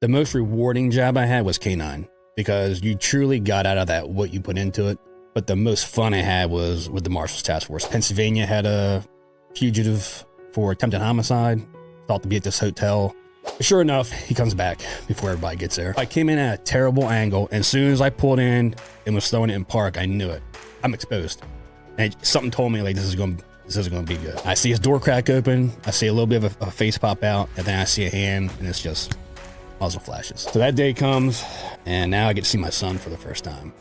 The most rewarding job I had was K9 because you truly got out of that what you put into it. But the most fun I had was with the Marshals Task Force. Pennsylvania had a fugitive for attempted homicide, thought to be at this hotel. Sure enough, he comes back before everybody gets there. I came in at a terrible angle, and as soon as I pulled in and was throwing it in park, I knew it. I'm exposed. And something told me, like, this isn't gonna be good. I see his door crack open, I see a little bit of a face pop out, and then I see a hand, and it's just muzzle flashes. So that day comes, and now I get to see my son for the first time.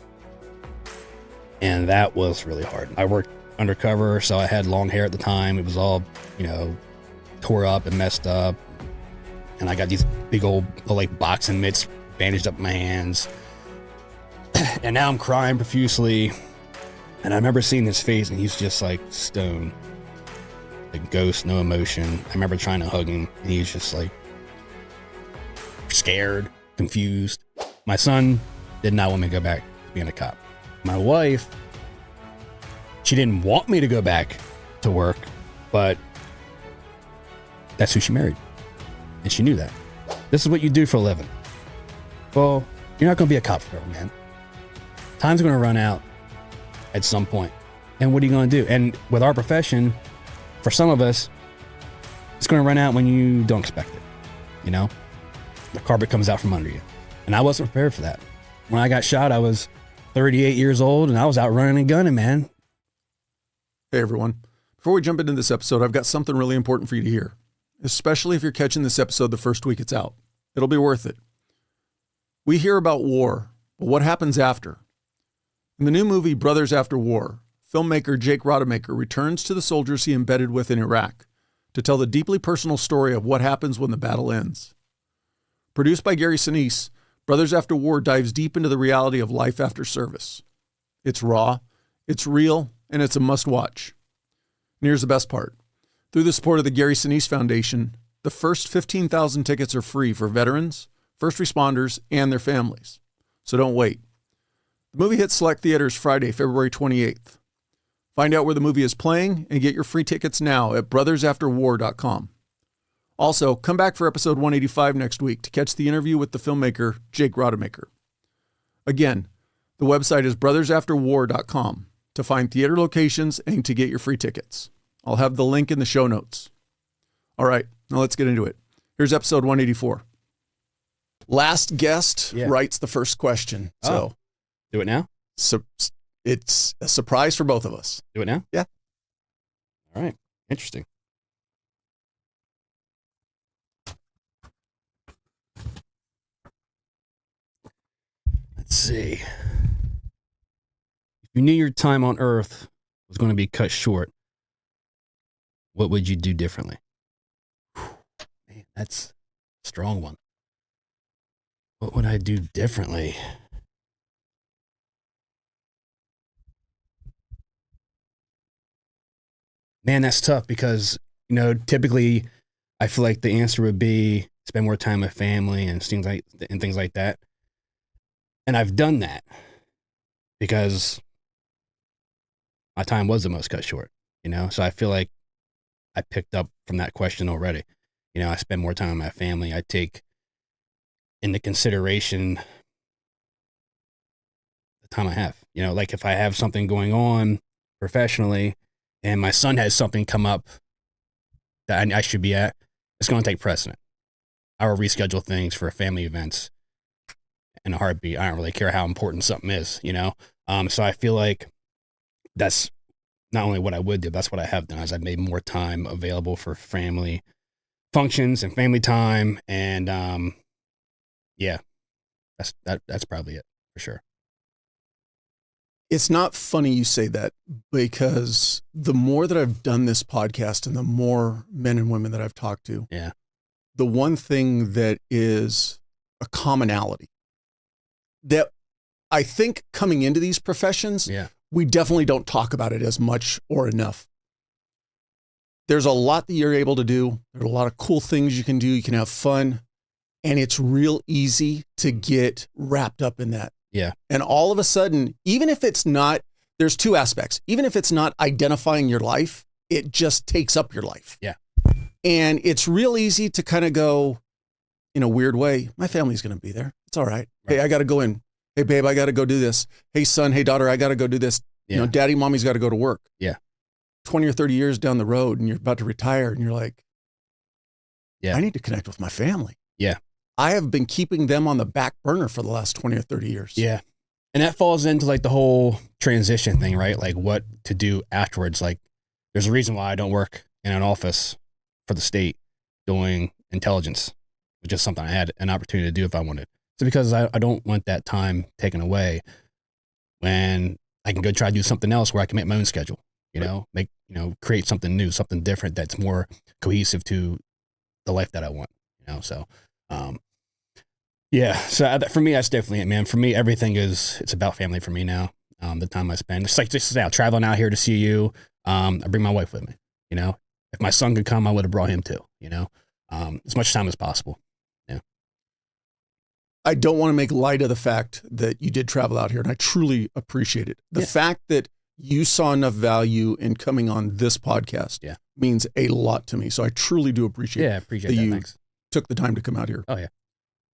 And that was really hard. I worked undercover, so I had long hair at the time. It was all, tore up and messed up. And I got these big old, like, boxing mitts bandaged up my hands. And now I'm crying profusely. And I remember seeing his face, and he's just like stone. Like ghost, no emotion. I remember trying to hug him, and he was just like scared, confused. My son did not want me to go back to being a cop. My wife, she didn't want me to go back to work, but that's who she married. And she knew that. This is what you do for a living. Well, you're not going to be a cop forever, man. Time's going to run out at some point. And what are you going to do? And with our profession, for some of us, it's going to run out when you don't expect it. The carpet comes out from under you. And I wasn't prepared for that. When I got shot, I was 38 years old, and I was out running and gunning, man. Hey, everyone. Before we jump into this episode, I've got something really important for you to hear, especially if you're catching this episode the first week it's out. It'll be worth it. We hear about war, but what happens after? In the new movie Brothers After War, filmmaker Jake Rodemaker returns to the soldiers he embedded with in Iraq to tell the deeply personal story of what happens when the battle ends. Produced by Gary Sinise, Brothers After War dives deep into the reality of life after service. It's raw, it's real, and it's a must-watch. And here's the best part. Through the support of the Gary Sinise Foundation, the first 15,000 tickets are free for veterans, first responders, and their families. So don't wait. The movie hits select theaters Friday, February 28th. Find out where the movie is playing and get your free tickets now at brothersafterwar.com. Also, come back for episode 185 next week to catch the interview with the filmmaker, Jake Rodemaker. Again, the website is brothersafterwar.com to find theater locations and to get your free tickets. I'll have the link in the show notes. All right, now let's get into it. Here's episode 184. Last guest writes the first question. So do it now? So it's a surprise for both of us. Do it now? Yeah. All right. Interesting. Let's see. If you knew your time on Earth was going to be cut short, what would you do differently? Man, that's a strong one. What would I do differently? Man, that's tough because, typically I feel like the answer would be spend more time with family and things like that. And I've done that because my time was the most cut short, So I feel like I picked up from that question already. I spend more time with my family. I take into consideration the time I have. Like if I have something going on professionally and my son has something come up that I should be at, it's going to take precedent. I will reschedule things for family events in a heartbeat. I don't really care how important something is, So I feel like that's not only what I would do, that's what I have done, is I've made more time available for family functions and family time. And that's probably it for sure. It's not funny you say that, because the more that I've done this podcast and the more men and women that I've talked to, the one thing that is a commonality that I think coming into these professions, we definitely don't talk about it as much or enough. There's a lot that you're able to do. There's a lot of cool things you can do. You can have fun, and it's real easy to get wrapped up in that. Yeah. And all of a sudden, even if it's not, there's two aspects. Even if it's not identifying your life, it just takes up your life. Yeah. And it's real easy to kind of go, in a weird way, my family's going to be there. It's all right. Hey, I got to go in. Hey, babe, I got to go do this. Hey, son, hey, daughter, I got to go do this. Yeah. You know, daddy, mommy's got to go to work. Yeah. 20 or 30 years down the road and you're about to retire and you're like, yeah, I need to connect with my family. Yeah. I have been keeping them on the back burner for the last 20 or 30 years. Yeah. And that falls into like the whole transition thing, right? Like what to do afterwards. Like there's a reason why I don't work in an office for the state doing intelligence, which is something I had an opportunity to do if I wanted. So because I don't want that time taken away when I can go try to do something else where I can make my own schedule, you know, create something new, something different that's more cohesive to the life that I want, you know? So, yeah. So for me, that's definitely it, man. For me, it's about family for me now. The time I spend, it's like just now traveling out here to see you. I bring my wife with me, you know, if my son could come, I would have brought him too, you know, as much time as possible. Yeah. I don't want to make light of the fact that you did travel out here, and I truly appreciate it. The fact that you saw enough value in coming on this podcast means a lot to me. So I truly do appreciate it. Yeah, appreciate that. You Thanks. Took the time to come out here. Oh, yeah.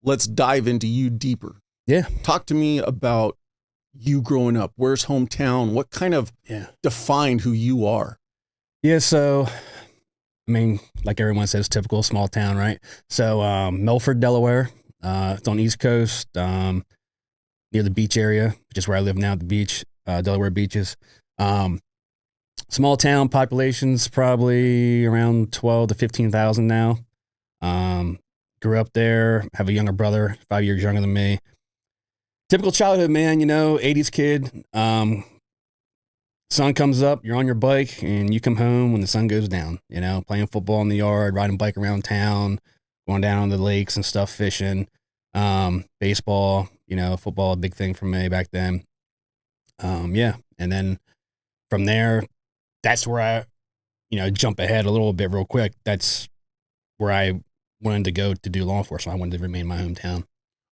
Let's dive into you deeper. Yeah. Talk to me about you growing up. Where's hometown? What kind of defined who you are? Yeah, so, I mean, like everyone says, typical small town, right? So, Milford, Delaware. It's on the East Coast, near the beach area, which is where I live now, the beach, Delaware beaches. Small town, population's probably around 12 to 15,000 now. Grew up there, have a younger brother, 5 years younger than me. Typical childhood, man, you know, 80s kid. Sun comes up, you're on your bike, and you come home when the sun goes down, you know, playing football in the yard, riding bike around town, going down on the lakes and stuff, fishing, baseball, you know, football, a big thing for me back then. Yeah. And then from there, that's where I, you know, jump ahead a little bit real quick. That's where I wanted to go to do law enforcement. I wanted to remain in my hometown.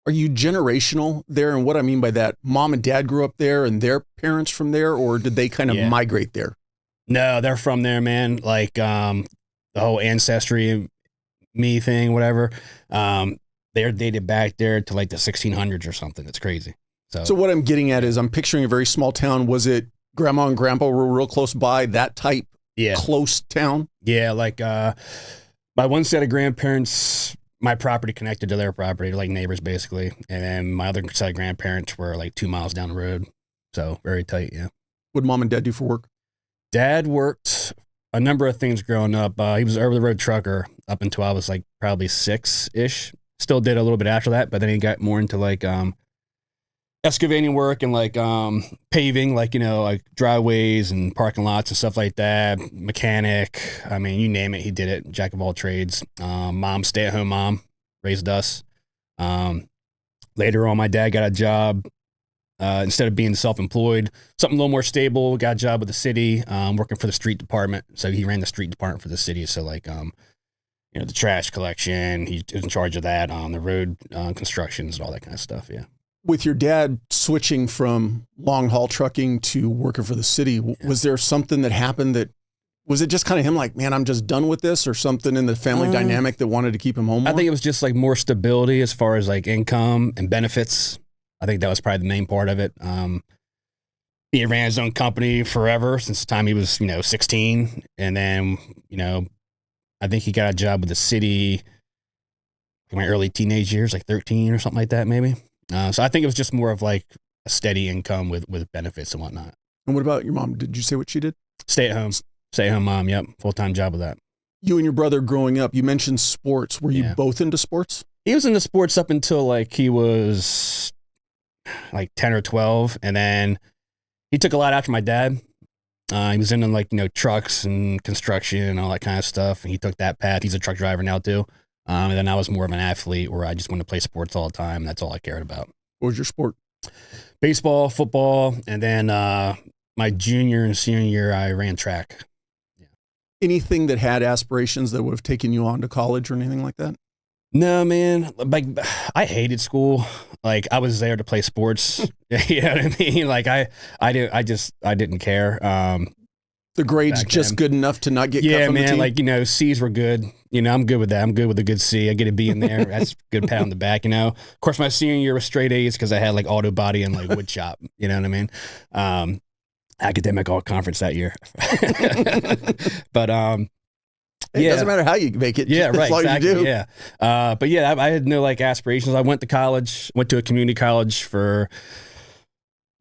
Are you generational there? And what I mean by that, mom and dad grew up there and their parents from there, or did they kind of migrate there? No, they're from there, man. Like, the whole ancestry me thing, whatever. They're dated back there to like the 1600s or something. It's crazy. So what I'm getting at is I'm picturing a very small town. Was it grandma and grandpa were real close by, that type close town? Yeah. Like, my one set of grandparents, my property connected to their property, like neighbors basically. And then my other set of grandparents were like 2 miles down the road. So very tight. Yeah. What did mom and dad do for work? Dad worked a number of things growing up. He was an over the road trucker up until I was like probably 6-ish. Still did a little bit after that, but then he got more into like, excavating work and like paving, like, you know, like driveways and parking lots and stuff like that. Mechanic, I mean, you name it, he did it. Jack of all trades. Mom, stay-at-home mom, raised us. Later on, my dad got a job. Instead of being self-employed, something a little more stable. Got a job with the city, working for the street department. So he ran the street department for the city. So like, you know, the trash collection, he was in charge of that, on the road constructions and all that kind of stuff. Yeah. With your dad switching from long haul trucking to working for the city, was there something that happened that, was it just kind of him like, man, I'm just done with this, or something in the family dynamic that wanted to keep him home more? I think it was just like more stability as far as like income and benefits. I think that was probably the main part of it. He ran his own company forever since the time he was, you know, 16. And then, you know, I think he got a job with the city in my early teenage years, like 13 or something like that, maybe. So I think it was just more of like a steady income with benefits and whatnot. And what about your mom? Did you say what she did? Stay at home mom. Yep. Full-time job with that. You and your brother growing up, you mentioned sports. Were you both into sports? He was into sports up until like he was like 10 or 12. And then he took a lot after my dad. He was into like, you know, trucks and construction and all that kind of stuff. And he took that path. He's a truck driver now too. And then I was more of an athlete where I just wanted to play sports all the time. That's all I cared about. What was your sport? Baseball, football. And then my junior and senior year, I ran track. Yeah. Anything that had aspirations that would have taken you on to college or anything like that? No, man. Like, I hated school. Like, I was there to play sports. You know what I mean? Like, I didn't care. The grades just good enough to not get cut from the team? Like, C's were good. I'm good with that. I'm good with a good C. I get a B in there. That's a good pat on the back, Of course, my senior year was straight A's because I had like auto body and like wood shop. You know what I mean? Academic all conference that year. But it doesn't matter how you make it. Yeah, right. As long as you do. Yeah. But yeah, I had no like aspirations. I went to college, went to a community college for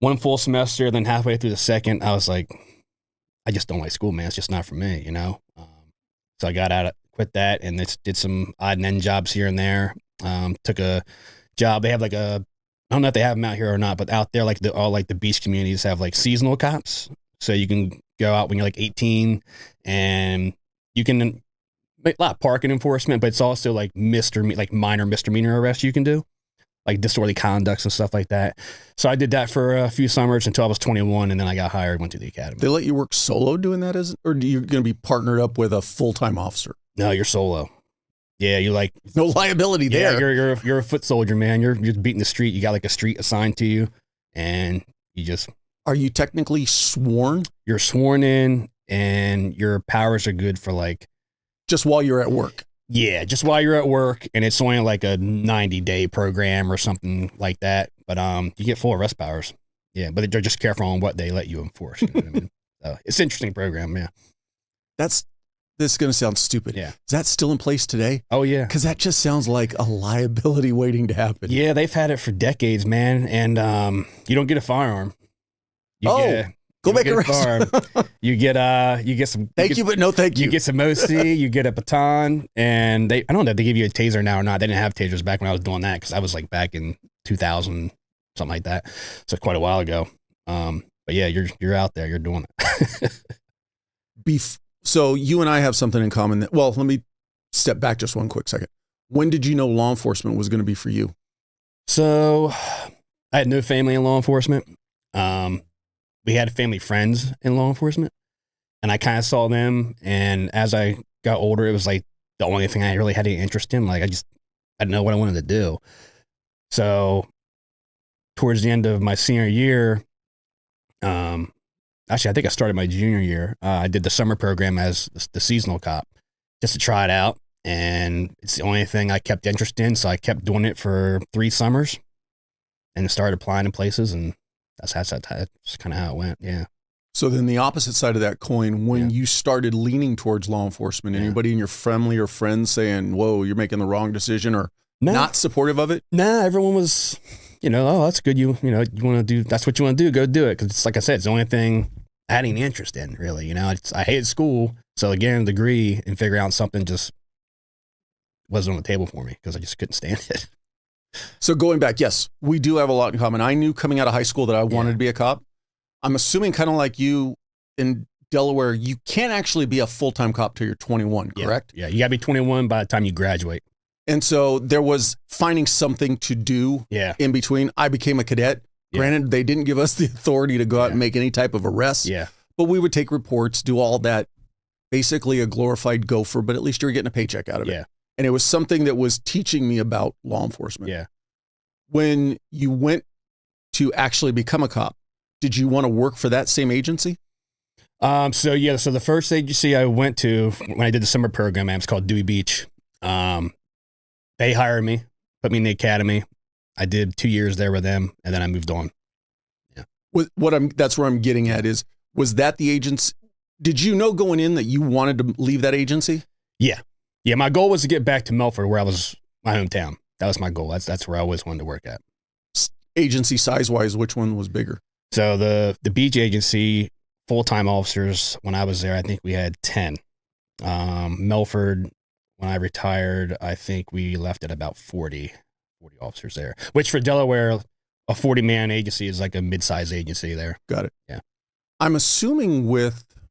one full semester. Then halfway through the second, I was like, I just don't like school, man. It's just not for me, So I got out, quit that, and did some odd and end jobs here and there. Took a job. They have like I don't know if they have them out here or not, but out there, like all the beach communities have like seasonal cops. So you can go out when you're like 18, and you can make a lot of parking enforcement, but it's also like minor misdemeanor arrests you can do, like disorderly conducts and stuff like that. So I did that for a few summers until I was 21, and then I got hired, went to the academy. They let you work solo doing that, or are you going to be partnered up with a full-time officer? No, you're solo. Yeah, you like no liability there. You're a foot soldier, man. You're just beating the street. You got like a street assigned to you, and you just. Are you technically sworn? You're sworn in, and your powers are good for like. Just while you're at work. Yeah, just while you're at work, and it's only like a 90-day program or something like that. But you get full arrest powers. Yeah, but they're just careful on what they let you enforce. You know what I mean? So it's an interesting program. Yeah. This is going to sound stupid. Yeah. Is that still in place today? Oh yeah. Because that just sounds like a liability waiting to happen. Yeah, they've had it for decades, man. And you don't get a firearm. Go make a arrest. You get some. Thank you, but no thank you. You get some OC. You get a baton, and I don't know if they give you a taser now or not. They didn't have tasers back when I was doing that because I was like back in 2000, something like that. So quite a while ago. But yeah, you're out there. You're doing it. So you and I have something in common. Let me step back just one quick second. When did you know law enforcement was going to be for you? So I had no family in law enforcement. We had family friends in law enforcement, and I kind of saw them. And as I got older, it was like the only thing I really had any interest in. Like I didn't know what I wanted to do. So towards the end of my senior year, actually, I think I started my junior year. I did the summer program as the seasonal cop just to try it out. And it's the only thing I kept interested in. So I kept doing it for 3 summers and started applying to places, and that's kind of how it went. Yeah. So then the opposite side of that coin, when you started leaning towards law enforcement, anybody in your family or friends saying, whoa, you're making the wrong decision, or not supportive of it? Nah, everyone was, oh, that's good. You want to do, that's what you want to do. Go do it. Cause it's like I said, it's the only thing I had any interest in really, I hated school. So again, degree and figure out something just wasn't on the table for me because I just couldn't stand it. So going back, yes, we do have a lot in common. I knew coming out of high school that I wanted to be a cop. I'm assuming kind of like you in Delaware, you can't actually be a full-time cop till you're 21, correct? Yeah, you got to be 21 by the time you graduate. And so there was finding something to do in between. I became a cadet. Granted, they didn't give us the authority to go out and make any type of arrests. Yeah. But we would take reports, do all that, basically a glorified gopher, but at least you're getting a paycheck out of it. Yeah. And it was something that was teaching me about law enforcement. Yeah. When you went to actually become a cop, did you want to work for that same agency? So the first agency I went to when I did the summer program, it's called Dewey Beach. They hired me, put me in the academy. I did 2 years there with them, and then I moved on. Yeah. That's where I'm getting at is, was that the agency? Did you know going in that you wanted to leave that agency? Yeah. Yeah. My goal was to get back to Milford, where I was my hometown. That was my goal. That's where I always wanted to work at. Agency size wise, which one was bigger? So the beach agency, full-time officers, when I was there, I think we had 10. Milford, when I retired, I think we left at about 40 officers there, which for Delaware, a 40-man agency is like a mid-sized agency there. Got it. Yeah. I'm assuming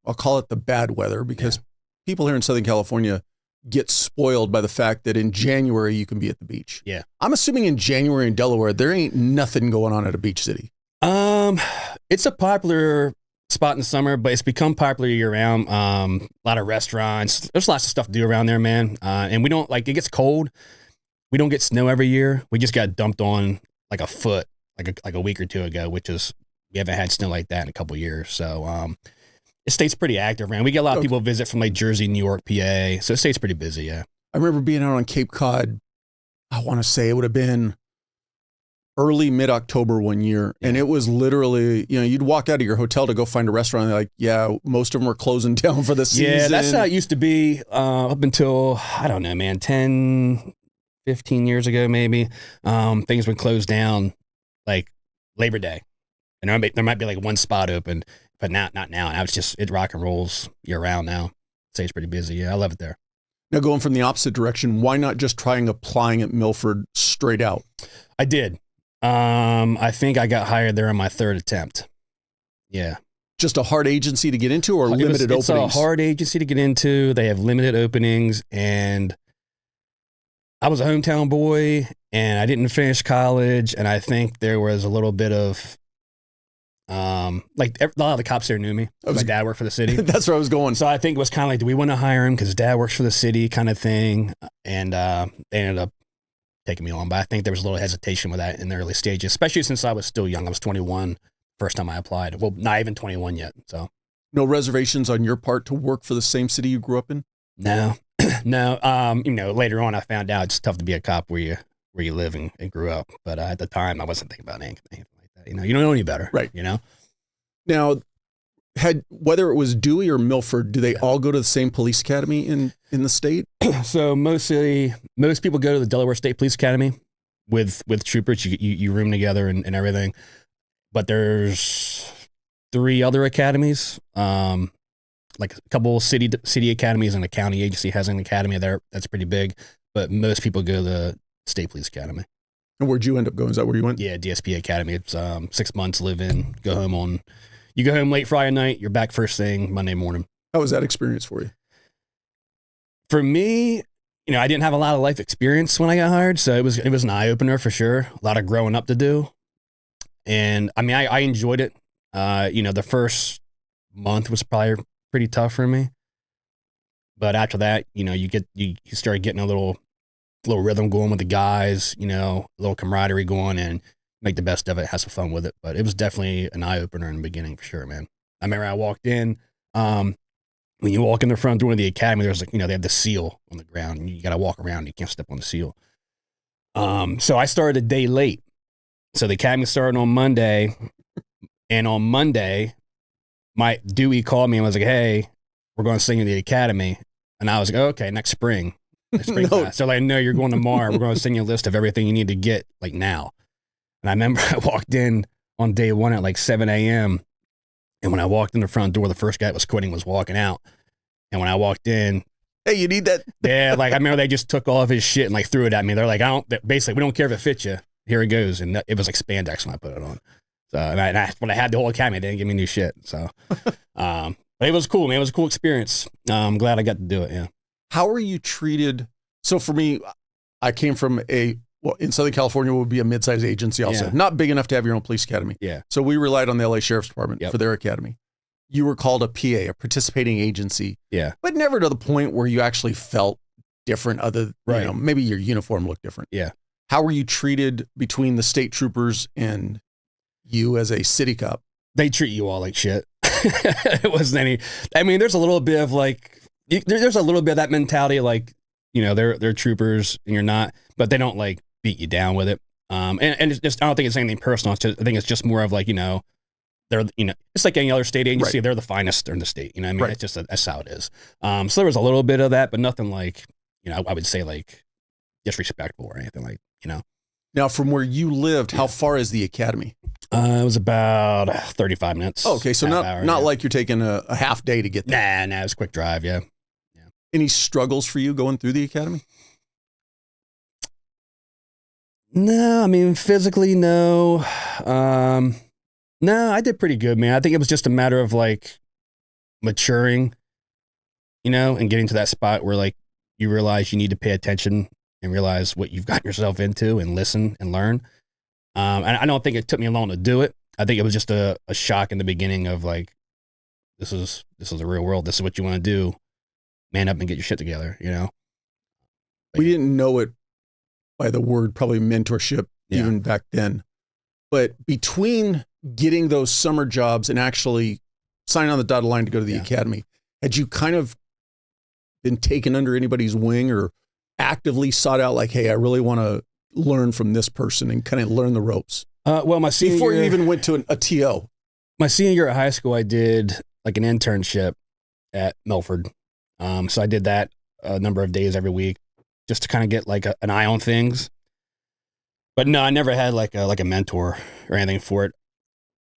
I'll call it the bad weather, because people here in Southern California get spoiled by the fact that in January you can be at the beach. Yeah. I'm assuming in January in Delaware, there ain't nothing going on at a beach city. It's a popular spot in the summer, but it's become popular year round. A lot of restaurants. There's lots of stuff to do around there, man. And we don't it gets cold. We don't get snow every year. We just got dumped on like a foot, like a week or two ago, we haven't had snow like that in a couple of years. So, It stays pretty active, man. We get a lot of people visit from like Jersey, New York, PA. So it stays pretty busy, yeah. I remember being out on Cape Cod, I want to say it would have been early mid-October one year. And it was literally, you'd walk out of your hotel to go find a restaurant. And they're like, yeah, most of them were closing down for the season. Yeah, that's how it used to be up until, I don't know, man, 10, 15 years ago, maybe. Things would close down like Labor Day. And there might be like one spot open, but not now. Now it rock and rolls year round now. Stays pretty busy. Yeah, I love it there. Now going from the opposite direction, why not just trying applying at Milford straight out? I did. I think I got hired there on my third attempt. Yeah. Just a hard agency to get into or limited openings? It's a hard agency to get into. They have limited openings, and I was a hometown boy and I didn't finish college. And I think there was a little bit of, a lot of the cops there knew me. My dad worked for the city. That's where I was going. So I think it was kind of like, do we want to hire him? Cause his dad works for the city kind of thing. And, they ended up taking me on, but I think there was a little hesitation with that in the early stages, especially since I was still young. I was 21 first time I applied. Well, not even 21 yet. So no reservations on your part to work for the same city you grew up in? No, no. Later on I found out it's tough to be a cop where you live and grew up. But at the time I wasn't thinking about anything like that. You don't know any better. Right. Now, whether it was Dewey or Milford, do they all go to the same police academy in the state? So most people go to the Delaware State Police Academy with troopers. You room together and everything. But there's 3 other academies, like a couple city academies, and a county agency has an academy there. That's pretty big. But most people go to the State Police Academy. And where'd you end up going? Is that where you went? Yeah, DSP Academy. It's 6 months, live in, go home you go home late Friday night, you're back first thing Monday morning. How was that experience for you? For me, I didn't have a lot of life experience when I got hired, so it was an eye opener for sure. A lot of growing up to do, and I mean, I enjoyed it. The first month was probably pretty tough for me, but after that, you start getting a little rhythm going with the guys, a little camaraderie going, and make the best of it, have some fun with it. But it was definitely an eye opener in the beginning for sure, man. I remember I walked in. When you walk in the front door of the academy, there's they have the seal on the ground, and you got to walk around. You can't step on the seal. So I started a day late. So the academy started on Monday, and on Monday, my Dewey called me and was like, "Hey, we're going to sing in the academy." And I was like, "Okay, next spring class." So no, you're going tomorrow. We're going to send you a list of everything you need to get like now. And I remember I walked in on day 1 at like 7 a.m. And when I walked in the front door, the first guy that was quitting was walking out. And when I walked in, hey, you need that? Yeah, I remember they just took all of his shit and threw it at me. They're like, we don't care if it fits you. Here it goes. And it was like spandex when I put it on. So when I had the whole academy, they didn't give me new shit. So, but it was cool, man. It was a cool experience. I'm glad I got to do it. Yeah. How are you treated? So for me, I came from in Southern California would be a mid-sized agency also. Yeah. Not big enough to have your own police academy. Yeah. So we relied on the LA Sheriff's Department for their academy. You were called a PA, a participating agency. Yeah. But never to the point where you actually felt different maybe your uniform looked different. Yeah. How were you treated between the state troopers and you as a city cop? They treat you all like shit. It wasn't there's a little bit of there's a little bit of that mentality, they're troopers and you're not, but they don't beat you down with it. And it's just, I don't think it's anything personal. I think it's just more of they're, it's like any other state agency. Right. They're the finest in the state. Right. It's just, that's how it is. So there was a little bit of that, but nothing I would say disrespectful or anything Now from where you lived, how far is the academy? It was about 35 minutes. Oh, okay. So not like you're taking a half day to get there. Nah, it was a quick drive. Yeah. Any struggles for you going through the academy? No, physically, no. No, I did pretty good, man. I think it was just a matter of maturing, and getting to that spot where you realize you need to pay attention and realize what you've gotten yourself into and listen and learn. And I don't think it took me long to do it. I think it was just a shock in the beginning of this is the real world. This is what you want to do. Man up and get your shit together, We didn't know it by the word probably mentorship even back then. But between getting those summer jobs and actually sign on the dotted line to go to the academy. Had you kind of been taken under anybody's wing or actively sought out like, hey, I really want to learn from this person and kind of learn the ropes? Well, my senior before year, you even went to a TO. My senior year at high school, I did like an internship at Milford. So I did that a number of days every week just to kind of get like an eye on things. But no, I never had like a mentor or anything for it.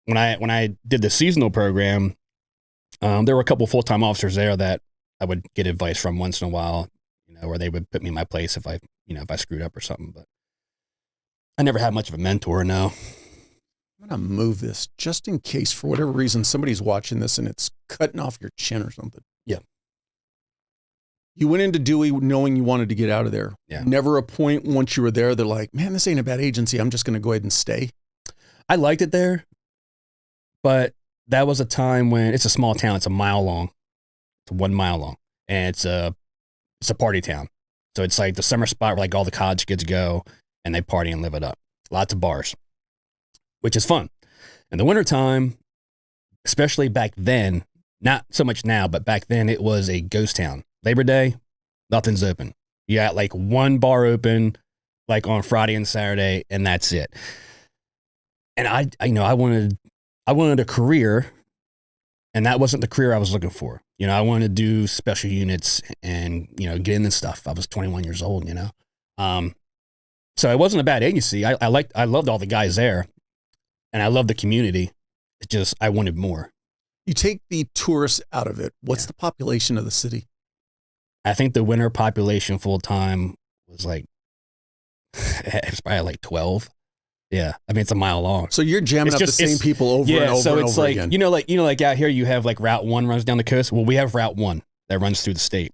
When I did the seasonal program, there were a couple full-time officers there that I would get advice from once in a while, or they would put me in my place if I screwed up or something. But I never had much of a mentor, no. I'm going to move this just in case, for whatever reason, somebody's watching this and it's cutting off your chin or something. Yeah. You went into Dewey knowing you wanted to get out of there. Yeah. Never a point once you were there, they're like, man, this ain't a bad agency. I'm just going to go ahead and stay. I liked it there, but that was a time when it's a small town. It's a mile long. It's 1 mile long. And it's a party town. So it's like the summer spot where like all the college kids go and they party and live it up. Lots of bars, which is fun. In the wintertime, especially back then, not so much now, but back then it was a ghost town. Labor Day, nothing's open. You got like one bar open, like on Friday and Saturday, and that's it. And I wanted a career, and that wasn't the career I was looking for. I wanted to do special units and, get in this stuff. I was 21 years old, So it wasn't a bad agency. I loved all the guys there, and I loved the community. It just, I wanted more. You take the tourists out of it. What's the population of the city? I think the winter population full time was like, it's probably like 12. Yeah. I mean, it's a mile long. So you're jamming up the same people over and over so and it's over like, again. like out here you have like Route 1 runs down the coast. Well, we have Route 1 that runs through the state.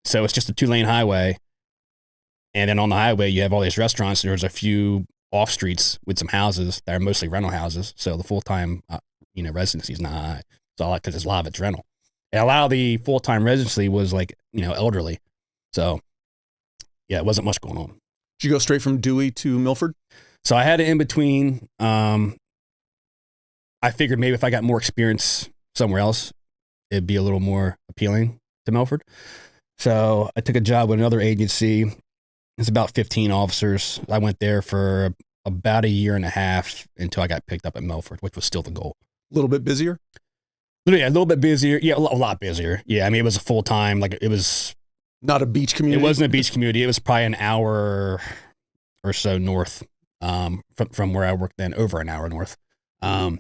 So it's just a 2-lane highway. And then on the highway, you have all these restaurants. There's a few off streets with some houses that are mostly rental houses. So the full-time, residency is not high. So because it's a lot of it's rental. And a lot of the full-time residency was like, elderly. So yeah, it wasn't much going on. Did you go straight from Dewey to Milford? So I had it in between. I figured maybe if I got more experience somewhere else, it'd be a little more appealing to Milford. So I took a job with another agency. It's about 15 officers. I went there for about a year and a half until I got picked up at Milford, which was still the goal. A little bit busier? Yeah, a little bit busier. Yeah, a lot busier. Yeah, I mean, it was a full-time, like it was... Not a beach community? It wasn't a beach community. It was probably an hour or so north from where I worked then, over an hour north. But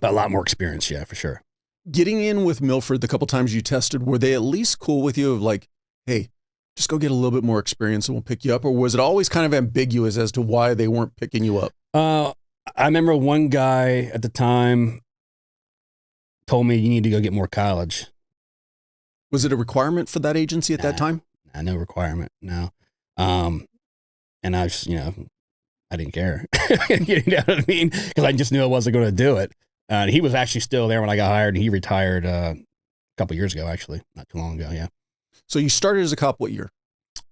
a lot more experience, yeah, for sure. Getting in with Milford the couple times you tested, were they at least cool with you of like, hey, just go get a little bit more experience and we'll pick you up? Or was it always kind of ambiguous as to why they weren't picking you up? I remember one guy at the time told me you need to go get more college. Was it a requirement for that agency at that time? No requirement, no. And I was, I didn't care. You know what I mean? Because I just knew I wasn't going to do it. He was actually still there when I got hired, and he retired a couple years ago, actually, not too long ago, yeah. So you started as a cop what year?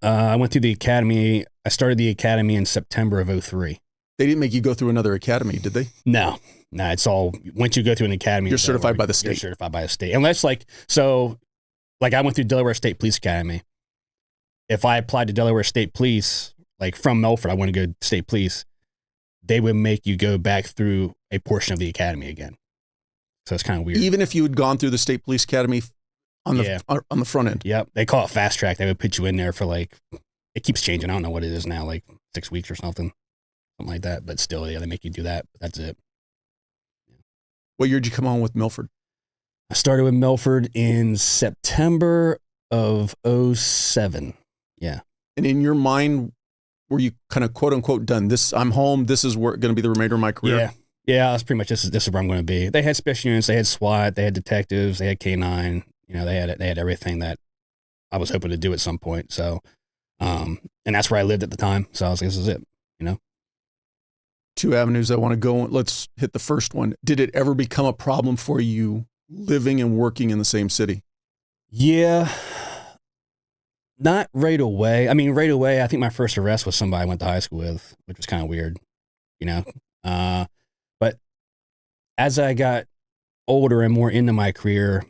I went through the academy. I started the academy in September of 2003. They didn't make you go through another academy, did they? No, it's all, once you go through an academy. You're certified by the state. You're certified by the state. Unless I went through Delaware State Police Academy. If I applied to Delaware State Police, like from Milford, I want to go to State Police, they would make you go back through a portion of the academy again. So it's kind of weird. Even if you had gone through the State Police Academy on the front end. Yep. They call it fast track. They would put you in there for like, it keeps changing. I don't know what it is now, like 6 weeks or something like that. But still, yeah, they make you do that. That's it. What year did you come on with Milford? I started with Milford in September of 2007. Yeah. And in your mind, were you kind of quote unquote done? I'm home. This is going to be the remainder of my career. Yeah. Yeah. That's pretty much, this is where I'm going to be. They had special units. They had SWAT. They had detectives. They had K9. They had everything that I was hoping to do at some point. So, and that's where I lived at the time. So I was like, this is it, 2 avenues I want to go. Let's hit the first one. Did it ever become a problem for you living and working in the same city? Yeah. Not right away. I mean, right away, I think my first arrest was somebody I went to high school with, which was kind of weird, But as I got older and more into my career,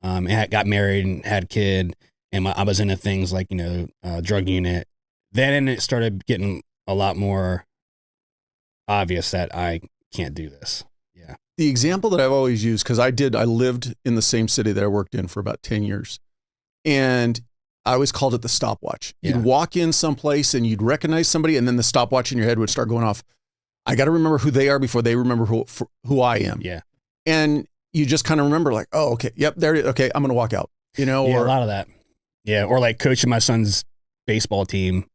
and got married and had a kid, and I was into things like, drug unit, then it started getting a lot more obvious that I can't do this. Yeah. The example that I've always used, because I lived in the same city that I worked in for about 10 years. And I always called it the stopwatch. Yeah. You'd walk in someplace and you'd recognize somebody, and then the stopwatch in your head would start going off. I got to remember who they are before they remember who I am. Yeah. And you just kind of remember like, oh, okay, yep, there it is. Okay, I'm going to walk out, Yeah, a lot of that. Yeah, or like coaching my son's baseball team,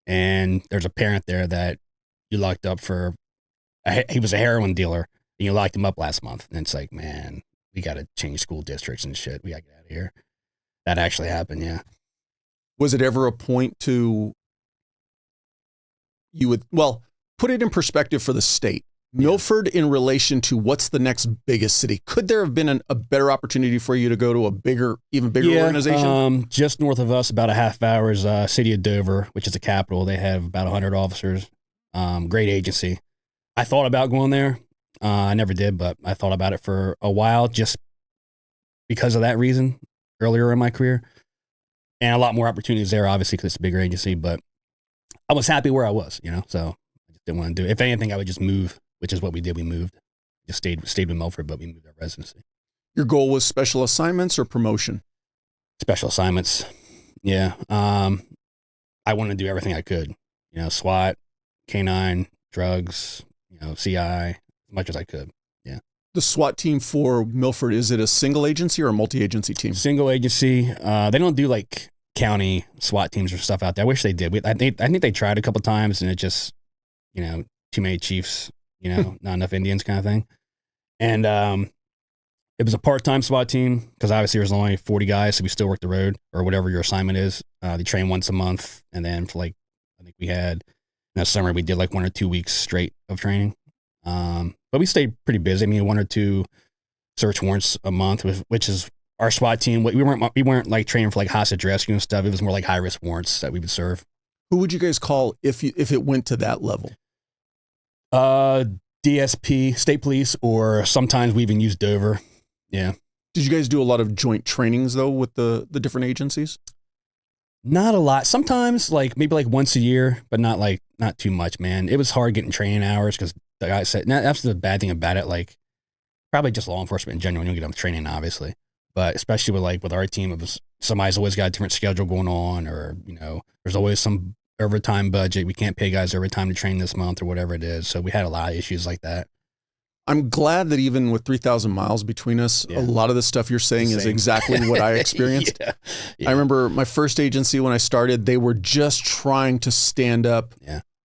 and there's a parent there that you locked up for, he was a heroin dealer, and you locked him up last month. And it's like, man, we got to change school districts and shit. We got to get out of here. That actually happened, yeah. Was it ever a point to, put it in perspective for the state. Milford in relation to what's the next biggest city. Could there have been a better opportunity for you to go to even bigger organization? Just north of us, about a half hour's city of Dover, which is the capital. They have about 100 officers. Great agency. I thought about going there. I never did, but I thought about it for a while just because of that reason earlier in my career. And a lot more opportunities there, obviously, because it's a bigger agency. But I was happy where I was, so I just didn't want to do it. If anything, I would just move, which is what we did. We moved. Just stayed with Milford, but we moved our residency. Your goal was special assignments or promotion? Special assignments. Yeah. I wanted to do everything I could. SWAT, K9, drugs, CI, as much as I could. Yeah. The SWAT team for Milford, is it a single agency or a multi-agency team? Single agency. They don't do like county SWAT teams or stuff out there. I wish they did. I think they tried a couple times, and it just, too many chiefs, not enough Indians kind of thing. And it was a part-time SWAT team because obviously there was only 40 guys, so we still worked the road or whatever your assignment is. They train once a month, and then for I think we had in the summer we did like 1 or 2 weeks straight of training. But we stayed pretty busy. I mean, 1 or 2 search warrants a month, which is our SWAT team. We weren't like training for like hostage rescue and stuff. It was more like high risk warrants that we would serve. Who would you guys call if it went to that level? DSP, state police, or sometimes we even use Dover. Yeah. Did you guys do a lot of joint trainings though with the different agencies? Not a lot. Sometimes maybe once a year, but not too much, man. It was hard getting training hours because the guy said, that's the bad thing about it. Probably just law enforcement in general, you don't get enough training, obviously. But especially with our team, it was somebody's always got a different schedule going on, or, there's always some overtime budget. We can't pay guys overtime to train this month or whatever it is. So we had a lot of issues like that. I'm glad that even with 3,000 miles between us, a lot of the stuff you're saying is exactly what I experienced. Yeah. I remember my first agency when I started, they were just trying to stand up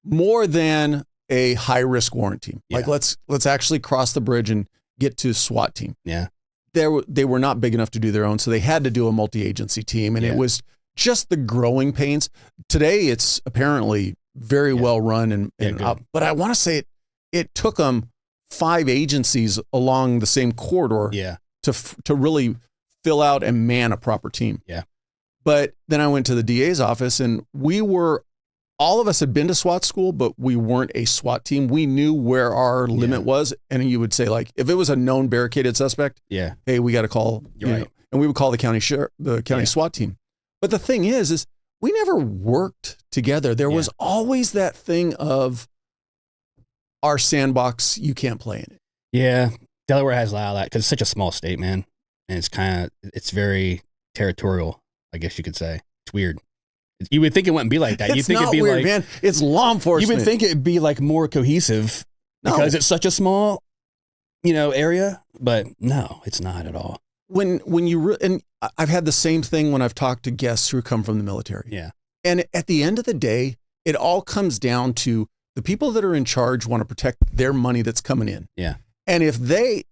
more than a high risk warrant team. Yeah. Let's actually cross the bridge and get to SWAT team. Yeah. They were not big enough to do their own, so they had to do a multi-agency team, and it was just the growing pains. Today, it's apparently very well run, but I want to say it took them 5 agencies along the same corridor to really fill out and man a proper team. Yeah. But then I went to the DA's office, and all of us had been to SWAT school, but we weren't a SWAT team. We knew where our limit was. And you would say if it was a known barricaded suspect, hey, we got to call, and we would call the county SWAT team. But the thing is we never worked together. There was always that thing of our sandbox, you can't play in it. Yeah. Delaware has a lot of that because it's such a small state, man. And it's very territorial, I guess you could say. It's weird. You would think it wouldn't be like that. It's not weird, man. It's law enforcement. You would think it would be more cohesive because it's such a small, area. But no, it's not at all. And I've had the same thing when I've talked to guests who come from the military. Yeah. And at the end of the day, it all comes down to the people that are in charge want to protect their money that's coming in. Yeah. And if they,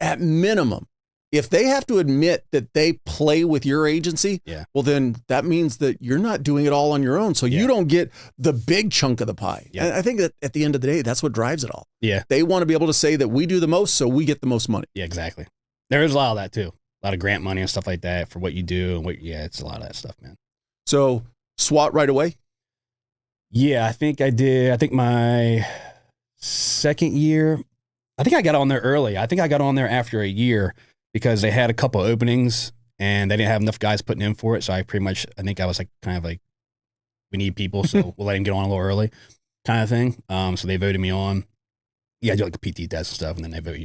at minimum, if they have to admit that they play with your agency, well, then that means that you're not doing it all on your own. So you don't get the big chunk of the pie. Yeah. And I think that at the end of the day, that's what drives it all. Yeah. They want to be able to say that we do the most, so we get the most money. Yeah, exactly. There is a lot of that too. A lot of grant money and stuff like that for what you do. And it's a lot of that stuff, man. So SWAT right away? Yeah, I think I did. I think my second year, I think I got on there early. I think I got on there after a year because they had a couple openings and they didn't have enough guys putting in for it. So I think I was like, kind of like, we need people, so we'll let him get on a little early kind of thing. So they voted me on. Yeah, I do like a PT test and stuff, and then they vote,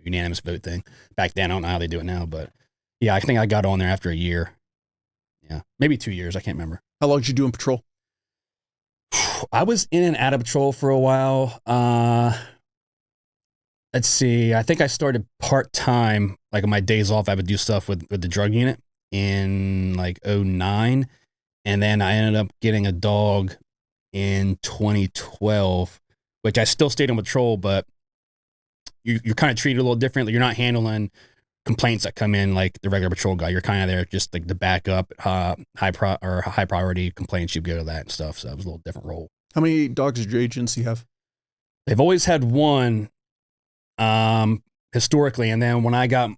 unanimous vote thing. Back then, I don't know how they do it now, but yeah, I think I got on there after a year. Yeah, maybe 2 years. I can't remember. How long did you do in patrol? I was in and out of patrol for a while. Let's see. I think I started part-time, like on my days off, I would do stuff with the drug unit in like 2009. And then I ended up getting a dog in 2012, which I still stayed on patrol, but you're kind of treated a little differently. You're not handling complaints that come in like the regular patrol guy. You're kind of there just like the backup, high priority complaints. You go to that and stuff. So it was a little different role. How many dogs did your agency have? They've always had one, historically, and then when I got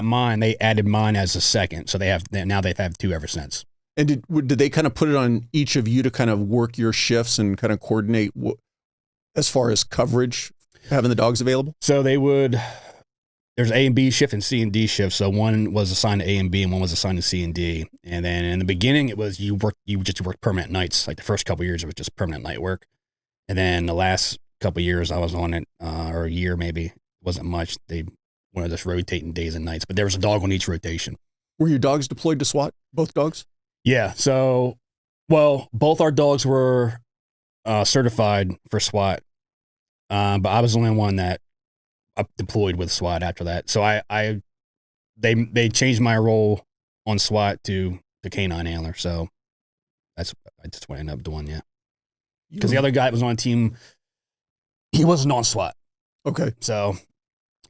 mine, they added mine as a second. So now they've had two ever since. And did they kind of put it on each of you to kind of work your shifts and kind of coordinate as far as coverage, having the dogs available? So there's A and B shift and C and D shift. So one was assigned to A and B and one was assigned to C and D. And then in the beginning, it was you just work permanent nights. Like the first couple of years, it was just permanent night work. And then the last couple of years I was on it, or a year maybe, it wasn't much. They wanted us rotating days and nights, but there was a dog on each rotation. Were your dogs deployed to SWAT? Both dogs? Yeah. So, well, both our dogs were certified for SWAT, but I was the only one that deployed with SWAT after that. So they changed my role on SWAT to the canine handler. So that's what I ended up doing. Yeah. Because the other guy that was on the team, he wasn't on SWAT. Okay. So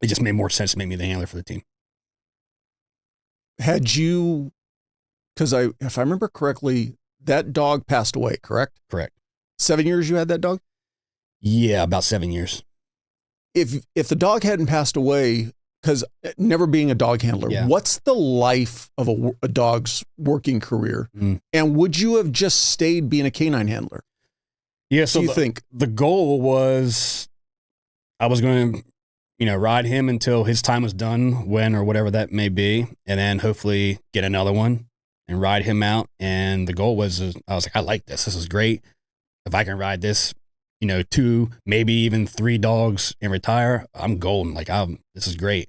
it just made more sense to make me the handler for the team. Had you, because if I remember correctly, that dog passed away, correct? Correct. 7 years you had that dog? Yeah, about 7 years. If the dog hadn't passed away, because never being a dog handler, what's the life of a dog's working career? And would you have just stayed being a canine handler? Yeah, so you think the goal was I was going to, ride him until his time was done, when or whatever that may be, and then hopefully get another one and ride him out. And the goal was, I was like, I like this. This is great. If I can ride this, 2, maybe even 3 dogs and retire, I'm golden. Like, this is great.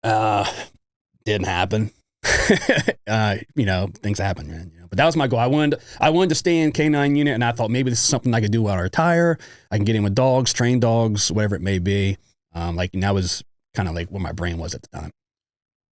Didn't happen. Things happen, man. But that was my goal. I wanted to stay in K9 unit, and I thought maybe this is something I could do while I retire. I can get in with dogs, train dogs, whatever it may be. That was kind of like what my brain was at the time.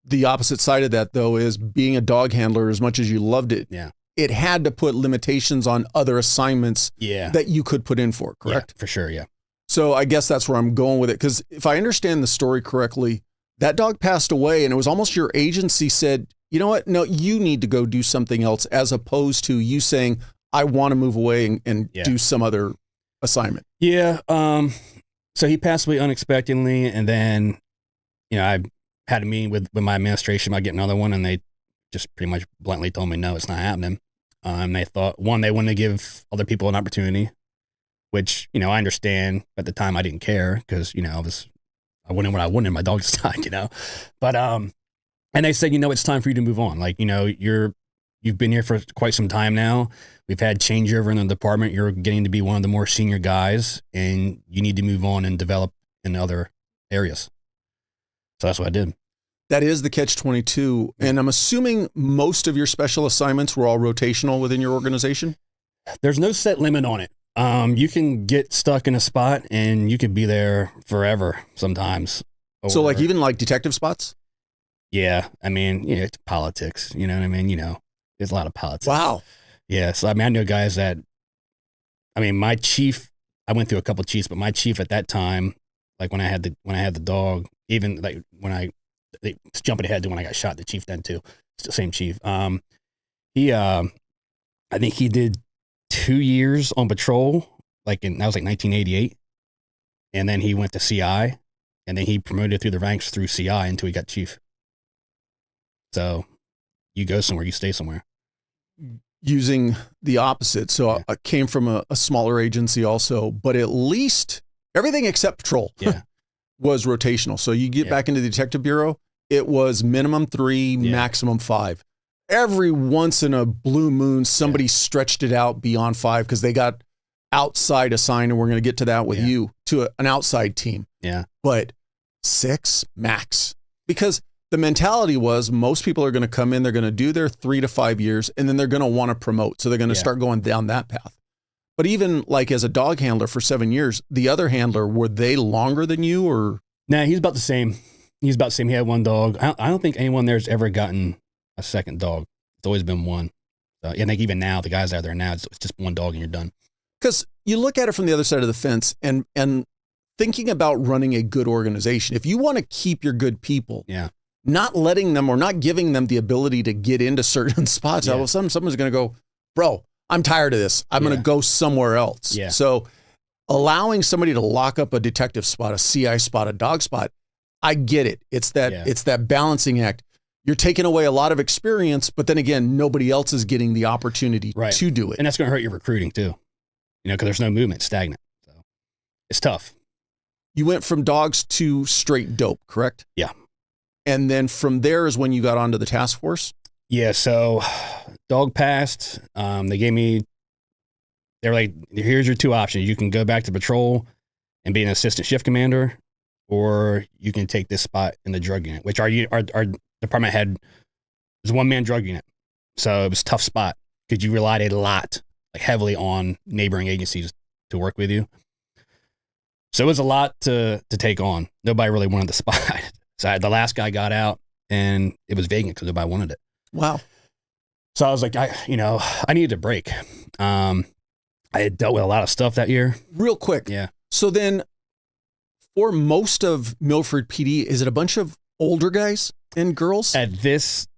The opposite side of that, though, is being a dog handler, as much as you loved it. Yeah. It had to put limitations on other assignments that you could put in for, correct? Yeah, for sure, yeah. So I guess that's where I'm going with it. Because if I understand the story correctly, that dog passed away and it was almost your agency said, you know what? No, you need to go do something else, as opposed to you saying, I want to move away and do some other assignment. Yeah. So he passed away unexpectedly. And then, I had a meeting with my administration about getting another one, and they just pretty much bluntly told me, no, it's not happening. They thought, one, they wanted to give other people an opportunity, which, I understand. At the time, I didn't care because, I wanted what I wanted. My dog just died, But, and they said, it's time for you to move on. Like, you've been here for quite some time now. We've had changeover in the department. You're getting to be one of the more senior guys, and you need to move on and develop in other areas. So that's what I did. That is the catch-22. And I'm assuming most of your special assignments were all rotational within your organization? There's no set limit on it. You can get stuck in a spot and you could be there forever sometimes. So even like detective spots? Yeah. It's politics. You know what I mean? There's a lot of politics. Wow. Yeah. So, I know guys that, my chief, I went through a couple of chiefs, but my chief at that time, like when I had the dog, even like jumping ahead to when I got shot, the chief then too, it's the same chief. He, I think he did 2 years on patrol, that was like 1988. And then he went to CI, and then he promoted through the ranks through CI until he got chief. So you go somewhere, you stay somewhere. Using the opposite. So I came from a smaller agency also, but at least Everything except patrol was rotational. So you get back into the detective bureau, it was minimum 3, maximum 5. Every once in a blue moon, somebody stretched it out beyond 5 because they got outside assigned, and we're going to get to that with you, to an outside team. Yeah. But 6 max, because the mentality was most people are going to come in, they're going to do their 3 to 5 years, and then they're going to want to promote. So they're going to start going down that path. But even like as a dog handler for 7 years, the other handler, were they longer than you or? Nah, he's about the same. He's about the same. He had 1 dog. I don't think anyone there's ever gotten a second dog. It's always been 1. So I think even now, the guys out there now, it's just 1 dog and you're done. Because you look at it from the other side of the fence and thinking about running a good organization. If you want to keep your good people, not letting them or not giving them the ability to get into certain spots, all of a sudden someone's going to go, bro, I'm tired of this. I'm going to go somewhere else. Yeah. So allowing somebody to lock up a detective spot, a CI spot, a dog spot, I get it. It's that balancing act. You're taking away a lot of experience, but then again, nobody else is getting the opportunity to do it. And that's going to hurt your recruiting too, because there's no movement, stagnant. So it's tough. You went from dogs to straight dope, correct? Yeah. And then from there is when you got onto the task force? Yeah, so dog passed. They were like, here's your 2 options. You can go back to patrol and be an assistant shift commander, or you can take this spot in the drug unit, which our department had was a 1-man drug unit. So it was a tough spot because you relied a lot, like heavily on neighboring agencies to work with you. So it was a lot to take on. Nobody really wanted the spot. So the last guy got out and it was vacant because nobody wanted it. Wow. So I was like, I needed a break. I had dealt with a lot of stuff that year. Real quick. Yeah. So then for most of Milford PD, is it a bunch of older guys and girls? At this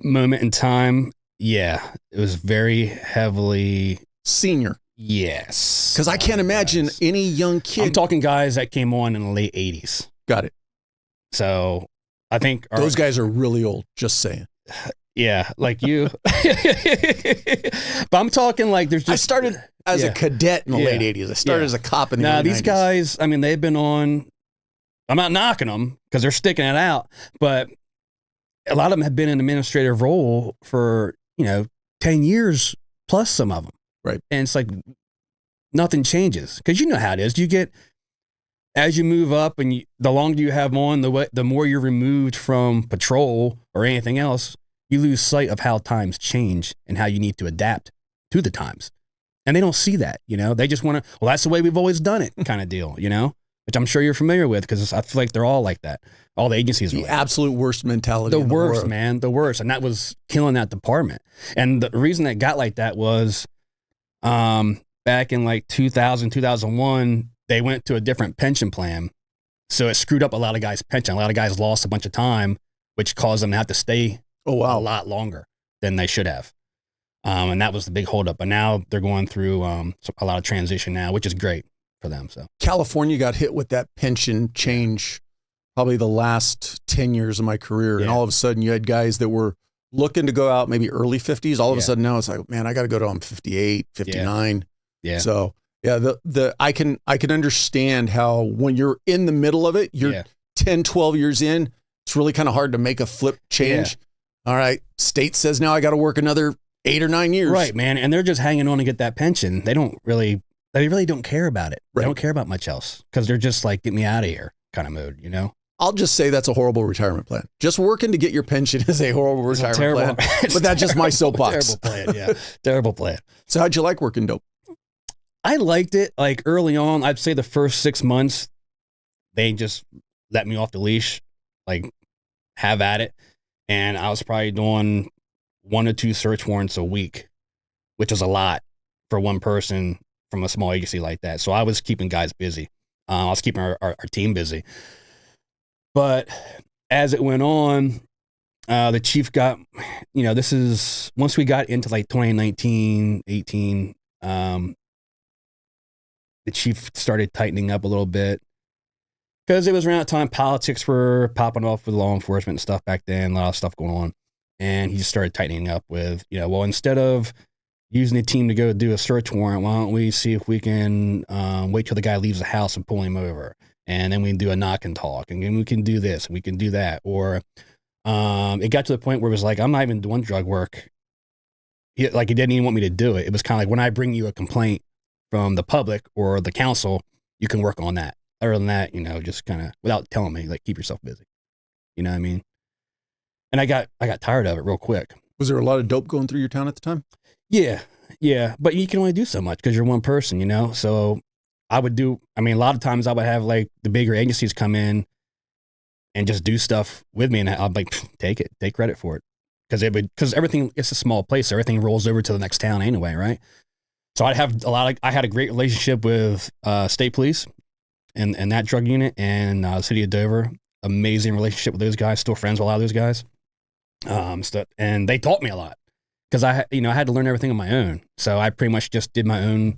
moment in time, yeah, it was very heavily senior. Yes. Because I can't imagine any young kid. I'm talking guys that came on in the late 80s. Got it. So I think those guys are really old, just saying. Yeah, like you. But I'm talking like there's just. I started as a cadet in the late 80s. I started as a cop in the early 90s. These guys, I mean, they've been on. I'm not knocking them because they're sticking it out, but a lot of them have been in administrative role for 10 years plus. Some of them, right? And it's like nothing changes because you know how it is. You get as you move up, and the longer you have on, the more you're removed from patrol or anything else. You lose sight of how times change and how you need to adapt to the times. And they don't see that, they just want to, well, that's the way we've always done it kind of deal, which I'm sure you're familiar with because I feel like they're all like that. All the agencies are the absolute worst mentality. The worst, man, the worst. And that was killing that department. And the reason that got like that was back in like 2000, 2001, they went to a different pension plan. So it screwed up a lot of guys' pension. A lot of guys lost a bunch of time, which caused them to have to stay a lot longer than they should have. And that was the big holdup. But now they're going through a lot of transition now, which is great for them. So California got hit with that pension change probably the last 10 years of my career. And all of a sudden you had guys that were looking to go out maybe early 50s. All of a sudden now it's like, man, I got to go to I'm 58, 59. Yeah. So I can understand how when you're in the middle of it, you're 10, 12 years in, it's really kind of hard to make a flip change. Yeah. All right. State says now I got to work another 8 or 9 years. Right, man. And they're just hanging on to get that pension. They really don't care about it. Right. They don't care about much else because they're just like, get me out of here kind of mood, I'll just say that's a horrible retirement plan. Just working to get your pension is a horrible retirement plan. But that's just my soapbox. Terrible plan, yeah. Terrible plan. So how'd you like working dope? I liked it. Like early on, I'd say the first 6 months, they just let me off the leash, like have at it. And I was probably doing 1 or 2 search warrants a week, which was a lot for one person from a small agency like that. So I was keeping guys busy. I was keeping our team busy. But as it went on, the chief got, this is, once we got into like 2019, 18, the chief started tightening up a little bit. Because it was around that time politics were popping off with law enforcement and stuff back then, a lot of stuff going on. And he just started tightening up with, well, instead of using the team to go do a search warrant. Why don't we see if we can wait till the guy leaves the house and pull him over? And then we can do a knock and talk. And then we can do this. And we can do that. Or it got to the point where it was like, I'm not even doing drug work. He didn't even want me to do it. It was kind of like, when I bring you a complaint from the public or the council, you can work on that. Other than that, just kind of without telling me, like, keep yourself busy. You know what I mean? And I got tired of it real quick. Was there a lot of dope going through your town at the time? Yeah. But you can only do so much because you're one person, So a lot of times I would have like the bigger agencies come in and just do stuff with me. And I'd like, take credit for it. Because everything, it's a small place. So everything rolls over to the next town anyway, right? So I had a great relationship with state police and that drug unit and the city of Dover. Amazing relationship with those guys. Still friends with a lot of those guys. And they taught me a lot because I had to learn everything on my own. So I pretty much just did my own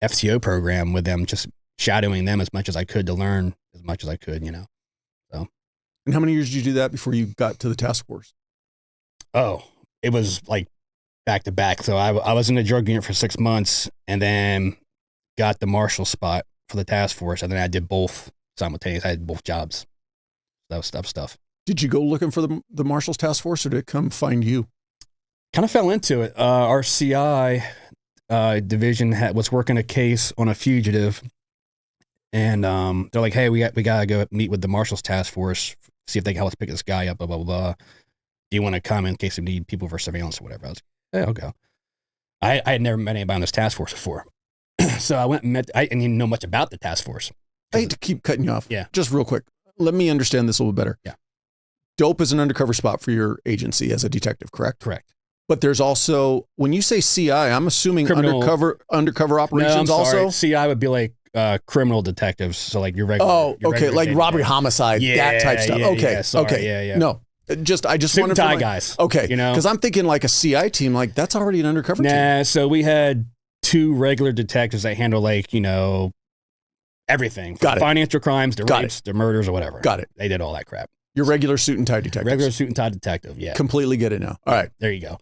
FTO program with them, just shadowing them as much as I could to learn as much as I could, So. And how many years did you do that before you got to the task force? Oh, it was like back to back. So I was in the drug unit for 6 months and then got the marshal spot for the task force. And then I did both simultaneously. I had both jobs. That was stuff. Did you go looking for the Marshals Task Force, or did it come find you? Kind of fell into it. Our CI division was working a case on a fugitive, and they're like, "Hey, we gotta go meet with the Marshals Task Force, see if they can help us pick this guy up." Blah blah blah. Do you want to come in case we need people for surveillance or whatever? I was like, "Hey, I'll go." I had never met anybody on this task force before, so I went and met. I didn't even know much about the task force. I hate to keep cutting you off. Yeah, just real quick. Let me understand this a little better. Yeah. Dope is an undercover spot for your agency as a detective, correct? Correct. But there's also, when you say CI, I'm assuming undercover operations also? CI would be like criminal detectives. So like your regular. Oh, okay. Like robbery, homicide, that type stuff. Okay. Yeah. No, I just Suit wanted and tie guys. Okay. Because I'm thinking like a CI team, like that's already an undercover team. Nah, so we had 2 regular detectives that handle like, everything. From financial crimes to rapes to murders or whatever. Got it. They did all that crap. Your regular suit and tie detective. Regular suit and tie detective, yeah. Completely get it now. All right. There you go.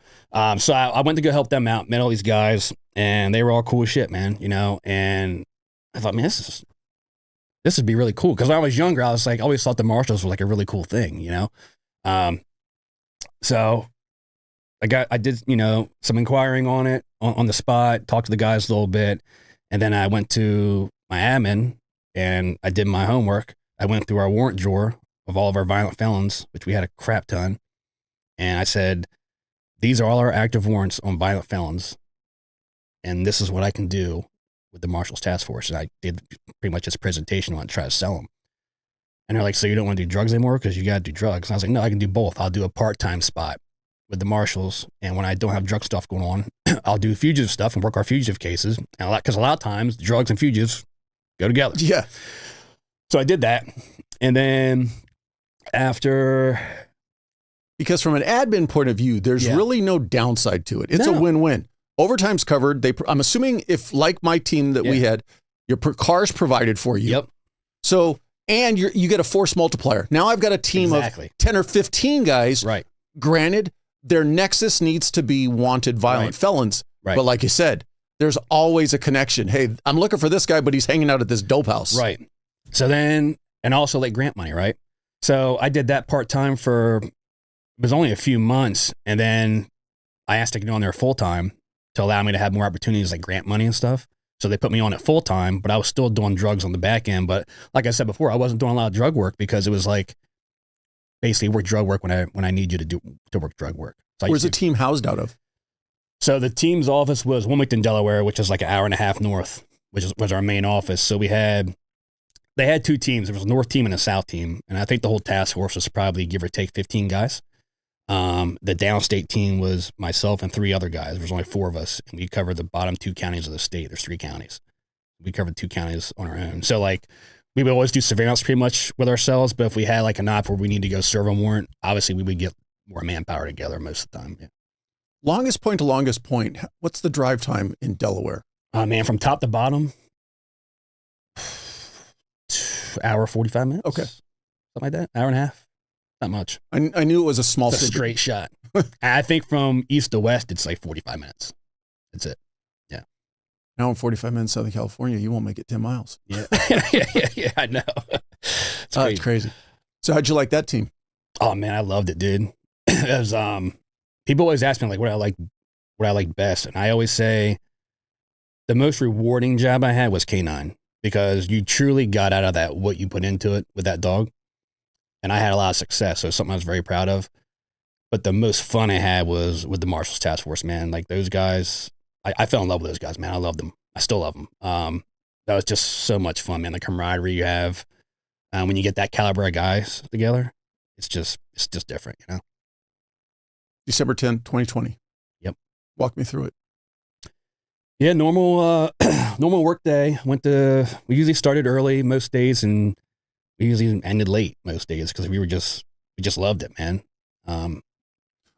So I went to go help them out, met all these guys, and they were all cool as shit, man, and I thought, man, this would be really cool. Because when I was younger, I was like, I always thought the marshals were like a really cool thing, So I did, some inquiring on it on the spot, talked to the guys a little bit, and then I went to my admin and I did my homework. I went through our warrant drawer of all of our violent felons, which we had a crap ton. And I said, these are all our active warrants on violent felons. And this is what I can do with the Marshals Task Force. And I did pretty much this presentation on it to try to sell them. And they're like, so you don't want to do drugs anymore? Because you got to do drugs. And I was like, no, I can do both. I'll do a part-time spot with the marshals. And when I don't have drug stuff going on, I'll do fugitive stuff and work our fugitive cases. And because a lot of times drugs and fugitives go together. Yeah. So I did that. And then because from an admin point of view, there's really no downside to it. It's a win-win. Overtime's covered. I'm assuming if, like my team that we had, your car's provided for you. Yep. So, and you get a force multiplier. Now I've got a team of 10 or 15 guys. Right. Granted, their nexus needs to be wanted violent felons. Right. But like you said, there's always a connection. Hey, I'm looking for this guy, but he's hanging out at this dope house. Right. So then, and also like grant money, right? So I did that part-time it was only a few months. And then I asked to get on there full-time to allow me to have more opportunities like grant money and stuff. So they put me on it full-time, but I was still doing drugs on the back end. But like I said before, I wasn't doing a lot of drug work because it was like, basically work drug work when I need you to work drug work. So where's the team housed out of? So the team's office was Wilmington, Delaware, which is like an hour and a half north, which was our main office. So they had 2 teams. There was a north team and a south team. And I think the whole task force was probably give or take 15 guys. The downstate team was myself and 3 other guys. There was only 4 of us, and we covered the bottom 2 counties of the state. There's 3 counties. We covered 2 counties on our own. So like we would always do surveillance pretty much with ourselves. But if we had like an op where we need to go serve a warrant, obviously we would get more manpower together most of the time. Yeah. Longest point to longest point. What's the drive time in Delaware? Man, from top to bottom, hour 45 minutes. Okay, something like that. Hour and a half. Not much. I knew it was a small city. Straight shot. I think from east to west, it's like 45 minutes. That's it. Yeah. Now in 45 minutes, Southern California, you won't make it 10 miles. Yeah. yeah, I know. It's crazy. So how'd you like that team? Oh man, I loved it, dude. It was, people always ask me like what I liked best. And I always say the most rewarding job I had was K9 because you truly got out of that what you put into it with that dog. And I had a lot of success. So it's something I was very proud of. But the most fun I had was with the Marshals Task Force, man. Like those guys, I fell in love with those guys, man. I loved them. I still love them. That was just so much fun, man. The camaraderie you have when you get that caliber of guys together, it's just different, you know? December 10th, 2020. Yep. Walk me through it. Yeah, normal work day. We usually started early most days and we usually ended late most days because we just loved it, man.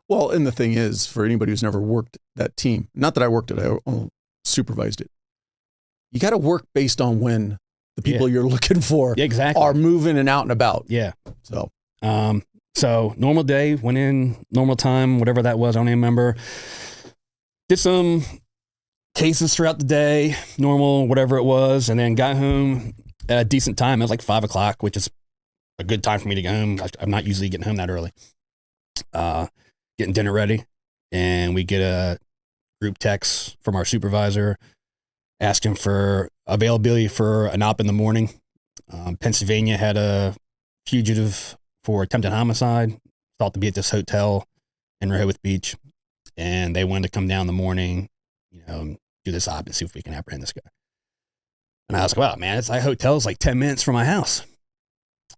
Well, and the thing is, for anybody who's never worked that team, not that I worked it, I supervised it. You got to work based on when the people you're looking for are moving and out and about. Yeah. So normal day, went in, normal time, whatever that was, I don't even remember. Did some cases throughout the day, normal, whatever it was, and then got home at a decent time. It was like 5 o'clock, which is a good time for me to get home. I'm not usually getting home that early. Getting dinner ready, and we get a group text from our supervisor asking for availability for an op in the morning. Pennsylvania had a fugitive for attempted homicide, thought to be at this hotel in Rehoboth Beach, and they wanted to come down in the morning, do this op and see if we can apprehend this guy. And I was like, wow, man, it's like hotel's like 10 minutes from my house.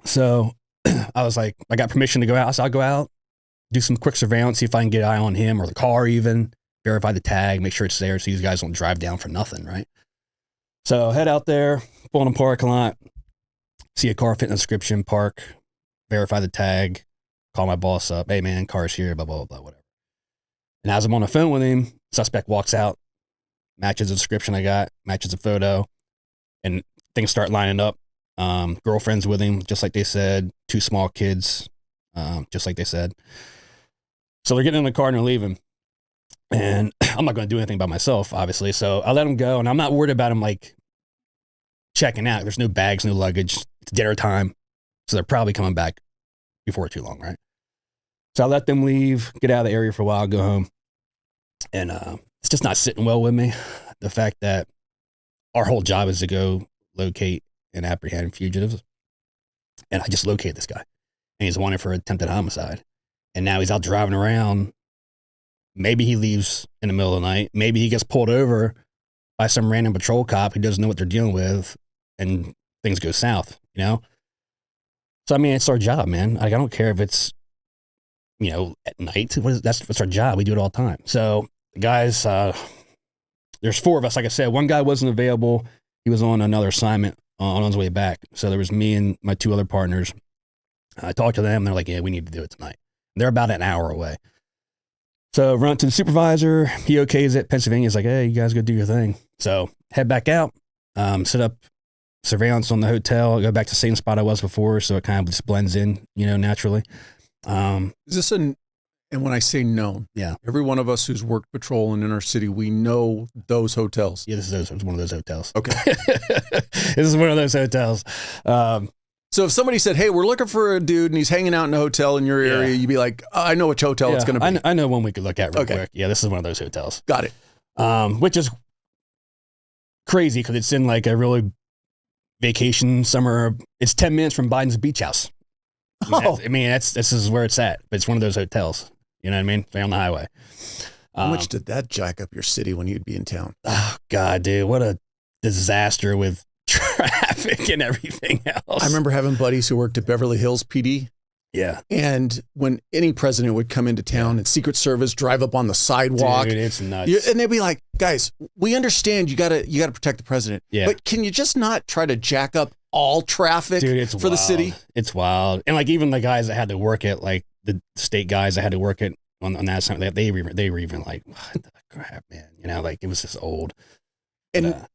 So I was like, I got permission to go out. So I'll go out, do some quick surveillance, see if I can get an eye on him or the car even, verify the tag, make sure it's there so these guys don't drive down for nothing, right? So head out there, pull in a parking lot, see a car fit in the description, park, verify the tag, call my boss up, hey man, car's here, blah, blah, blah, whatever. And as I'm on the phone with him, suspect walks out, matches the description I got, matches the photo, and things start lining up. Girlfriend's with him, just like they said, 2 small kids, just like they said. So they're getting in the car and they're leaving. And I'm not going to do anything by myself, obviously. So I let them go, and I'm not worried about them like checking out. There's no bags, no luggage. It's dinner time. So they're probably coming back before too long, right? So I let them leave, get out of the area for a while, go home. And it's just not sitting well with me. The fact that our whole job is to go locate and apprehend fugitives. And I just located this guy. And he's wanted for attempted homicide. And now he's out driving around. Maybe he leaves in the middle of the night. Maybe he gets pulled over by some random patrol cop who doesn't know what they're dealing with, and things go south, So, I mean, it's our job, man. Like, I don't care if it's, at night. That's our job. We do it all the time. So, the guys, there's 4 of us. Like I said, one guy wasn't available. He was on another assignment on his way back. So, there was me and my 2 other partners. I talked to them. They're like, yeah, we need to do it tonight. They're about an hour away. So run to the supervisor. He okays it. Pennsylvania's like, hey, you guys go do your thing. So head back out, set up surveillance on the hotel, go back to the same spot I was before. So it kind of just blends in, naturally. Is this and when I say known, yeah, every one of us who's worked patrol in our city, we know those hotels. Yeah, it's one of those hotels. Okay. This is one of those hotels. So if somebody said, hey, we're looking for a dude and he's hanging out in a hotel in your area, you'd be like, I know which hotel it's going to be. I know one we could look at real quick. Yeah, this is one of those hotels. Got it. Which is crazy because it's in like a really vacation summer. It's 10 minutes from Biden's beach house. This is where it's at. But it's one of those hotels. You know what I mean? They're on the highway. How much did that jack up your city when you'd be in town? Oh, God, dude. What a disaster with traffic and everything else. I remember having buddies who worked at Beverly Hills PD. Yeah. And when any president would come into town and Secret Service drive up on the sidewalk. Dude, it's nuts. And they'd be like, guys, we understand you gotta protect the president. Yeah. But can you just not try to jack up all traffic for the city? It's wild. And like even the guys that had to work at like the state guys that had to work at on that side, they were even like, what the crap, man? Like it was just old. And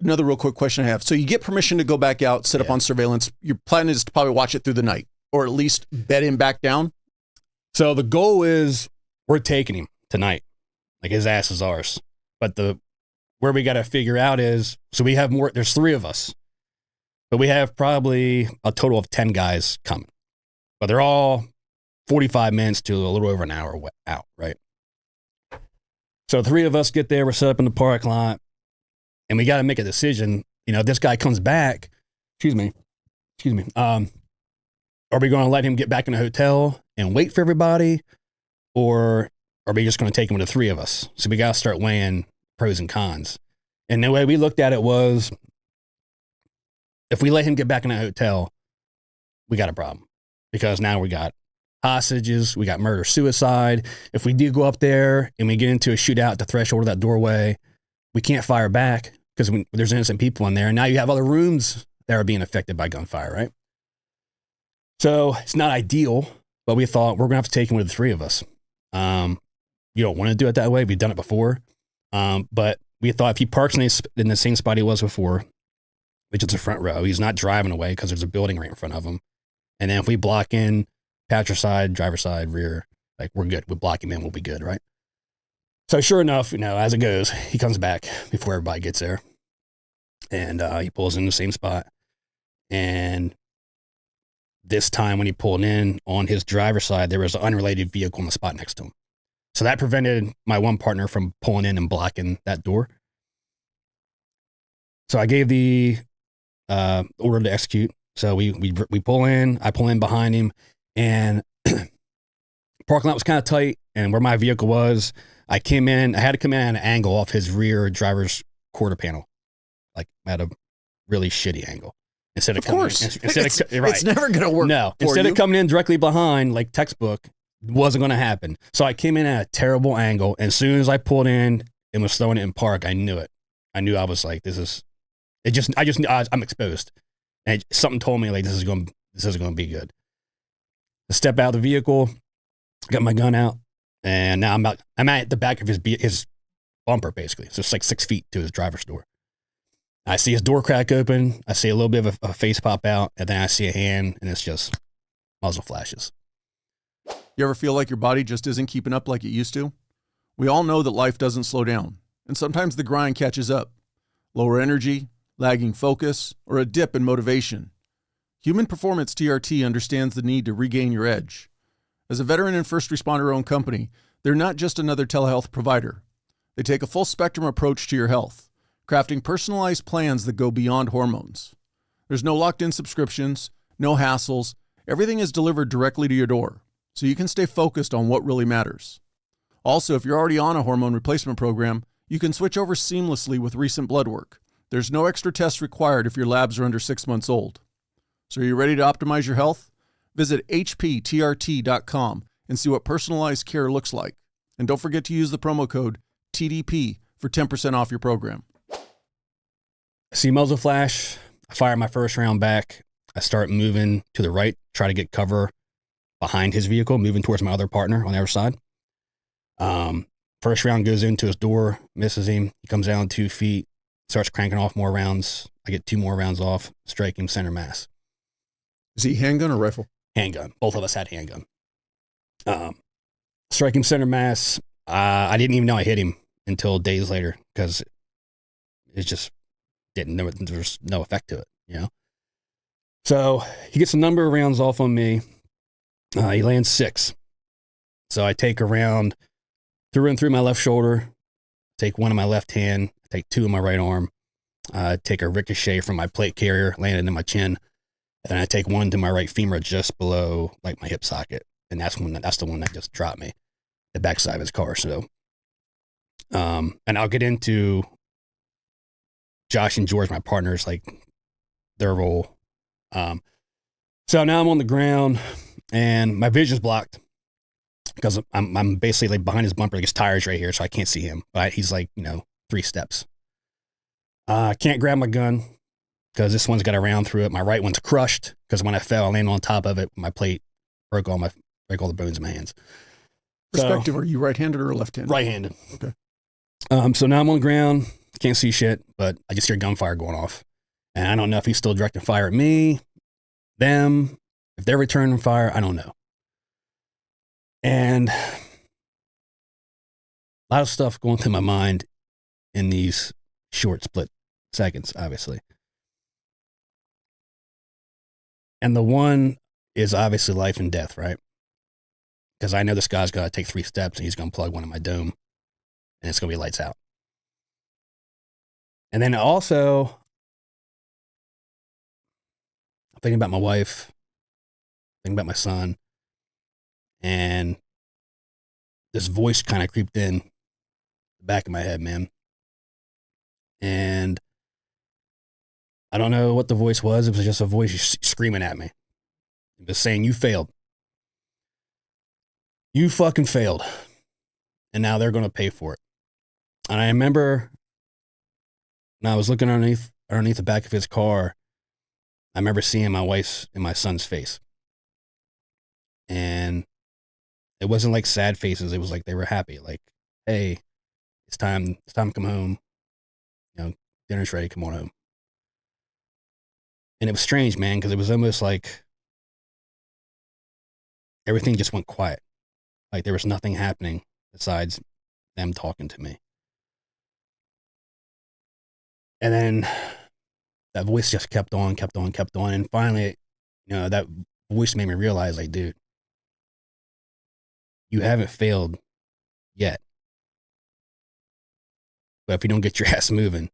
another real quick question I have. So you get permission to go back out, set up on surveillance. Your plan is to probably watch it through the night or at least bed him back down. So the goal is we're taking him tonight. Like his ass is ours. But where we got to figure out is, so we have more, there's 3 of us, but we have probably a total of 10 guys coming, but they're all 45 minutes to a little over an hour out, right? So 3 of us get there, we're set up in the parking lot, and we got to make a decision. You know, if this guy comes back, excuse me, are we going to let him get back in the hotel and wait for everybody, or are we just going to take him with the 3 of us? So we got to start weighing pros and cons. And the way we looked at it was, if we let him get back in the hotel, we got a problem, because now we got hostages, we got murder, suicide. If we do go up there and we get into a shootout at the threshold of that doorway, we can't fire back because there's innocent people in there. And now you have other rooms that are being affected by gunfire, right? So it's not ideal, but we thought we're going to have to take him with the 3 of us. You don't want to do it that way. We've done it before. But we thought if he parks in the same spot he was before, which is the front row, he's not driving away because there's a building right in front of him. And then if we block in passenger side, driver side, rear, like, we're good. We block him in, we'll be good, right? So sure enough, as it goes, he comes back before everybody gets there. And he pulls in the same spot. And this time when he pulled in, on his driver's side, there was an unrelated vehicle in the spot next to him. So that prevented my one partner from pulling in and blocking that door. So I gave the order to execute. So we pull in, I pull in behind him, and parking lot was kind of tight. And where my vehicle was, I had to come in at an angle off his rear driver's quarter panel, like at a really shitty angle. Instead of course, right. It's never going to work. No, instead of coming in directly behind, like textbook, wasn't going to happen. So I came in at a terrible angle. And as soon as I pulled in and was throwing it in park, I knew it. I knew I was like, I'm exposed. And something told me, like, this isn't going to be good. I step out of the vehicle, got my gun out, and now I'm at the back of his bumper, basically. So it's like 6 feet to his driver's door. I see his door crack open. I see a little bit of a face pop out, and then I see a hand, and it's just muzzle flashes. You ever feel like your body just isn't keeping up like it used to? We all know that life doesn't slow down, and sometimes the grind catches up. Lower energy, lagging focus, or a dip in motivation. Human Performance TRT understands the need to regain your edge. As a veteran and first responder-owned company, they're not just another telehealth provider. They take a full spectrum approach to your health, crafting personalized plans that go beyond hormones. There's no locked-in subscriptions, no hassles. Everything is delivered directly to your door, so you can stay focused on what really matters. Also, if you're already on a hormone replacement program, you can switch over seamlessly with recent blood work. There's no extra tests required if your labs are under 6 months old. So are you ready to optimize your health? Visit hptrt.com and see what personalized care looks like. And don't forget to use the promo code TDP for 10% off your program. I see muzzle flash. I fire my first round back. I start moving to the right, try to get cover behind his vehicle, moving towards my other partner on the other side. First round goes into his door, misses him. He comes down 2 feet, starts cranking off more rounds. I get 2 more rounds off, strike him center mass. Is he handgun or rifle? Handgun. Both of us had handgun. Strike him center mass. I didn't even know I hit him until days later because it just didn't know there was no effect to it, So he gets a number of rounds off on me. He lands 6. So I take a round through and through my left shoulder, take 1 in my left hand, take 2 in my right arm, take a ricochet from my plate carrier, landed in my chin, and then I take 1 to my right femur just below like my hip socket, and that's the one that just dropped me, the backside of his car. So, and I'll get into Josh and George, my partners, like their role. So now I'm on the ground and my vision's blocked because I'm basically like behind his bumper, like his tires right here, so I can't see him. But he's like 3 steps. I can't grab my gun because this one's got a round through it. My right one's crushed because when I fell, I landed on top of it. My plate broke all the bones in my hands. Perspective, are you right-handed or left-handed? Right-handed. Okay. So now I'm on the ground, can't see shit, but I just hear gunfire going off. And I don't know if he's still directing fire at me, them, if they're returning fire, I don't know. And a lot of stuff going through my mind. in these short split seconds, obviously. And the one is obviously life and death, right? Because I know this guy's got to take 3 steps and he's going to plug one in my dome and it's going to be lights out. And then also, I'm thinking about my wife, thinking about my son, and this voice kind of creeped in the back of my head, man. And I don't know what the voice was. It was just a voice screaming at me. Just saying, you failed. You fucking failed. And now they're going to pay for it. And I remember when I was looking underneath the back of his car, I remember seeing my wife's and my son's face. And it wasn't like sad faces. It was like they were happy. Like, hey, it's time to come home. You know, dinner's ready. Come on home. And it was strange, man, because it was almost like everything just went quiet. Like there was nothing happening besides them talking to me. And then that voice just kept on. And finally, you know, that voice made me realize, like, dude, you haven't failed yet. But if you don't get your ass moving,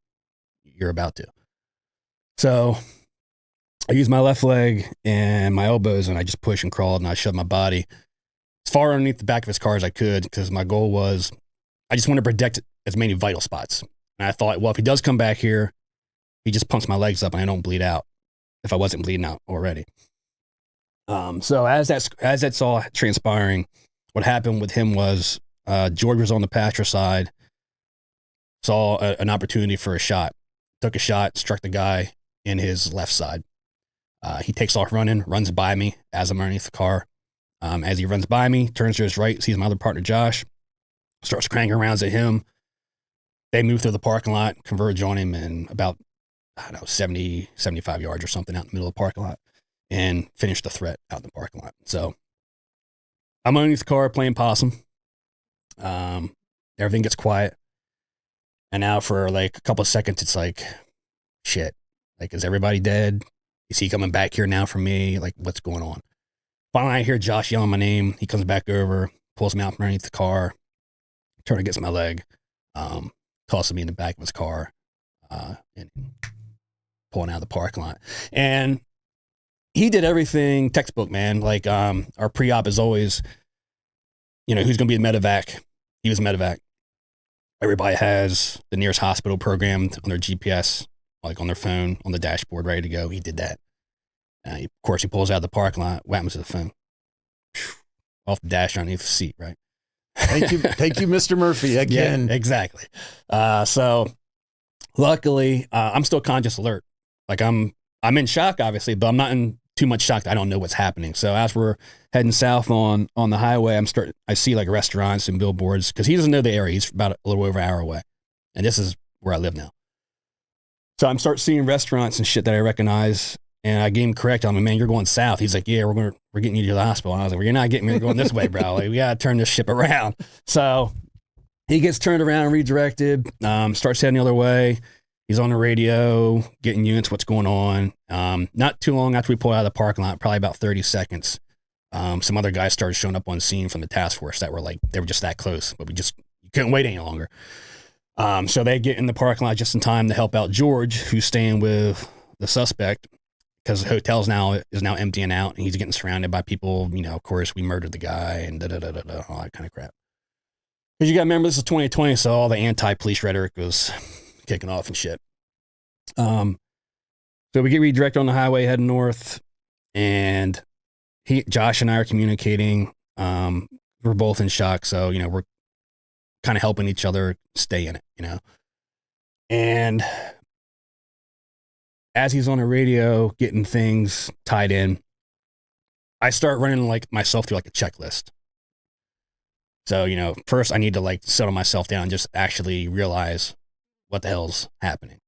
you're about to. So I used my left leg and my elbows and I just pushed and crawled and I shoved my body as far underneath the back of his car as I could because my goal was I just want to protect as many vital spots. And I thought, well, if he does come back here, he just pumps my legs up and I don't bleed out if I wasn't bleeding out already. So as that's all transpiring, what happened with him was George was on the passenger side, saw an opportunity for a shot, took a shot, struck the guy in his left side. He takes off running, runs by me as I'm underneath the car. As he runs by me, turns to his right, sees my other partner, Josh, starts cranking rounds at him. They move through the parking lot, converge on him in about, 70, 75 yards or something out in the middle of the parking lot and finish the threat out in the parking lot. So I'm underneath the car playing possum. Everything gets quiet. And now for like a couple of seconds, it's like, shit. Like, is everybody dead? Is he coming back here now for me? Like, what's going on? Finally, I hear Josh yelling my name. He comes back over, pulls me out from underneath the car, turns against my leg, tosses me in the back of his car, and pulling out of the parking lot. And he did everything textbook, man. Like, our pre-op is always, who's going to be the medevac? He was a medevac. Everybody has the nearest hospital programmed on their GPS, like on their phone, on the dashboard, ready to go. He did that. Of course, he pulls out of the parking lot. What happens to the phone? Off the dash underneath the seat, right? Thank you, Mr. Murphy, again. Yeah, exactly. So luckily, I'm still conscious alert. Like I'm in shock, obviously, but I'm not in too much shock. I don't know what's happening. So as we're heading south on the highway, I see like restaurants and billboards because he doesn't know the area. He's about a little over an hour away. And this is where I live now. So I'm start seeing restaurants and shit that I recognize. And I gave him correct. I'm like, man, you're going south. He's like, yeah, we're getting you to the hospital. And I was like, well, you're not getting me. You're going this way, bro. Like, we got to turn this ship around. So he gets turned around, redirected, starts heading the other way. He's on the radio, getting units, what's going on. Not too long after we pulled out of the parking lot, probably about 30 seconds, some other guys started showing up on scene from the task force that were like, they were just that close, but we couldn't wait any longer. So they get in the parking lot just in time to help out George, who's staying with the suspect, because the hotel is now emptying out and he's getting surrounded by people. Of course, we murdered the guy and all that kind of crap. Because you got to remember, this is 2020, so all the anti-police rhetoric was kicking off and shit. So we get redirected on the highway heading north, and Josh and I are communicating. We're both in shock, so we're kind of helping each other stay in it, And as he's on the radio getting things tied in, I start running like myself through like a checklist. So, first I need to like settle myself down and just actually realize what the hell's happening.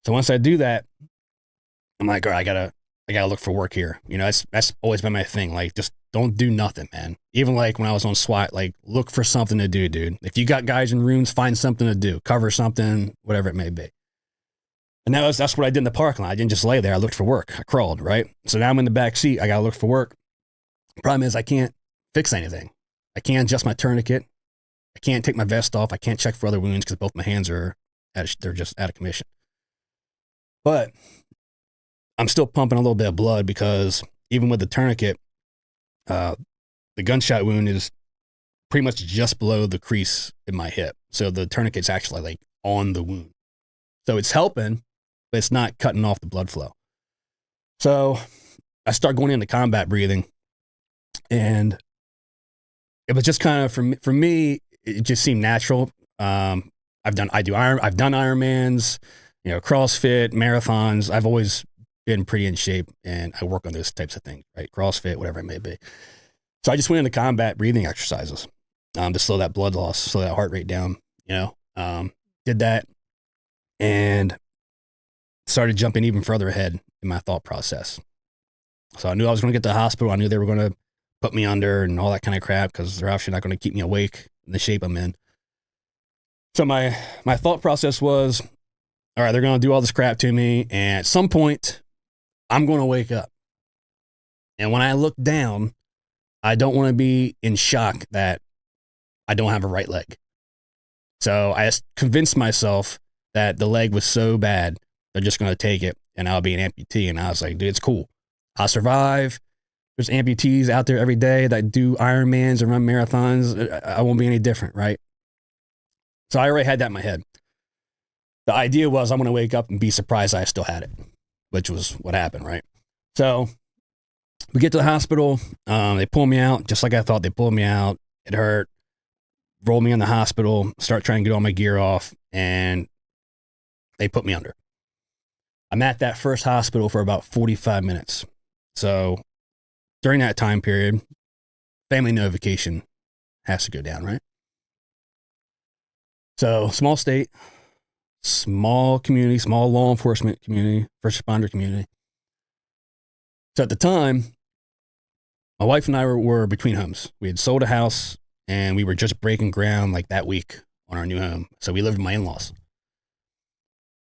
So once I do that, I'm like, all right, I got to look for work here. You know, that's always been my thing. Like, just don't do nothing, man. Even like when I was on SWAT, like, look for something to do, dude. If you got guys in rooms, find something to do, cover something, whatever it may be. And that's what I did in the parking lot. I didn't just lay there. I looked for work. I crawled, right? So now I'm in the back seat. I got to look for work. Problem is I can't fix anything. I can't adjust my tourniquet. I can't take my vest off. I can't check for other wounds because both my hands are, they're just out of commission. But I'm still pumping a little bit of blood because even with the tourniquet, the gunshot wound is pretty much just below the crease in my hip. So the tourniquet's actually like on the wound. So it's helping, but it's not cutting off the blood flow. So I start going into combat breathing, and it was just kind of, for me, it just seemed natural. I've done Ironmans, you know, CrossFit, marathons. I've always been pretty in shape, and I work on those types of things, right? CrossFit, whatever it may be. So I just went into combat breathing exercises to slow that blood loss, slow that heart rate down, you know, did that and started jumping even further ahead in my thought process. So I knew I was going to get to the hospital. I knew they were going to put me under and all that kind of crap because they're obviously not going to keep me awake in the shape I'm in. So my thought process was, all right, they're going to do all this crap to me, and at some point, I'm going to wake up. And when I look down, I don't want to be in shock that I don't have a right leg. So I just convinced myself that the leg was so bad, they're just going to take it and I'll be an amputee. And I was like, dude, it's cool. I'll survive. There's amputees out there every day that do Ironmans and run marathons. I won't be any different, right? So I already had that in my head. The idea was I'm going to wake up and be surprised I still had it, which was what happened, right? So we get to the hospital. They pull me out just like I thought. They pulled me out. It hurt. Rolled me in the hospital. Start trying to get all my gear off, and they put me under. I'm at that first hospital for about 45 minutes. So during that time period, family notification has to go down, right? So small state, small community, small law enforcement community, first responder community. So at the time, my wife and I were between homes. We had sold a house and we were just breaking ground like that week on our new home. So we lived with my in-laws,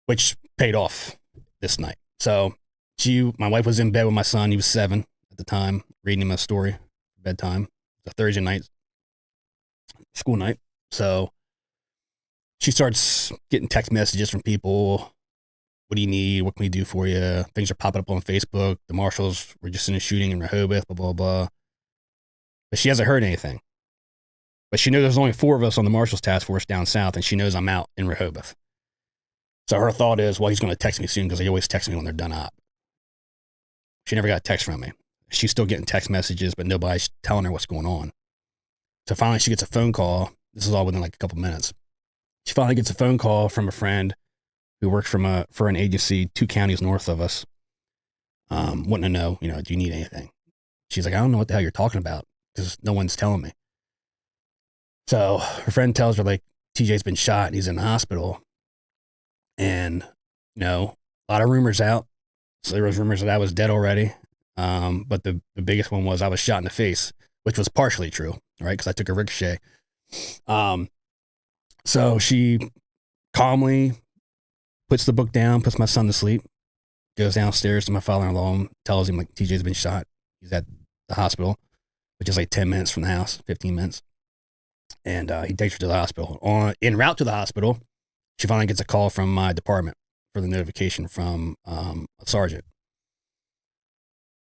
which paid off this night. So my wife was in bed with my son. He was 7 at the time, reading him a story, bedtime. It's a Thursday night, school night. So she starts getting text messages from people. What do you need? What can we do for you? Things are popping up on Facebook. The Marshals were just in a shooting in Rehoboth, blah, blah, blah. But she hasn't heard anything. But she knows there's only 4 of us on the Marshals Task Force down south, and she knows I'm out in Rehoboth. So her thought is, well, he's going to text me soon because they always text me when they're done up. She never got a text from me. She's still getting text messages, but nobody's telling her what's going on. So finally she gets a phone call. This is all within like a couple minutes. She finally gets a phone call from a friend who works for an agency 2 counties north of us, wanting to know, do you need anything? She's like, I don't know what the hell you're talking about because no one's telling me. So her friend tells her, like, TJ's been shot and he's in the hospital. And, a lot of rumors out. So there was rumors that I was dead already. But the biggest one was I was shot in the face, which was partially true, right? Because I took a ricochet. So she calmly puts the book down, puts my son to sleep, goes downstairs to my father-in-law and tells him, like, TJ's been shot. He's at the hospital, which is like 10 minutes from the house, 15 minutes. And he takes her to the hospital. En route to the hospital, she finally gets a call from my department for the notification from a sergeant.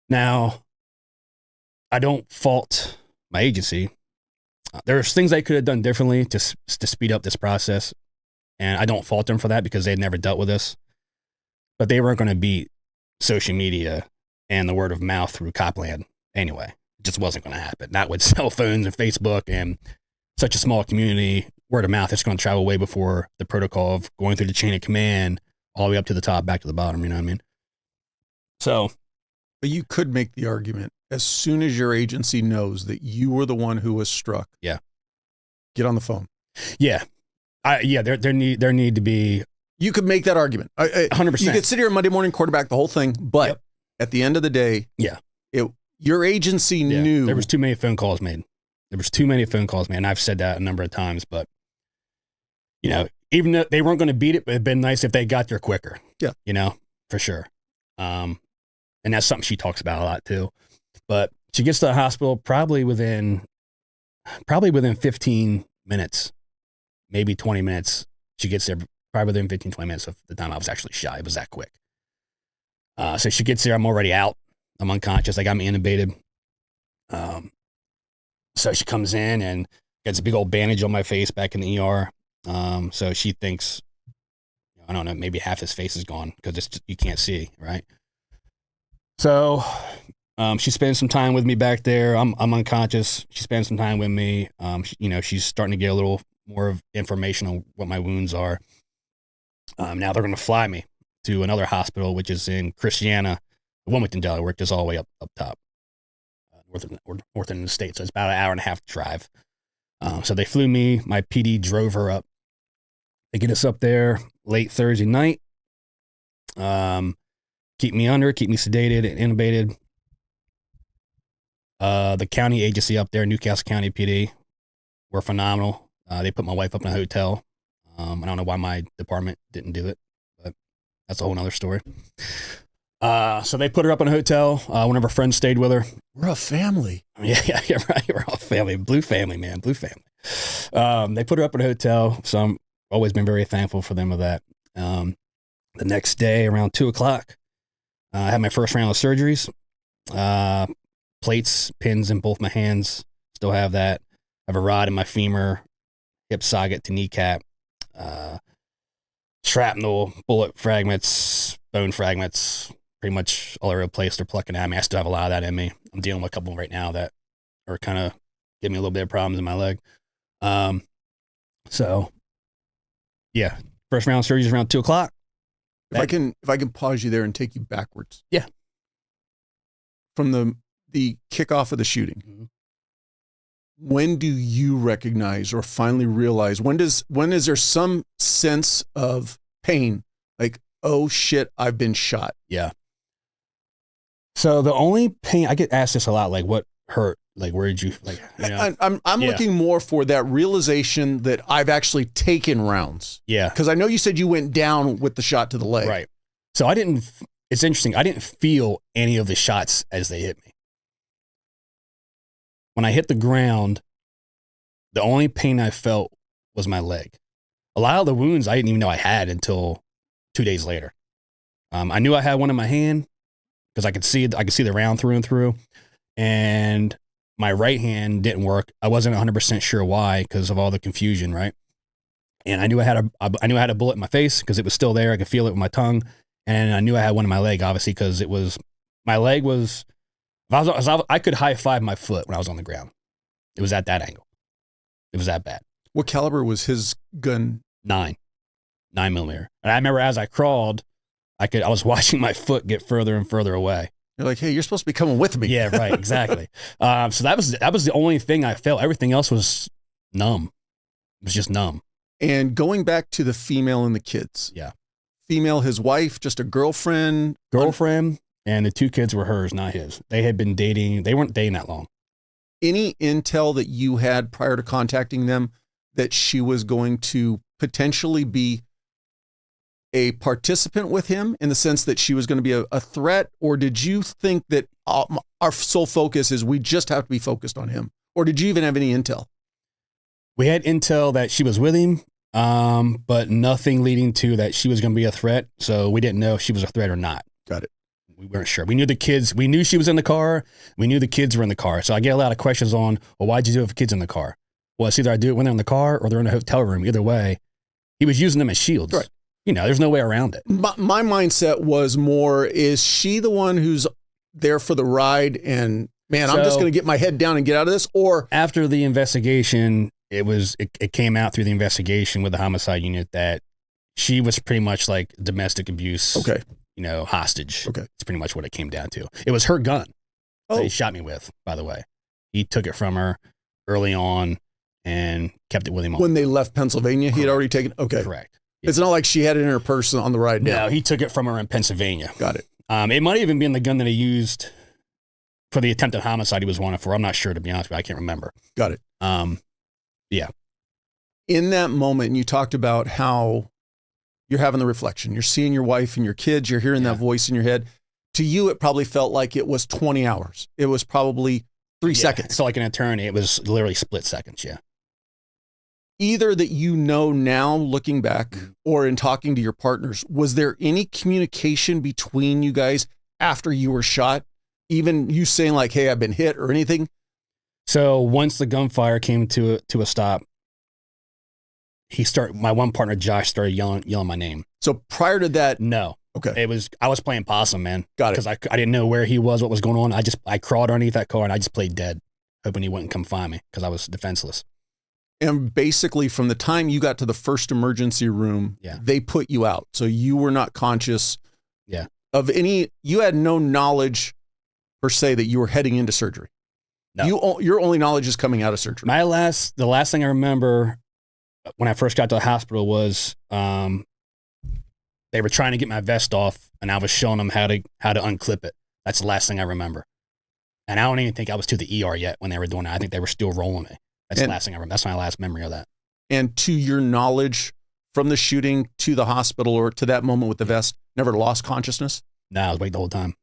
Now, I don't fault my agency. There's things they could have done differently to speed up this process. And I don't fault them for that because they'd never dealt with this. But they weren't going to beat social media and the word of mouth through Copland anyway. It just wasn't going to happen. Not with cell phones and Facebook and such a small community. Word of mouth is going to travel way before the protocol of going through the chain of command all the way up to the top, back to the bottom. You know what I mean? So. But you could make the argument as soon as your agency knows that you were the one who was struck. Yeah. Get on the phone. Yeah. There need to be. You could make that argument. 100%. You could sit here on Monday morning, quarterback the whole thing, but at the end of the day, Yeah. Your agency knew. There was too many phone calls made. And I've said that a number of times, but even though they weren't going to beat it, but it'd been nice if they got there quicker. Yeah. For sure. And that's something she talks about a lot too. But she gets to the hospital probably within 15 minutes, maybe 20 minutes. She gets there probably within 15, 20 minutes of the time I was actually shot. It was that quick. So she gets there. I'm already out. I'm unconscious. Like I'm intubated. So she comes in and gets a big old bandage on my face back in the ER. So she thinks, I don't know, maybe half his face is gone because you can't see, right? So she spends some time with me back there. I'm unconscious. She spends some time with me. She's starting to get a little more of information on what my wounds are. Now they're going to fly me to another hospital, which is in Christiana, Wilmington, Delaware, just all the way up top, northern the state. So it's about an hour and a half drive. So they flew me. My PD drove her up. They get us up there late Thursday night. Keep me sedated and intubated. The county agency up there, Newcastle County PD, were phenomenal. They put my wife up in a hotel. I don't know why my department didn't do it, but that's a whole nother story. So they put her up in a hotel. One of her friends stayed with her. We're a family. Yeah, right. We're all family. Blue family, man. Blue family. They put her up in a hotel. So I'm always been very thankful for them of that. The next day around 2:00, I had my first round of surgeries. Plates, pins in both my hands. Still have that. I have a rod in my femur, hip socket to kneecap, shrapnel, bullet fragments, bone fragments, pretty much all over the place. They're plucking at me. I still have a lot of that in me. I'm dealing with a couple right now that are kind of giving me a little bit of problems in my leg. So yeah, first round of surgery is around 2:00. If I can pause you there and take you backwards. Yeah. From the kickoff of the shooting. Mm-hmm. When do you recognize or finally realize, when is there some sense of pain? Like, oh shit, I've been shot. Yeah. So the only pain, I get asked this a lot, like what hurt? Like, where did you, like, I'm looking more for that realization that I've actually taken rounds. Yeah. Because I know you said you went down with the shot to the leg. Right. So it's interesting. I didn't feel any of the shots as they hit me. When I hit the ground, the only pain I felt was my leg. A lot of the wounds I didn't even know I had until 2 days later. I knew I had one in my hand because I could see the round through and through, and my right hand didn't work. I wasn't 100% sure why because of all the confusion, right? And I knew I had a bullet in my face because it was still there. I could feel it with my tongue, and I knew I had one in my leg, obviously, because my leg was. I could high five my foot when I was on the ground. It was at that angle. It was that bad. What caliber was his gun? 9 millimeter. And I remember as I crawled, I was watching my foot get further and further away. You're like, hey, you're supposed to be coming with me. Yeah, right. Exactly. So that was the only thing I felt. Everything else was numb. It was just numb. And going back to the female and the kids. Yeah. Female, his wife, just a girlfriend. And the 2 kids were hers, not his. They had been dating. They weren't dating that long. Any intel that you had prior to contacting them that she was going to potentially be a participant with him in the sense that she was going to be a threat? Or did you think that our sole focus is we just have to be focused on him? Or did you even have any intel? We had intel that she was with him, but nothing leading to that she was going to be a threat. So we didn't know if she was a threat or not. Got it. We weren't sure. We knew the kids. We knew she was in the car. We knew the kids were in the car. So I get a lot of questions on, well, why'd you do it for kids in the car? Well, it's either I do it when they're in the car or they're in a hotel room. Either way, he was using them as shields. Right. There's no way around it. My mindset was more, is she the one who's there for the ride and, man, I'm just going to get my head down and get out of this? Or after the investigation, it came out through the investigation with the homicide unit that she was pretty much like domestic abuse. Okay. Hostage. Okay. It's pretty much what it came down to. It was her gun that he shot me with, by the way. He took it from her early on and kept it with him. When they left Pennsylvania, he had already taken. Okay. Correct. Yeah. It's not like she had it in her purse on the ride down. No, he took it from her in Pennsylvania. Got it. It might even been the gun that he used for the attempted homicide he was wanted for. I'm not sure, to be honest with you. I can't remember. Got it. Yeah. In that moment, you talked about how you're having the reflection. You're seeing your wife and your kids. You're hearing that voice in your head. To you, it probably felt like it was 20 hours. It was probably 3 seconds. So like an eternity. It was literally split seconds, yeah. Either that you know now, looking back, or in talking to your partners, was there any communication between you guys after you were shot? Even you saying like, hey, I've been hit or anything? So once the gunfire came to a stop, my one partner, Josh, started yelling my name. So prior to that, no. Okay. I was playing possum, man. Got it. Because I didn't know where he was, what was going on. I crawled underneath that car and I just played dead, hoping he wouldn't come find me because I was defenseless. And basically from the time you got to the first emergency room, they put you out. So you were not conscious of you had no knowledge per se that you were heading into surgery. No. Your only knowledge is coming out of surgery. The last thing I remember when I first got to the hospital was they were trying to get my vest off and I was showing them how to unclip it. That's the last thing I remember. And I don't even think I was to the ER yet when they were doing it. I think they were still rolling me. That's the last thing I remember. That's my last memory of that. And to your knowledge, from the shooting to the hospital or to that moment with the vest, never lost consciousness? No, I was awake the whole time.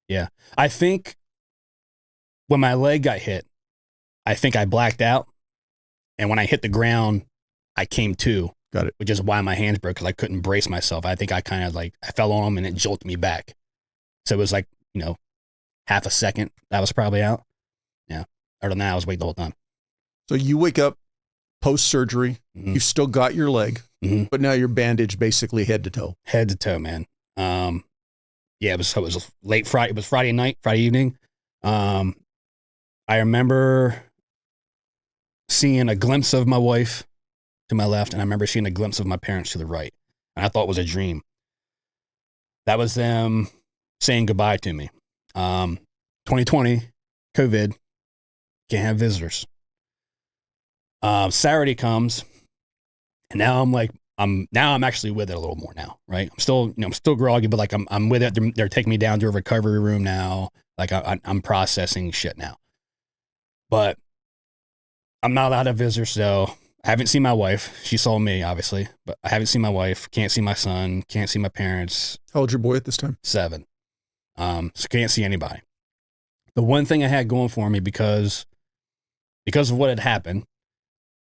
Yeah. I think when my leg got hit, I think I blacked out. And when I hit the ground, I came to. Got it. Which is why my hands broke, because I couldn't brace myself. I think I kind of I fell on them and it jolted me back. So it was like, half a second that was probably out. Yeah. Other than that, I was awake the whole time. So you wake up post-surgery, you've still got your leg, but now you're bandaged basically head to toe. Head to toe, man. It was late Friday. It was Friday night, Friday evening. I remember seeing a glimpse of my wife to my left, and I remember seeing a glimpse of my parents to the right. And I thought it was a dream. That was them saying goodbye to me. 2020, COVID, can't have visitors. Saturday comes, and now I'm actually with it a little more now, right? I'm still groggy, but I'm with it. They're taking me down to a recovery room now. I'm processing shit now, but I'm not allowed to have visitors. So I haven't seen my wife. She saw me, obviously, but I haven't seen my wife. Can't see my son. Can't see my parents. How old's your boy at this time? 7. So can't see anybody. The one thing I had going for me because of what had happened,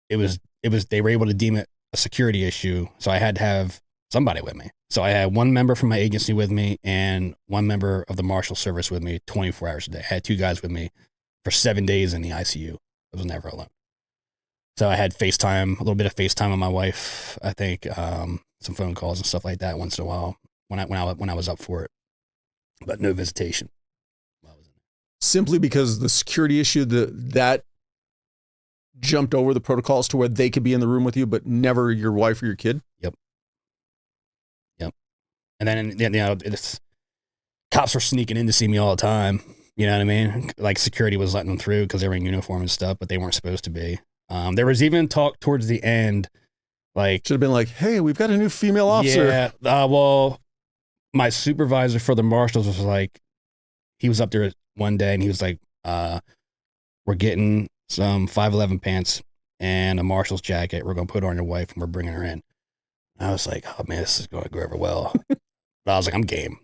it was they were able to deem it a security issue. So I had to have somebody with me. So I had one member from my agency with me and one member of the Marshal Service with me 24 hours a day. I had 2 guys with me for 7 days in the ICU. I was never alone. So I had FaceTime, a little bit of FaceTime with my wife. I think some phone calls and stuff like that once in a while when I was up for it, but no visitation. Simply because the security issue that jumped over the protocols to where they could be in the room with you, but never your wife or your kid. Yep. And then cops were sneaking in to see me all the time. You know what I mean? Like security was letting them through because they were in uniform and stuff, but they weren't supposed to be. There was even talk towards the end, should have been like, hey, we've got a new female officer. Yeah. Well, my supervisor for the Marshals was like, he was up there one day and he was like, we're getting some 511 pants and a Marshals jacket. We're going to put her on your wife and we're bringing her in. I was like, oh man, this is going to go over well. But I was like, I'm game.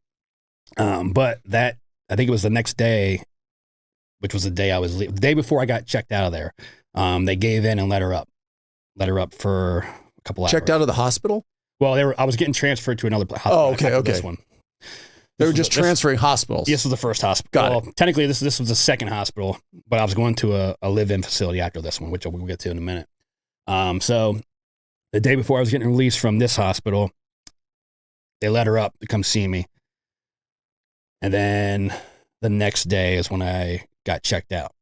But I think it was the next day, which was the day I was leaving, the day before I got checked out of there. They gave in and let her up for a couple hours. Checked out of the hospital? Well, I was getting transferred to another hospital. Oh, okay. This one. They were just transferring hospitals. This was the first hospital. Got it. Technically, this was the second hospital, but I was going to a live-in facility after this one, which we'll get to in a minute. So the day before I was getting released from this hospital, they let her up to come see me. And then the next day is when I got checked out.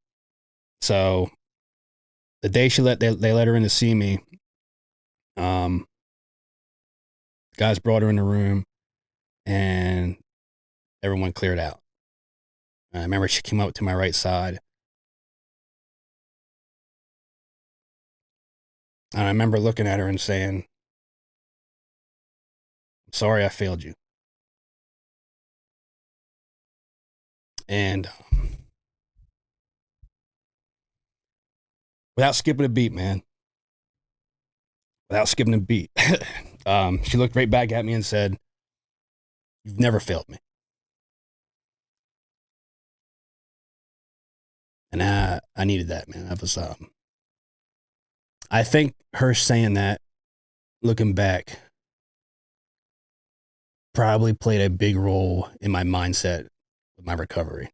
So the day they let her in to see me, guys brought her in the room and everyone cleared out. I remember she came up to my right side. And I remember looking at her and saying, I'm sorry I failed you. And without skipping a beat, man, without skipping a beat, she looked right back at me and said, "You've never failed me." And I needed that, man. That was, I think her saying that, looking back, probably played a big role in my mindset with my recovery.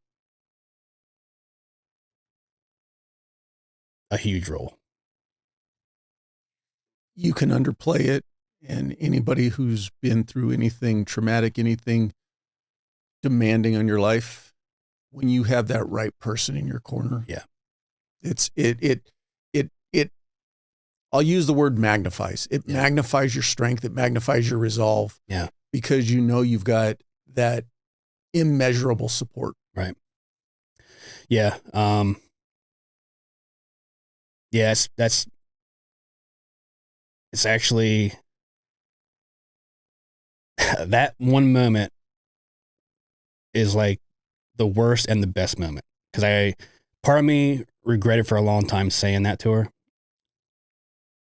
A huge role. You can underplay it, and anybody who's been through anything traumatic, anything demanding on your life, when you have that right person in your corner, yeah, it I'll use the word magnifies. It magnifies your strength. It magnifies your resolve. Yeah, because you know you've got that immeasurable support. Right. Yeah. Yeah, it's actually that one moment is like the worst and the best moment. Because part of me regretted for a long time saying that to her.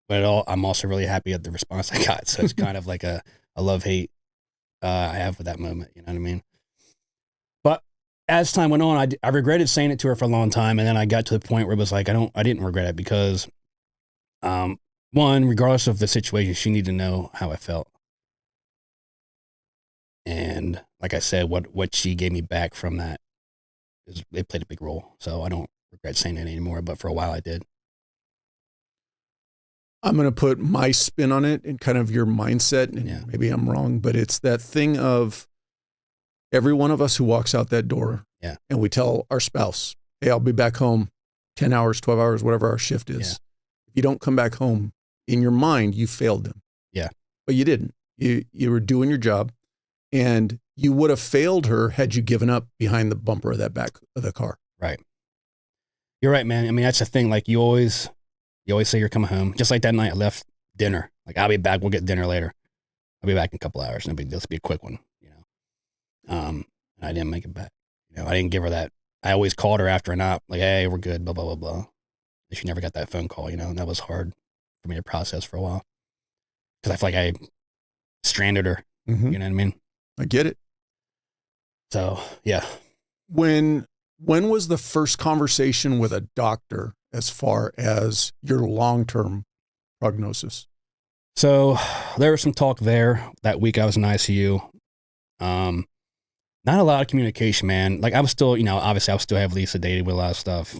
But I'm also really happy at the response I got. So it's kind of like a love-hate I have with that moment. You know what I mean? But as time went on, I regretted saying it to her for a long time. And then I got to the point where it was like, I didn't regret it because, one, regardless of the situation, she needed to know how I felt. And like I said, what she gave me back from that it played a big role. So I don't regret saying it anymore, but for a while I did. I'm going to put my spin on it and kind of your mindset, and maybe I'm wrong, but it's that thing of every one of us who walks out that door and we tell our spouse, hey, I'll be back home 10 hours, 12 hours, whatever our shift is. Yeah. If you don't come back home, in your mind, you failed them. Yeah. But you didn't. You were doing your job, and you would have failed her had you given up behind the bumper of that back of the car. Right. You're right, man. I mean, that's the thing. Like you always say you're coming home. Just like that night I left dinner. Like, I'll be back. We'll get dinner later. I'll be back in a couple hours. No big deal. This will be a quick one, you know. And I didn't make it back. You know, I didn't give her that. I always called her after a nap, like, hey, we're good, blah, blah, blah, blah. And she never got that phone call, you know, and that was hard for me to process for a while. Because I feel like I stranded her. Mm-hmm. You know what I mean? I get it. So, yeah. When was the first conversation with a doctor as far as your long-term prognosis? So there was some talk there that week I was in ICU. Not a lot of communication, man. Like I was still, you know, obviously I was still heavily sedated with a lot of stuff.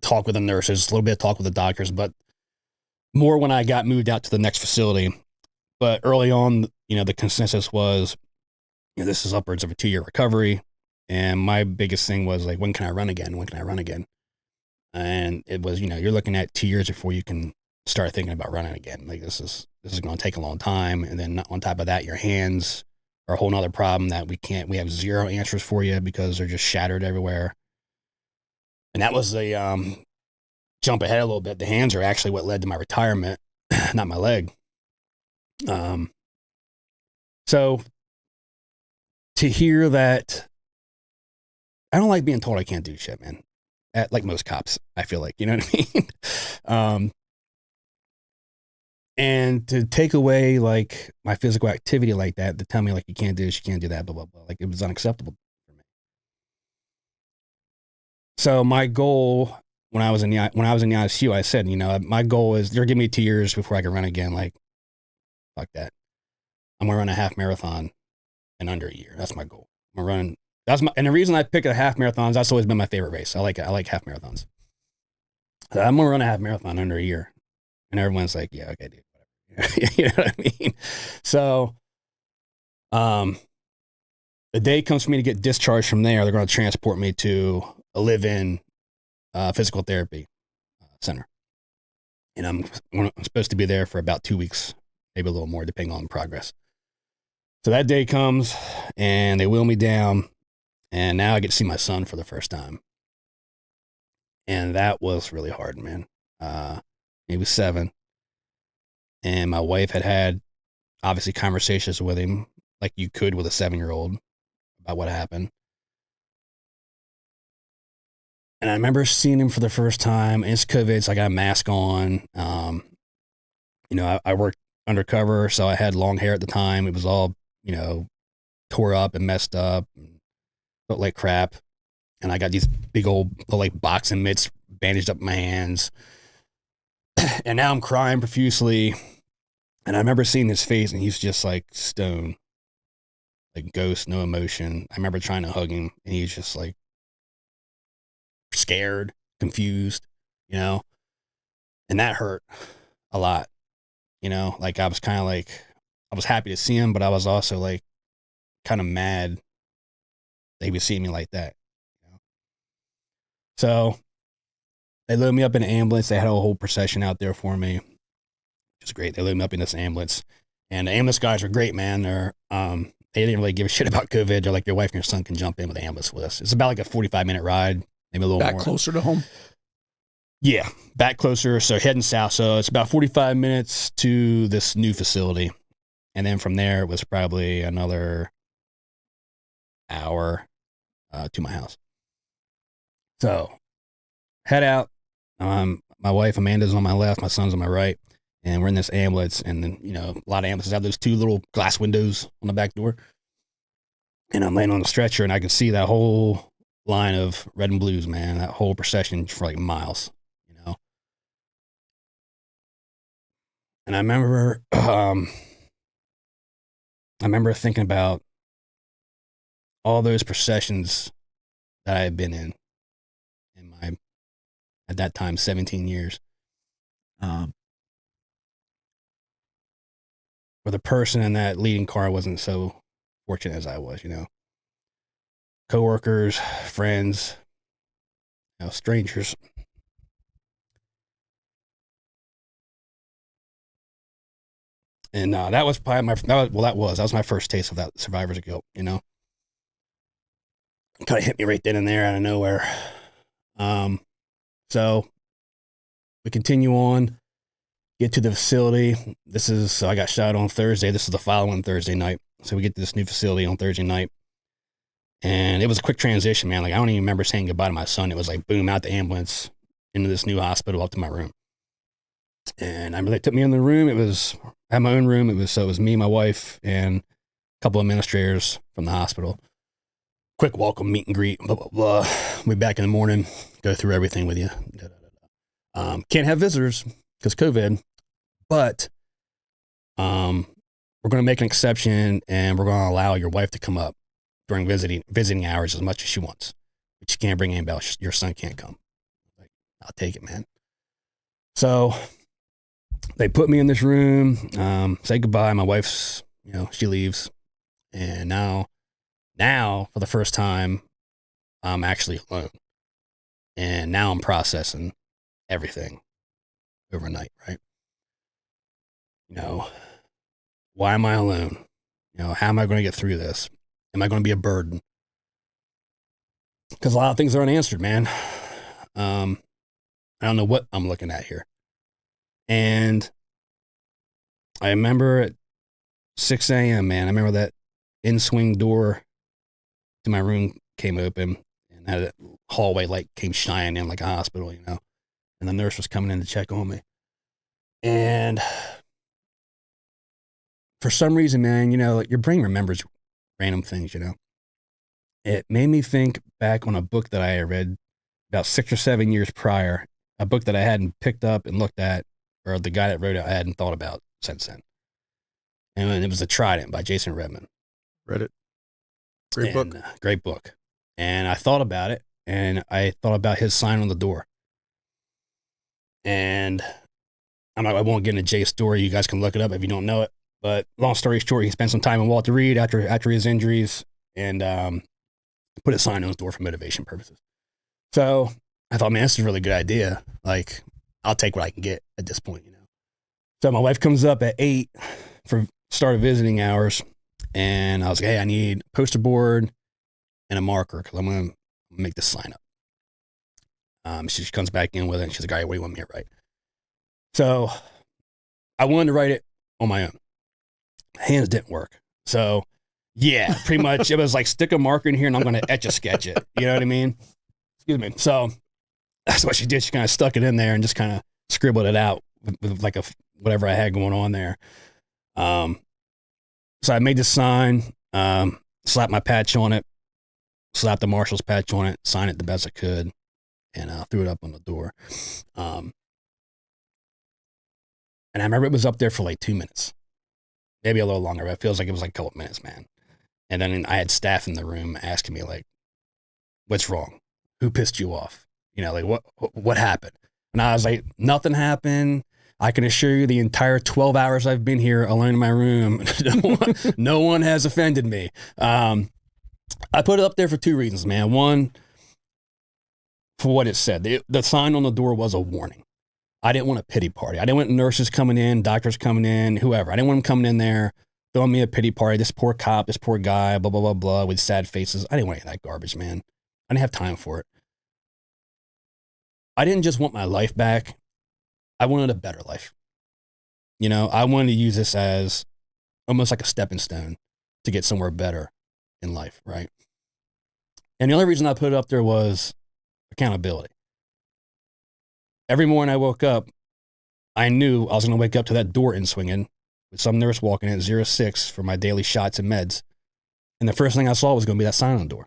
Talk with the nurses, a little bit of talk with the doctors, but more when I got moved out to the next facility. But early on, you know, the consensus was, you know, this is upwards of a 2-year recovery. And my biggest thing was like, when can I run again? When can I run again? And it was, you know, you're looking at 2 years before you can start thinking about running again. Like this is going to take a long time. And then on top of that, your hands are a whole nother problem that we have zero answers for you because they're just shattered everywhere. And that was a jump ahead a little bit. The hands are actually what led to my retirement, not my leg. So to hear that, I don't like being told I can't do shit, man. Like most cops, I feel like, you know what I mean? And to take away like my physical activity like that, to tell me like you can't do this, you can't do that, blah, blah, blah. Like it was unacceptable for me. So my goal when I was in the ICU, I said, you know, my goal is they're giving me 2 years before I can run again. Like, fuck that. I'm going to run a half marathon in under a year. That's my goal. And the reason I pick a half marathons, that's always been my favorite race. I like half marathons. So I'm going to run a half marathon under a year. And everyone's like, yeah, okay, dude, whatever. You know what I mean? So, the day comes for me to get discharged from there. They're going to transport me to a live-in physical therapy center. And I'm supposed to be there for about 2 weeks, maybe a little more, depending on progress. So that day comes and they wheel me down, and now I get to see my son for the first time. And that was really hard, man. He was 7. And my wife had obviously conversations with him like you could with a 7-year-old about what happened. And I remember seeing him for the first time. And it's COVID, so I got a mask on. I worked undercover, so I had long hair at the time. It was all, tore up and messed up and looked like crap. And I got these big old, like, boxing mitts bandaged up my hands. And now I'm crying profusely. And I remember seeing his face, and he's just like stone, like ghost, no emotion. I remember trying to hug him, and he's just like scared, confused, and that hurt a lot. Like I was kind of like, I was happy to see him, but I was also like kind of mad that he was seeing me like that. So they loaded me up in an ambulance. They had a whole procession out there for me. It was great. They loaded me up in this ambulance, and the ambulance guys were great, man. They didn't really give a shit about COVID. They're like, your wife and your son can jump in with the ambulance with us. It's about like a 45-minute ride, maybe a little more. Back closer to home? Yeah, back closer. So heading south. So it's about 45 minutes to this new facility. And then from there, it was probably another hour to my house. So head out. My wife, Amanda's on my left. My son's on my right. And we're in this ambulance. And then, a lot of ambulances have those two little glass windows on the back door. And I'm laying on the stretcher, and I can see that whole line of red and blues, man. That whole procession for like miles. And I remember, thinking about all those processions that I had been in my, at that time, 17 years. Where the person in that leading car wasn't so fortunate as I was, coworkers, friends, strangers. And that was probably that was my first taste of that survivor's guilt, Kind of hit me right then and there out of nowhere. So we continue on, get to the facility. So I got shot on Thursday. This is the following Thursday night. So we get to this new facility on Thursday night. And it was a quick transition, man. Like, I don't even remember saying goodbye to my son. It was like, boom, out the ambulance into this new hospital up to my room. And I remember they took me in the room. I had my own room. It was me, my wife, and a couple of administrators from the hospital. Quick welcome, meet and greet, blah, blah, blah. We'll be back in the morning, go through everything with you. Can't have visitors because COVID, but we're going to make an exception, and we're going to allow your wife to come up during visiting hours as much as she wants. But you can't bring anybody else. Your son can't come. Like, I'll take it, man. So they put me in this room, say goodbye. My wife's, she leaves. And now for the first time, I'm actually alone. And now I'm processing everything overnight, right? Why am I alone? How am I going to get through this? Am I going to be a burden? Because a lot of things are unanswered, man. I don't know what I'm looking at here. And I remember at 6 a.m., man, I remember that in-swing door to my room came open, and that hallway light came shining in like a hospital, and the nurse was coming in to check on me. And for some reason, man, like your brain remembers random things, It made me think back on a book that I had read about 6 or 7 years prior, a book that I hadn't picked up and looked at, or the guy that wrote it I hadn't thought about since then. And it was The Trident by Jason Redman. Read it. Great book. Great book. And I thought about it, and I thought about his sign on the door. And I won't get into Jay's story. You guys can look it up if you don't know it. But long story short, he spent some time in Walter Reed after his injuries, and put a sign on his door for motivation purposes. So I thought, man, this is a really good idea. Like, I'll take what I can get at this point, So my wife comes up at 8 for start of visiting hours, and I was like, hey, I need a poster board and a marker because I'm going to make this sign up. She comes back in with it, and she's like, all right, what do you want me to write? So I wanted to write it on my own. Hands didn't work. So yeah, pretty much it was like, stick a marker in here and I'm going to etch a sketch it. You know what I mean? Excuse me. So That's what she did. She kind of stuck it in there and just kind of scribbled it out with like whatever I had going on there. So I made the sign, slapped my patch on it, slapped the marshal's patch on it, signed it the best I could, and threw it up on the door. And I remember it was up there for like 2 minutes, maybe a little longer, but it feels like it was like a couple of minutes, man. And then I had staff in the room asking me like, what's wrong? Who pissed you off? You know, like what happened? And I was like, nothing happened. I can assure you the entire 12 hours I've been here alone in my room, no one has offended me. I put it up there for 2 reasons, man. One, for what it said. The sign on the door was a warning. I didn't want a pity party. I didn't want nurses coming in, doctors coming in, whoever. I didn't want them coming in there, throwing me a pity party. This poor cop, this poor guy, blah, blah, blah, blah, with sad faces. I didn't want any of that garbage, man. I didn't have time for it. I didn't just want my life back. I wanted a better life. You know, I wanted to use this as almost like a stepping stone to get somewhere better in life, right? And the only reason I put it up there was accountability. Every morning I woke up, I knew I was going to wake up to that door in swinging with some nurse walking in at 06 for my daily shots and meds. And the first thing I saw was going to be that sign on the door.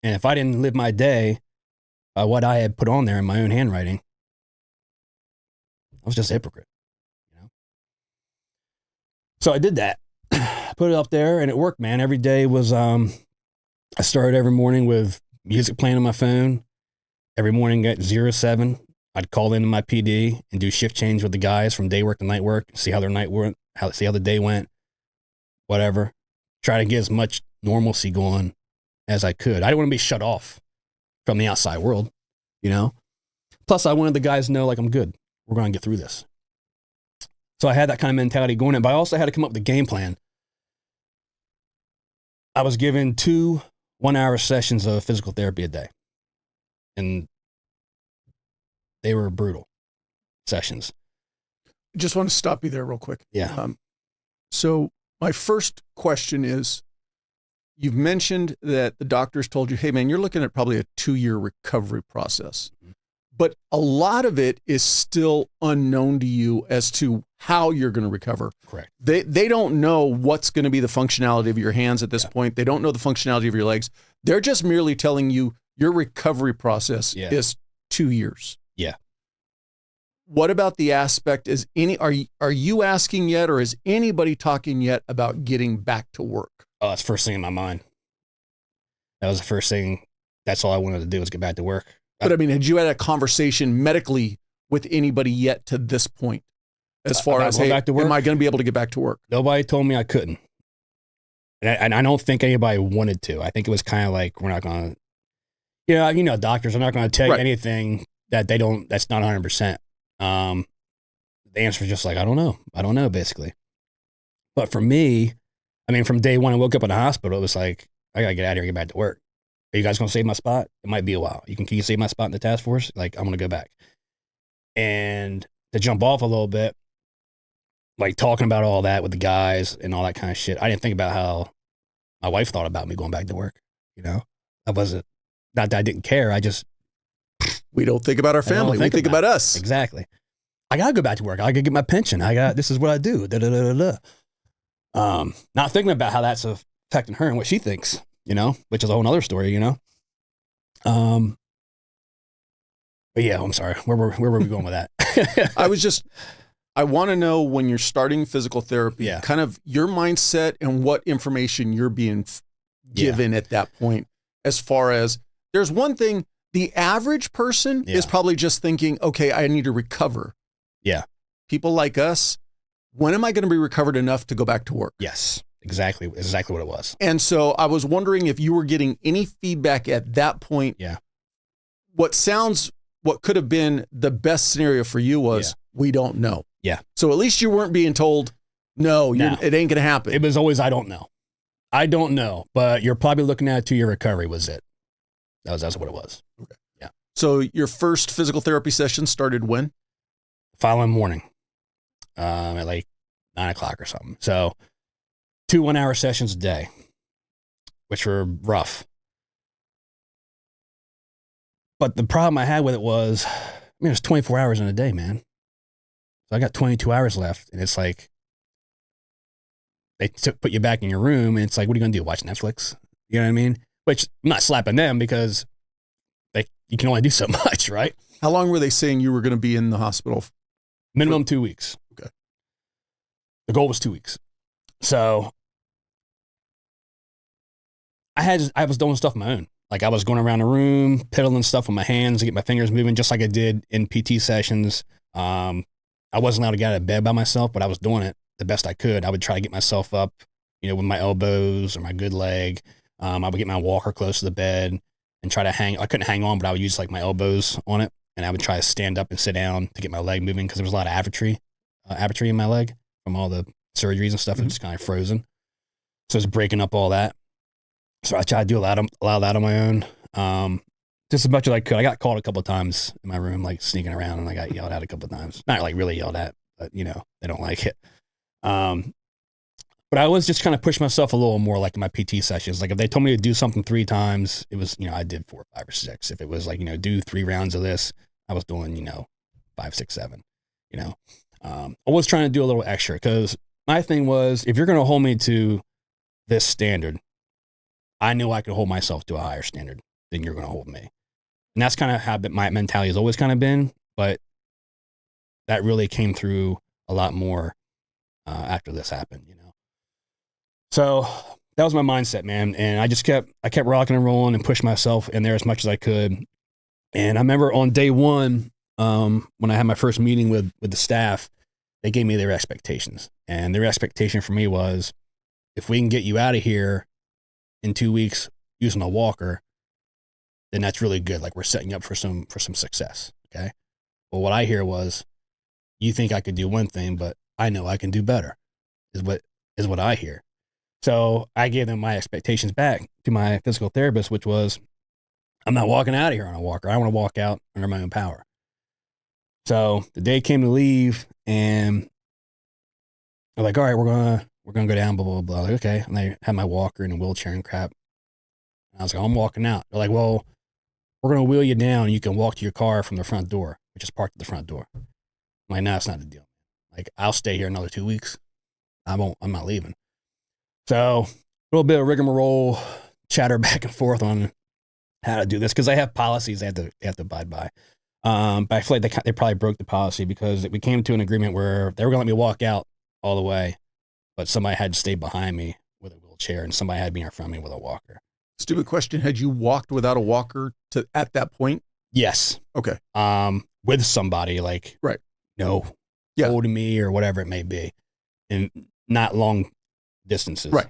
And if I didn't live my day by what I had put on there in my own handwriting, I was just a hypocrite, you know? So I did that, put it up there, and it worked, man. Every day was, I started every morning with music playing on my phone. Every morning at 07, I'd call into my PD and do shift change with the guys from day work to night work, see how their night went, see how the day went, whatever. Try to get as much normalcy going as I could. I didn't want to be shut off from the outside world, you know? Plus, I wanted the guys to know, like, I'm good. We're going to get through this. So I had that kind of mentality going in, but I also had to come up with a game plan. I was given 2 one-hour sessions of physical therapy a day. And they were brutal sessions. Just want to stop you there real quick. Yeah. So my first question is, you've mentioned that the doctors told you, hey, man, you're looking at probably a 2-year recovery process. Mm-hmm. But a lot of it is still unknown to you as to how you're going to recover. Correct. They don't know what's going to be the functionality of your hands at this point. They don't know the functionality of your legs. They're just merely telling you your recovery process is 2 years. Yeah. What about the aspect are you asking yet, or is anybody talking yet about getting back to work? Oh, that's the first thing in my mind. That was the first thing. That's all I wanted to do was get back to work. But I mean, had you had a conversation medically with anybody yet to this point? As far as, hey, back to work? Am I going to be able to get back to work? Nobody told me I couldn't. And I don't think anybody wanted to. I think it was kind of like, we're not going to, you know, doctors are not going to tell you anything that that's not 100%. The answer is just like, I don't know, basically. But for me, I mean, from day one, I woke up in the hospital. It was like, I got to get out of here and get back to work. Are you guys going to save my spot? It might be a while. Can you save my spot in the task force? Like, I'm going to go back. And to jump off a little bit, like talking about all that with the guys and all that kind of shit, I didn't think about how my wife thought about me going back to work. You know, I wasn't, not that I didn't care. We don't think about our family. We think about us. Exactly. I got to go back to work. I got to get my pension. This is what I do. Not thinking about how that's affecting her and what she thinks, you know, which is a whole other story, you know? But yeah, I'm sorry. Where were we going with that? I want to know, when you're starting physical therapy, kind of your mindset and what information you're being given at that point. As far as, there's one thing, the average person is probably just thinking, okay, I need to recover. Yeah. People like us, when am I going to be recovered enough to go back to work? Yes, exactly what it was. And so I was wondering if you were getting any feedback at that point. Yeah. What could have been the best scenario for you was, we don't know. Yeah. So at least you weren't being told, no, it ain't going to happen. It was always, I don't know. I don't know, but you're probably looking at a 2-year recovery was it. That's what it was. Okay. Yeah. So your first physical therapy session started when? Following morning, at like 9 o'clock or something. So 2 1-hour sessions a day, which were rough. But the problem I had with it was, it was 24 hours in a day, man. So I got 22 hours left, and it's like, they put you back in your room, and it's like, what are you going to do? Watch Netflix? You know what I mean? Which I'm not slapping them because you can only do so much, right? How long were they saying you were going to be in the hospital? Minimum 2 weeks. Okay. The goal was 2 weeks. So I was doing stuff on my own. Like I was going around the room, piddling stuff with my hands to get my fingers moving, just like I did in PT sessions. I wasn't allowed to get out of bed by myself, but I was doing it the best I could. I would try to get myself up, with my elbows or my good leg. I would get my walker close to the bed and try to hang. I couldn't hang on, but I would use like my elbows on it, and I would try to stand up and sit down to get my leg moving because there was a lot of atrophy in my leg from all the surgeries and stuff. It was kind of frozen, so it's breaking up all that. So I tried to do a lot of that on my own, just as much as I could. I got caught a couple of times in my room, like sneaking around, and I got yelled at a couple of times. Not like really yelled at, but they don't like it. But I was just kind of push myself a little more, like in my PT sessions. Like if they told me to do something 3 times, it was I did 4, 5, or 6. If it was like do 3 rounds of this, I was doing 5, 6, 7. I was trying to do a little extra because my thing was, if you're going to hold me to this standard, I knew I could hold myself to a higher standard than you're going to hold me. And that's kind of how my mentality has always kind of been, but that really came through a lot more after this happened, So that was my mindset, man. And I kept rocking and rolling and pushed myself in there as much as I could. And I remember on day 1, when I had my first meeting with the staff, they gave me their expectations. And their expectation for me was, if we can get you out of here in 2 weeks using a walker, then that's really good. Like we're setting you up for some success. Okay. Well, what I hear was, you think I could do one thing, but I know I can do better is what I hear. So I gave them my expectations back to my physical therapist, which was, I'm not walking out of here on a walker. I want to walk out under my own power. So the day came to leave, and they're like, all right, we're going to go down, blah, blah, blah. Like, okay. And they had my walker and a wheelchair and crap. And I was like, I'm walking out. They're like, well, we're going to wheel you down. And you can walk to your car from the front door, which is parked at the front door. I'm like, no, it's not the deal. Like, I'll stay here another 2 weeks. I'm not leaving. So a little bit of rigmarole, chatter back and forth on how to do this, because they have policies they have to abide by. But I feel like they probably broke the policy, because we came to an agreement where they were going to let me walk out all the way, but somebody had to stay behind me with a wheelchair, and somebody had to be in front of me with a walker. Stupid question. Had you walked without a walker at that point? Yes. Okay. With somebody, like, right. Holding me or whatever it may be, and not long distances. Right.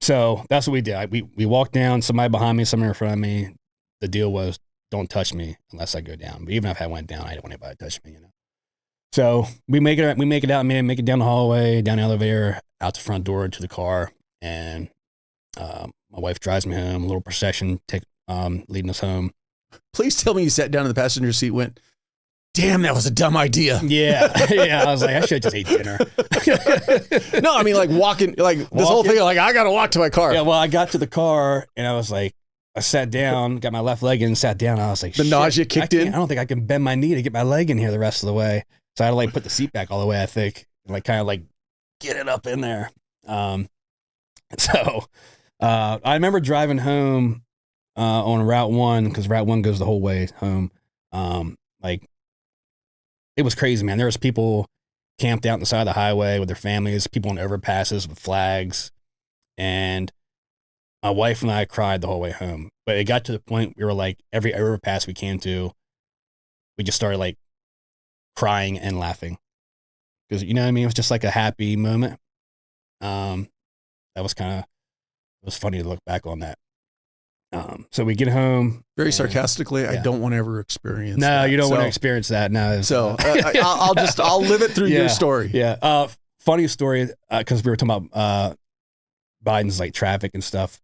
So that's what we did. We walked down, somebody behind me, somebody in front of me. The deal was, don't touch me unless I go down. But even if I went down, I didn't want anybody to touch me, So we make it out, man, make it down the hallway, down the elevator, out the front door to the car. And my wife drives me home, a little procession leading us home. Please tell me you sat down in the passenger seat, went, damn, that was a dumb idea. Yeah. I was like, I should have just ate dinner. No, I mean, like walking, this whole thing, like, I got to walk to my car. Yeah, well, I got to the car, and I was like, I sat down, got my left leg in, sat down. I was like, the nausea kicked in. I don't think I can bend my knee to get my leg in here the rest of the way. So I had to like put the seat back all the way, I think, and kind of get it up in there. So I remember driving home on Route 1, because Route 1 goes the whole way home. It was crazy, man. There was people camped out on the side of the highway with their families, people on overpasses with flags. And my wife and I cried the whole way home. But it got to the point we were like, every overpass we came to, we just started crying and laughing. Because, you know what I mean? It was just like a happy moment. That was it was funny to look back on that. So we get home. Very sarcastically, yeah. I don't want to ever experience that. No, you don't want to experience that. No. So I'll live it through your story. Yeah. Funny story, because we were talking about Biden's traffic and stuff.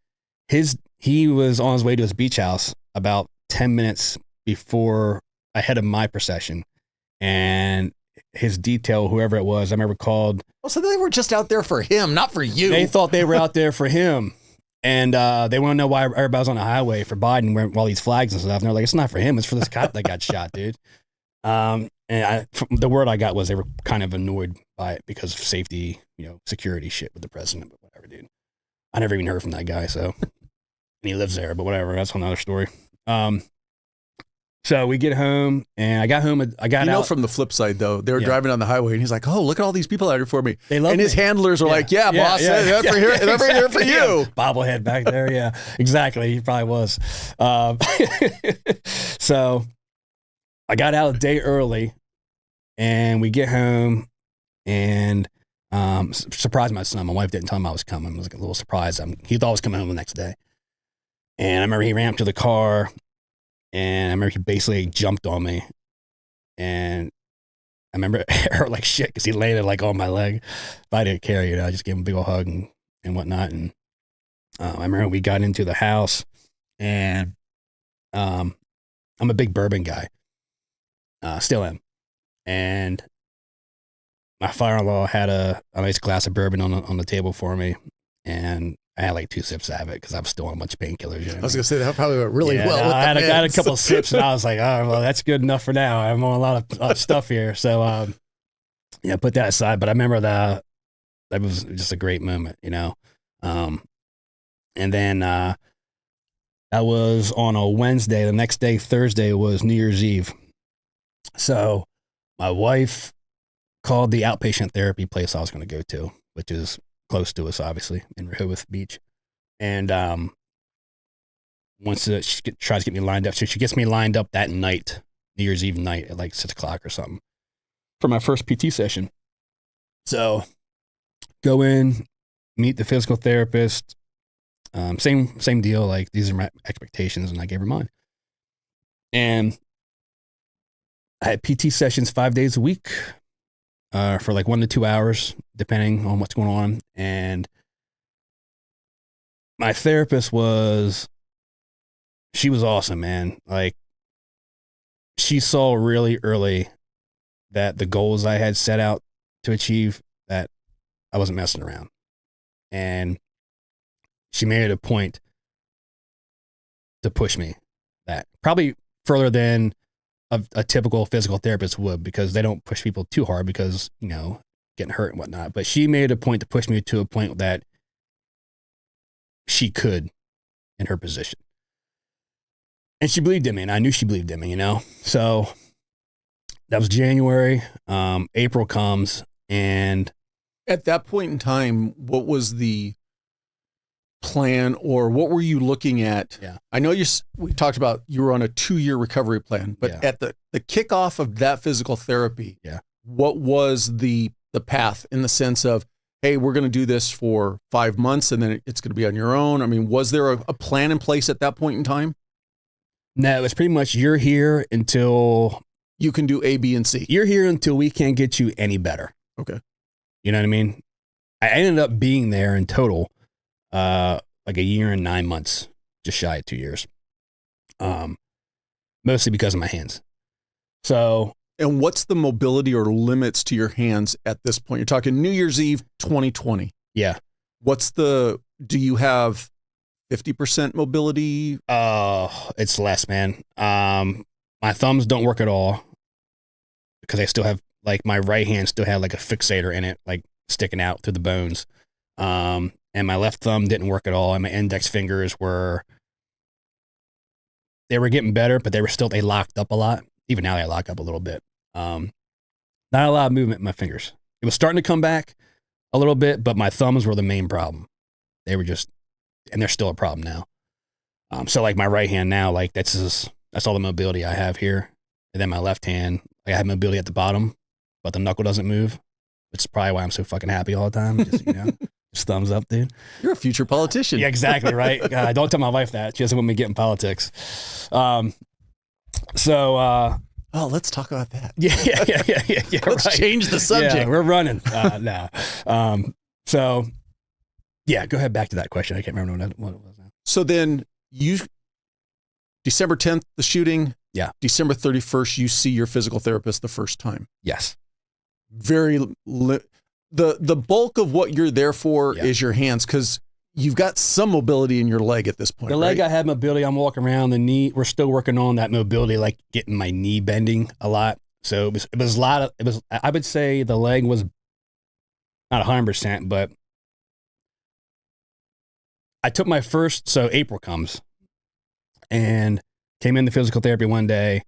He was on his way to his beach house about 10 minutes ahead of my procession. And his detail, whoever it was, I remember called. Oh, so they were just out there for him, not for you. They thought they were out there for him. And they want to know why everybody's on the highway for Biden wearing all these flags and stuff. And they're like, it's not for him. It's for this cop that got shot, dude. And the word I got was they were kind of annoyed by it because of safety, security shit with the president, but whatever, dude. I never even heard from that guy, so. And he lives there, but whatever. That's another story. So we get home, and I got out. From the flip side, though, they were driving on the highway, and he's like, oh, look at all these people out here for me. They love and me. His handlers were like, boss, they're here for you. Bobblehead back there, yeah. Exactly, he probably was. So I got out a day early, and we get home, and surprised my son. My wife didn't tell him I was coming. It was like a little surprise. He thought I was coming home the nect day. And I remember he ran up to the car, and I remember he basically jumped on me. And I remember it hurt like shit because he landed like on my leg. But I didn't care, I just gave him a big old hug and whatnot. And I remember we got into the house, and I'm a big bourbon guy. Still am. And my father-in-law had a nice glass of bourbon on the table for me. And I had like 2 sips of it because I was still on a bunch of painkillers. I was going to say that probably went really well. I had a couple of sips, and I was like, oh, well, that's good enough for now. I'm on a lot of stuff here. So, put that aside. But I remember that was just a great moment, And then that was on a Wednesday. The next day, Thursday, was New Year's Eve. So my wife called the outpatient therapy place I was going to go to, which is close to us, obviously, in Rehoboth Beach. And once she tries to get me lined up, so she gets me lined up that night, New Year's Eve night at like 6 o'clock or something, for my first PT session. So go in, meet the physical therapist. Same deal. Like, these are my expectations, and I gave her mine. And I had PT sessions 5 days a week. For like 1 to 2 hours, depending on what's going on. And my therapist she was awesome, man. Like, she saw really early that the goals I had set out to achieve, that I wasn't messing around. And she made it a point to push me that probably further than a typical physical therapist would, because they don't push people too hard because, getting hurt and whatnot. But she made a point to push me to a point that she could in her position. And she believed in me, and I knew she believed in me, So that was January. April comes, and at that point in time, what was the plan, or what were you looking at? Yeah. I know we talked about you were on a 2-year recovery plan, but at the kickoff of that physical therapy, what was the path, in the sense of, hey, we're going to do this for 5 months and then it's going to be on your own? I mean, was there a plan in place at that point in time? No, it was pretty much, you're here until you can do A, B, and C. You're here until we can't get you any better. Okay. You know what I mean? I ended up being there in total like 1 year and 9 months, just shy of 2 years. Mostly because of my hands. So. And what's the mobility or limits to your hands at this point? You're talking New Year's Eve 2020. Yeah. Do you have 50% mobility? It's less, man. My thumbs don't work at all because I still have, like, my right hand still had like a fixator in it, like sticking out through the bones. And my left thumb didn't work at all. And my index fingers were getting better, but they locked up a lot. Even now they lock up a little bit. Not a lot of movement in my fingers. It was starting to come back a little bit, but my thumbs were the main problem. They were and they're still a problem now. So like my right hand now, like that's all the mobility I have here. And then my left hand, I have mobility at the bottom, but the knuckle doesn't move, which is probably why I'm so fucking happy all the time. Just thumbs up, dude. You're a future politician. Yeah, exactly, right? Don't tell my wife that. She doesn't want me to get in politics. Let's talk about that. Yeah. Let's change the subject. Yeah, we're running. No. So, yeah, go ahead back to that question. I can't remember what it was now. So then December 10th, the shooting. Yeah. December 31st, you see your physical therapist the first time. Yes. The bulk of what you're there for is your hands, because you've got some mobility in your leg at this point. The leg, right? I had mobility. I'm walking around. The knee, we're still working on that mobility, like getting my knee bending a lot. So it was a lot of, I would say the leg was not 100%, but I took my first, so April comes and came into physical therapy one day,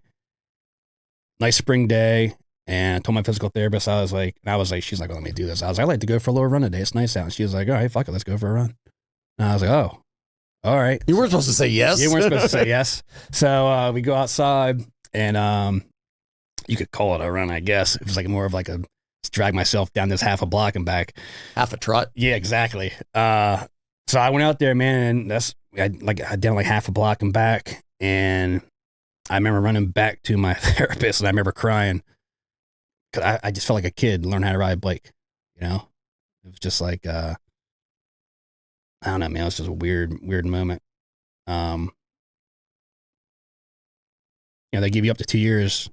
nice spring day. And I told my physical therapist, I was like, she's like, let me do this. I was like, I'd like to go for a little run today. It's nice out. And she was like, all right, fuck it. Let's go for a run. And I was like, oh, all right. You weren't supposed to say yes. You weren't supposed to say yes. So we go outside and you could call it a run, I guess. It was like more of like drag myself down this half a block and back. Half a trot. Yeah, exactly. So I went out there, man, and I did like half a block and back. And I remember running back to my therapist and I remember crying. Cause I just felt like a kid learning how to ride a bike, you know? It was just like, I don't know, man. It was just a weird moment. You know, they give you up to 2 years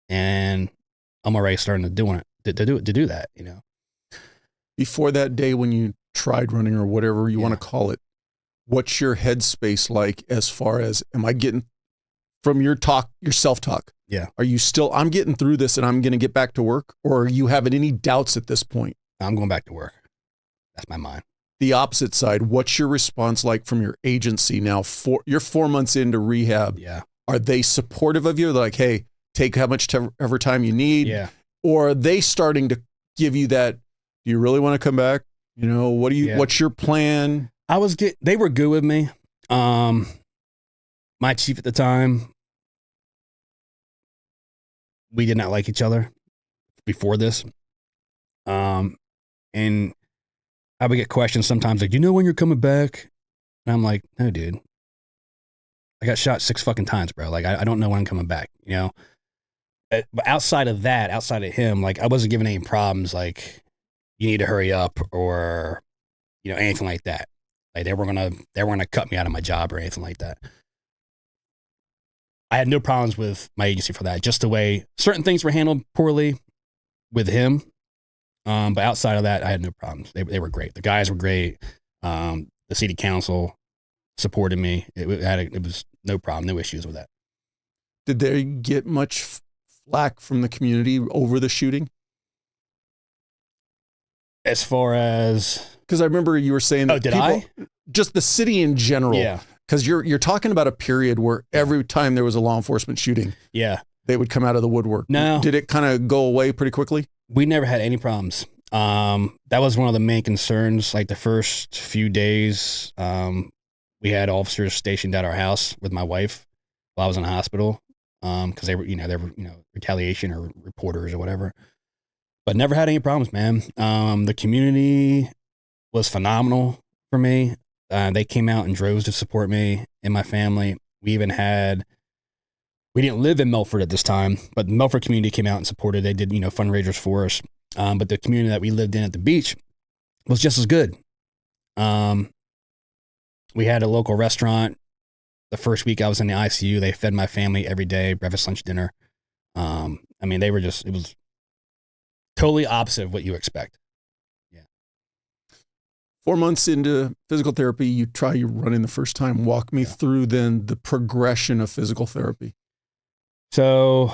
and I'm already starting to do that, you know? Before that day when you tried running or whatever you want to call it, what's your headspace like as far as, am I getting from your self-talk? Yeah. Are you still, I'm getting through this and I'm going to get back to work? Or are you having any doubts at this point? I'm going back to work. That's my mind. The opposite side, what's your response like from your agency now? You're 4 months into rehab. Yeah. Are they supportive of you? They're like, hey, take how much ever time you need. Yeah. Or are they starting to give you that, do you really want to come back? You know, what's your plan? They were good with me. My chief at the time, we did not like each other before this. And I would get questions sometimes like, do you know when you're coming back? And I'm like, no, dude. I got shot 6 fucking times, bro. Like, I don't know when I'm coming back, you know? But outside of him, like, I wasn't giving any problems, like, you need to hurry up or, you know, anything like that. Like, they weren't gonna cut me out of my job or anything like that. I had no problems with my agency for that. Just the way certain things were handled poorly with him. But outside of that, I had no problems. They were great. The guys were great. The city council supported me. It was no problem, no issues with that. Did they get much flack from the community over the shooting? As far as, because I remember you were saying that just the city in general. Yeah. Because you're talking about a period where every time there was a law enforcement shooting, they would come out of the woodwork. No. Did it kind of go away pretty quickly? We never had any problems. That was one of the main concerns. Like the first few days, we had officers stationed at our house with my wife while I was in the hospital. Because they were retaliation or reporters or whatever. But never had any problems, man. The community was phenomenal for me. They came out in droves to support me and my family. We didn't live in Milford at this time, but the Milford community came out and supported. They did, fundraisers for us. But the community that we lived in at the beach was just as good. We had a local restaurant. The first week I was in the ICU, they fed my family every day, breakfast, lunch, dinner. It was totally opposite of what you expect. 4 months into physical therapy, you running the first time. Walk me through then the progression of physical therapy. So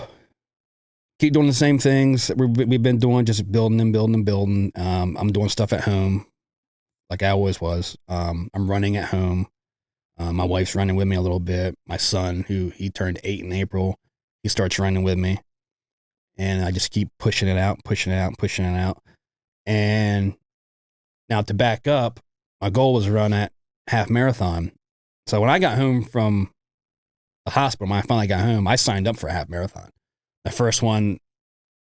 keep doing the same things that we've been doing, just building. I'm doing stuff at home like I always was. I'm running at home. My wife's running with me a little bit. My son, he turned 8 in April, he starts running with me. And I just keep pushing it out. And now to back up, my goal was to run at half marathon. So when I got home from the hospital, when I finally got home, I signed up for a half marathon. The first one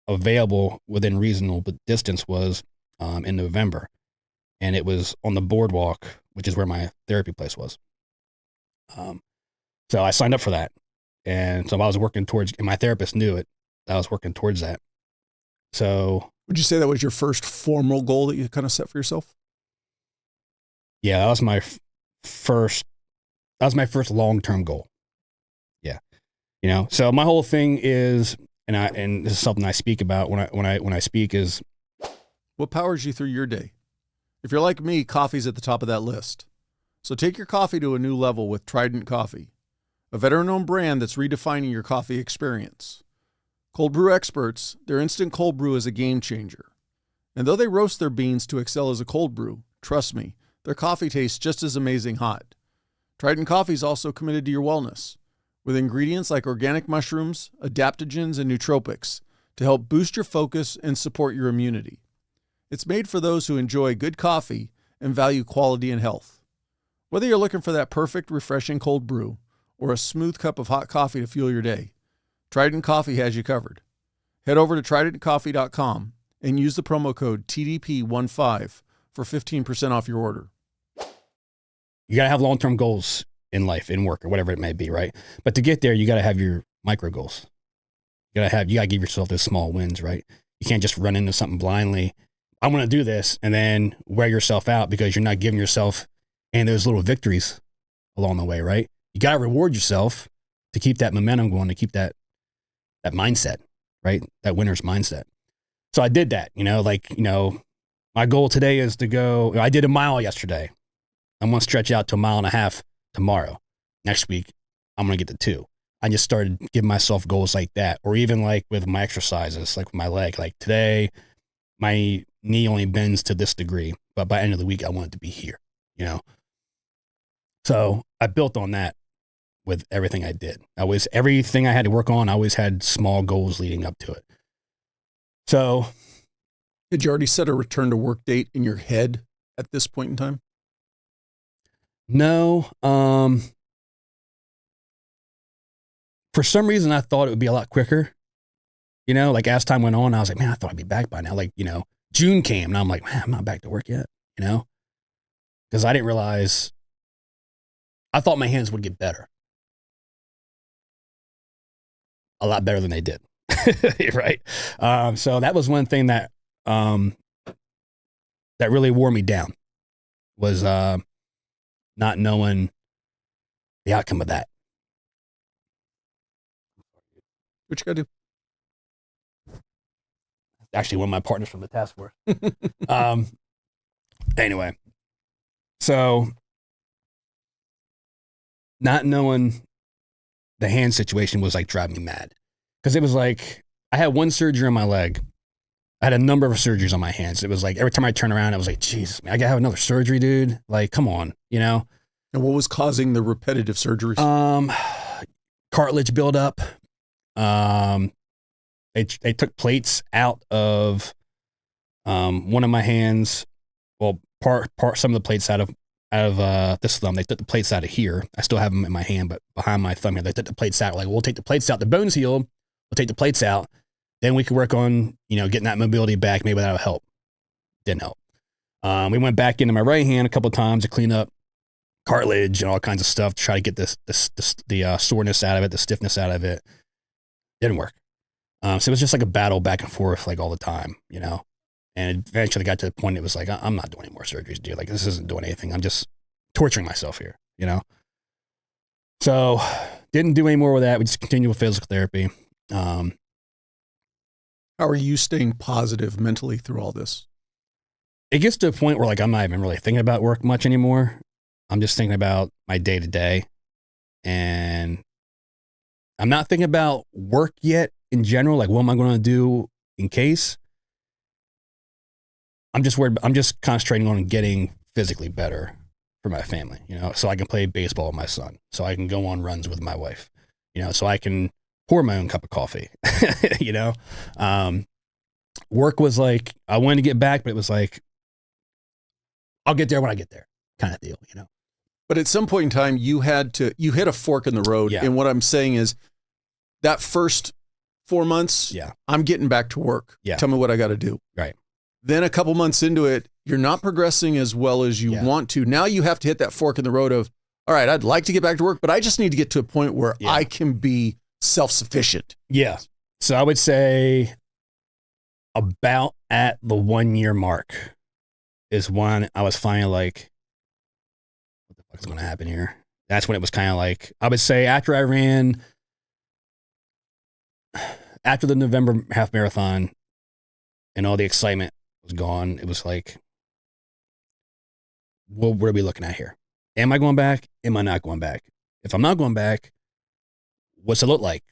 available within reasonable distance was in November. And it was on the boardwalk, which is where my therapy place was. So I signed up for that. And so I was working towards, and my therapist knew it, I was working towards that. So would you say that was your first formal goal that you kind of set for yourself? Yeah, that was my first long-term goal. Yeah. So my whole thing is, and this is something I speak about when I speak is, what powers you through your day? If you're like me, coffee's at the top of that list. So take your coffee to a new level with Trident Coffee, a veteran-owned brand that's redefining your coffee experience. Cold brew experts, their instant cold brew is a game changer. And though they roast their beans to excel as a cold brew, trust me, their coffee tastes just as amazing hot. Trident Coffee is also committed to your wellness, with ingredients like organic mushrooms, adaptogens, and nootropics to help boost your focus and support your immunity. It's made for those who enjoy good coffee and value quality and health. Whether you're looking for that perfect, refreshing cold brew or a smooth cup of hot coffee to fuel your day, Trident Coffee has you covered. Head over to tridentcoffee.com and use the promo code TDP15 for 15% off your order. You got to have long-term goals in life, in work, or whatever it may be, right? But to get there, you got to have your micro goals. You got to give yourself those small wins, right? You can't just run into something blindly. I want to do this and then wear yourself out because you're not giving yourself and those little victories along the way, right? You got to reward yourself to keep that momentum going, to keep that mindset, right? That winner's mindset. So I did that, my goal today is to go, I did a mile yesterday. I'm going to stretch out to a mile and a half tomorrow. Next week, I'm going to get to 2. I just started giving myself goals like that. Or even like with my exercises, like with my leg, like today, my knee only bends to this degree, but by the end of the week, I want it to be here, So I built on that with everything I did. Everything I had to work on, I always had small goals leading up to it. So. Did you already set a return to work date in your head at this point in time? No. For some reason, I thought it would be a lot quicker. Like as time went on, I was like, man, I thought I'd be back by now. Like, June came and I'm like, man, I'm not back to work yet, because I didn't realize, I thought my hands would get better. A lot better than they did. Right. So that was one thing that really wore me down, was not knowing the outcome of that. What you got to do? Actually, one of my partners from the task force. Anyway, so not knowing the hand situation was like driving me mad, because it was like I had one surgery on my leg. I had a number of surgeries on my hands. It was like every time I turn around, I was like, Jesus, man, I gotta have another surgery, dude. Like, come on, And what was causing the repetitive surgeries? Cartilage buildup. They took plates out of one of my hands. Well, some of the plates out of this thumb. They took the plates out of here. I still have them in my hand, but behind my thumb here, they took the plates out. Like, we'll take the plates out. The bone's healed. We'll take the plates out. Then we could work on, getting that mobility back. Maybe that'll help. Didn't help. We went back into my right hand a couple of times to clean up cartilage and all kinds of stuff to try to get the soreness out of it, the stiffness out of it. Didn't work. So it was just like a battle back and forth, like all the time, and eventually got to the point it was like, I'm not doing any more surgeries, dude. Like, this isn't doing anything. I'm just torturing myself here, So didn't do any more with that. We just continued with physical therapy. How are you staying positive mentally through all this? It gets to a point where like, I'm not even really thinking about work much anymore. I'm just thinking about my day to day, and I'm not thinking about work yet in general. Like, what am I going to do in case? I'm just worried. I'm just concentrating on getting physically better for my family, so I can play baseball with my son, so I can go on runs with my wife, so I can pour my own cup of coffee, Work was like, I wanted to get back, but it was like, I'll get there when I get there kind of deal, But at some point in time, you hit a fork in the road. Yeah. And what I'm saying is that first 4 months, I'm getting back to work. Yeah. Tell me what I got to do. Right. Then a couple months into it, you're not progressing as well as you want to. Now you have to hit that fork in the road of, all right, I'd like to get back to work, but I just need to get to a point where I can be self-sufficient. Yeah. So I would say about at the 1 year mark is when I was finally like, what the fuck is going to happen here? That's when it was kind of like, I would say after the November half marathon and all the excitement was gone, it was like, what are we looking at here? Am I going back? Am I not going back? If I'm not going back, what's it look like?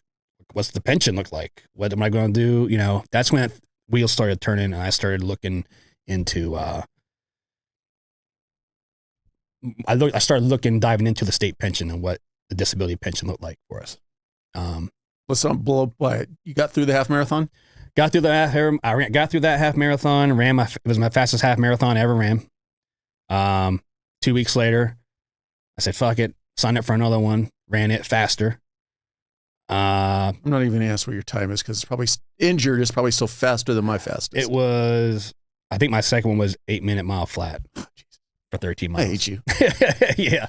What's the pension look like? What am I going to do? You know, that's when wheels started turning, and I started looking into. I started diving into the state pension and what the disability pension looked like for us. Let's not blow up by it. You got through the half marathon? Got through that half marathon. It was my fastest half marathon I ever ran. 2 weeks later, I said, fuck it. Signed up for another one. Ran it faster. I'm not even going to ask what your time is because it's probably injured. It's probably still faster than my fastest. It was, I think my second one was 8-minute mile flat for 13 miles. I hate you. Yeah.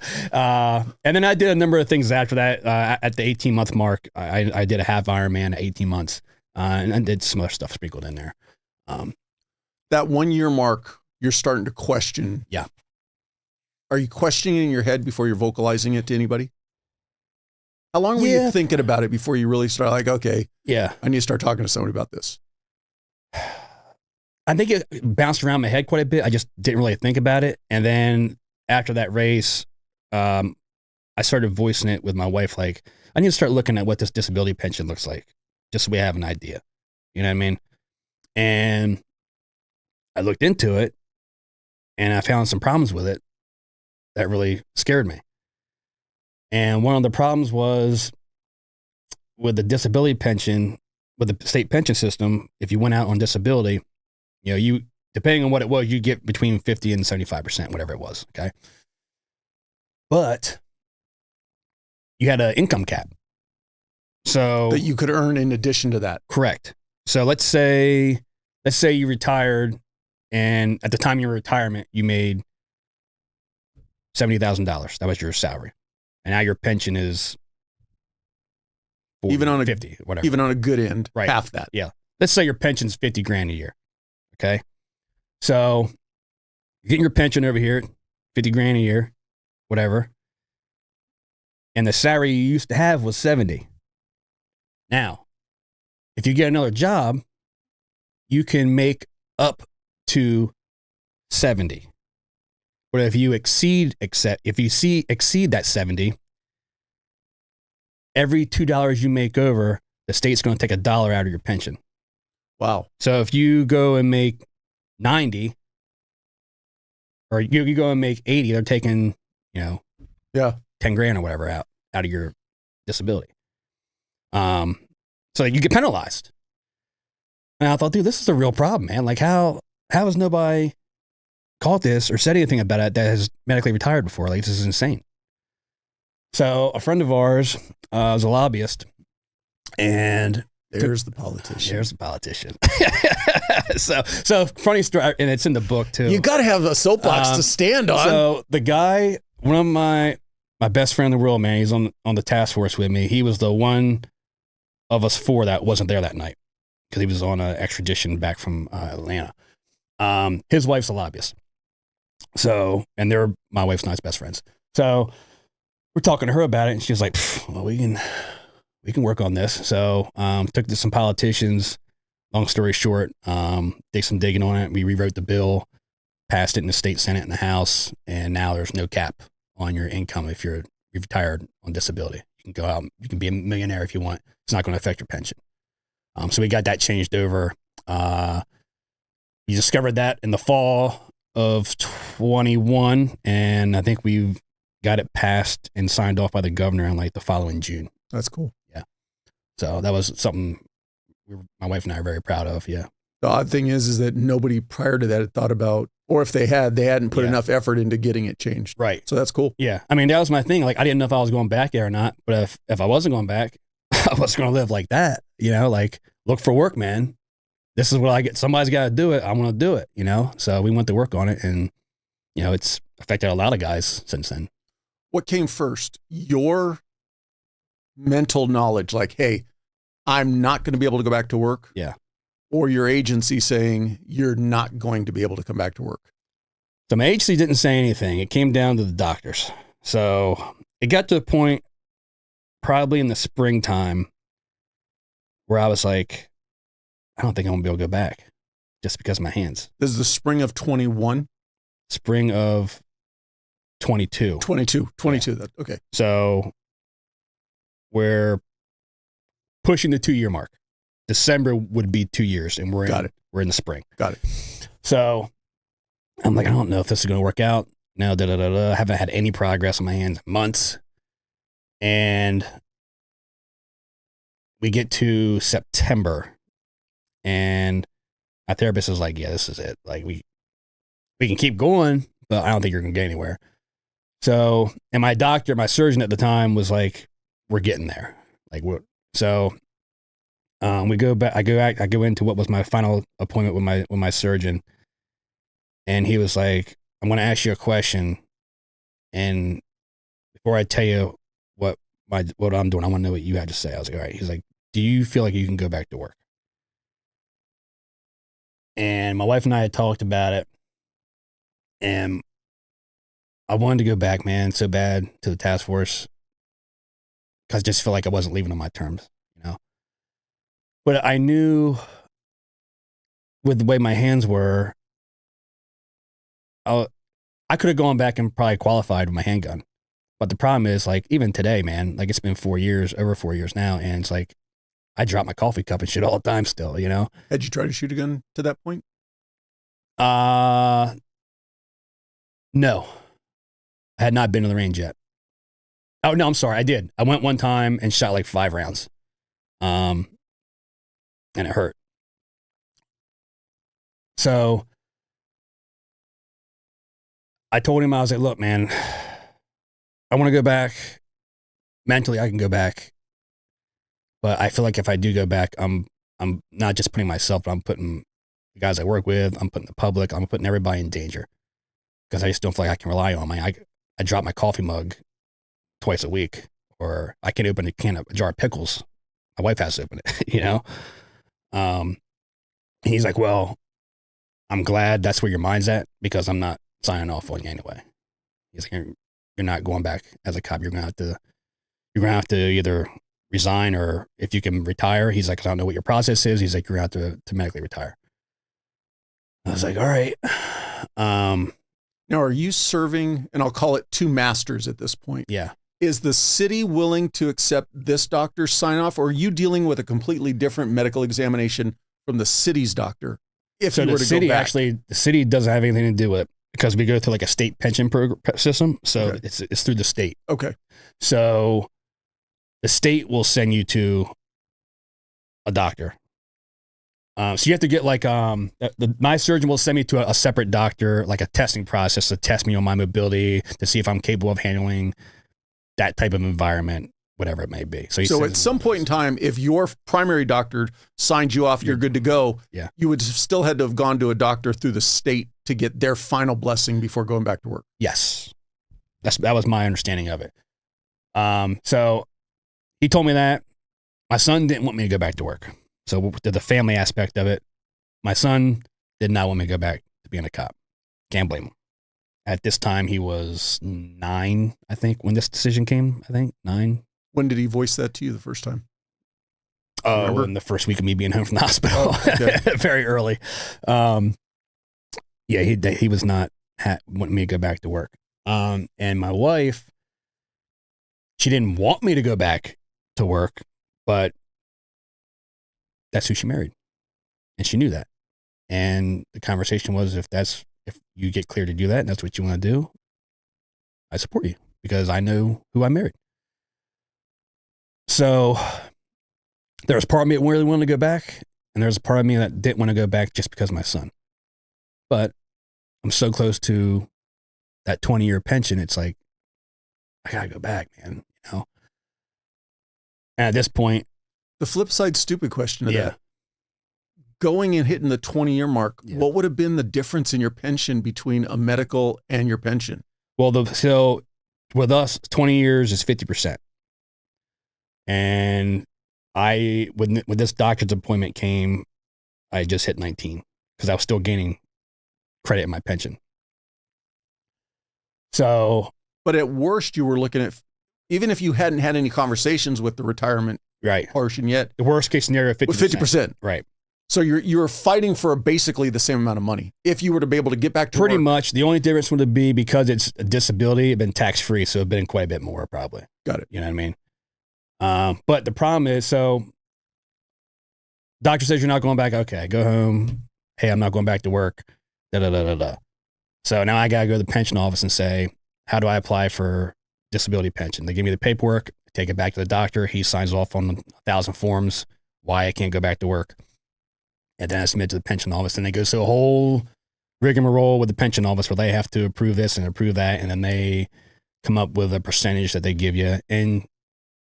And then I did a number of things after that. At the 18-month mark, I did a half Ironman at 18 months. And I did some other stuff sprinkled in there. That 1 year mark, you're starting to question. Yeah. Are you questioning in your head before you're vocalizing it to anybody? How long were you thinking about it before you really start like, okay, I need to start talking to somebody about this? I think it bounced around my head quite a bit. I just didn't really think about it. And then after that race, I started voicing it with my wife. Like, I need to start looking at what this disability pension looks like, just so we have an idea. You know what I mean? And I looked into it and I found some problems with it that really scared me. And one of the problems was with the disability pension, with the state pension system, if you went out on disability, you know, you, depending on what it was, you get between 50 and 75%, whatever it was. Okay. But you had an income cap. So that you could earn in addition to that. Correct. So let's say you retired, and at the time of your retirement, you made $70,000. That was your salary. And now your pension is 40, even on a 50, whatever. Even on a good end, right. Half that. Yeah. Let's say your pension's $50,000 a year. Okay. So you're getting your pension over here, $50,000 a year, whatever. And the salary you used to have was 70. Now, if you get another job, you can make up to 70. But if you exceed that 70, every $2 you make over, the state's going to take $1 out of your pension. Wow. So if you go and make 90, or you go and make 80, they're taking, 10 grand or whatever out of your disability. So you get penalized. And I thought, dude, this is a real problem, man. Like, how has nobody caught this or said anything about it that has medically retired before? Like, this is insane. So a friend of ours was a lobbyist, and there's the politician. So funny story, and it's in the book too. You got to have a soapbox to stand on. So the guy, one of my best friend in the world, man, he's on the task force with me. He was the one of us four that wasn't there that night because he was on an extradition back from Atlanta. His wife's a lobbyist. So, and my wife's and I's best friends. So we're talking to her about it, and she was like, well, we can work on this. So took to some politicians. Long story short, did some digging on it. We rewrote the bill, passed it in the state Senate and the House, and now there's no cap on your income if you're retired on disability. You can go out, you can be a millionaire if you want. It's not going to affect your pension. So we got that changed over. We discovered that in the fall of 21, and I think we've got it passed and signed off by the governor in like the following June. That's cool. Yeah. So that was something my wife and I are very proud of. Yeah. The odd thing is that nobody prior to that had thought about, or if they hadn't put enough effort into getting it changed. Right. So that's cool. Yeah. I mean, that was my thing. Like, I didn't know if I was going back there or not, but if I wasn't going back, I wasn't going to live like that. Like, look for work, man. This is what I get. Somebody's got to do it. I'm going to do it, So we went to work on it, and, it's affected a lot of guys since then. What came first? Your mental knowledge, like, hey, I'm not going to be able to go back to work. Yeah. Or your agency saying you're not going to be able to come back to work. So my agency didn't say anything. It came down to the doctors. So it got to the point probably in the springtime where I was like, I don't think I'm going to be able to go back just because of my hands. This is the spring of 21? Spring of 22. 22. That okay. So we're pushing the 2-year mark. December would be 2 years, and we're in the spring. Got it. So I'm like, I don't know if this is going to work out. No, I haven't had any progress on my hands in months. And we get to September, and my therapist is like, yeah, this is it. Like, we can keep going, but I don't think you're going to get anywhere. So, and my surgeon at the time was like, we're getting there. Like, we go back. I go into what was my final appointment with my surgeon, and he was like, I'm going to ask you a question, and before I tell you what I'm doing, I want to know what you had to say. I was like, all right. He's like, do you feel like you can go back to work? And my wife and I had talked about it, and I wanted to go back, man, so bad to the task force, because I just feel like I wasn't leaving on my terms, you know. But I knew with the way my hands were, I could have gone back and probably qualified with my handgun. But the problem is, like, even today, man, like, it's been 4 years, over 4 years now, and it's like, I drop my coffee cup and shit all the time still, you know? Had you tried to shoot a gun to that point? No. I had not been to the range yet. Oh, no, I'm sorry. I did. I went one time and shot like 5 rounds. And it hurt. So I told him, I was like, look, man, I want to go back. Mentally, I can go back. But I feel like if I do go back, I'm not just putting myself, but I'm putting the guys I work with, I'm putting the public, I'm putting everybody in danger. Because I just don't feel like I can rely on I drop my coffee mug twice a week, or I can't open a jar of pickles. My wife has to open it, you know? He's like, well, I'm glad that's where your mind's at, because I'm not signing off on you anyway. He's like, you're not going back as a cop. You're gonna have to either resign, or if you can retire. He's like, I don't know what your process is. He's like, you're gonna have to medically retire. I was like, all right. Now, are you serving, and I'll call it 2 masters at this point? Yeah. Is the city willing to accept this doctor's sign off, or are you dealing with a completely different medical examination from the city's doctor? If you were to go back? Actually, the city doesn't have anything to do with it, because we go through like a state pension system. So Okay. it's through the state. Okay. So the state will send you to a doctor. So you have to get like, my surgeon will send me to a separate doctor, like a testing process to test me on my mobility, to see if I'm capable of handling that type of environment, whatever it may be. So at some point in time, if your primary doctor signed you off, you're good to go. Yeah. You would still had to have gone to a doctor through the state to get their final blessing before going back to work. Yes. That was my understanding of it. So he told me that. My son didn't want me to go back to work. So the family aspect of it, my son did not want me to go back to being a cop. Can't blame him. At this time, he was 9, I think, when this decision came. I think 9. When did he voice that to you the first time? Oh, in the first week of me being home from the hospital, very early. Yeah, he was not wanting me to go back to work. And my wife, she didn't want me to go back to work, but that's who she married, and she knew that. And the conversation was, if you get clear to do that and that's what you want to do, I support you, because I know who I married. So there was part of me that really wanted to go back, and there's a part of me that didn't want to go back just because of my son. But I'm so close to that 20-year pension, it's like, I gotta go back, man, you know? And at this point, the flip side, stupid question of that. Going and hitting the 20-year mark, what would have been the difference in your pension between a medical and your pension? Well, so with us, 20 years is 50%. And when this doctor's appointment came, I just hit 19, because I was still gaining credit in my pension. So, but at worst, you were looking at, even if you hadn't had any conversations with the retirement portion yet, the worst case scenario, 50%. 50%. Right. So you're fighting for basically the same amount of money. If you were to be able to get back to Pretty work. much. The only difference would be because it's a disability, it'd been tax-free, so it'd been quite a bit more probably. Got it. You know what I mean? But the problem is, so doctor says you're not going back. Okay, go home. Hey, I'm not going back to work. Da-da-da-da-da. So now I got to go to the pension office and say, how do I apply for disability pension? They give me the paperwork, take it back to the doctor. He signs off on 1,000 forms why I can't go back to work. And then I submit to the pension office, and it goes through a whole rigmarole with the pension office where they have to approve this and approve that. And then they come up with a percentage that they give you. And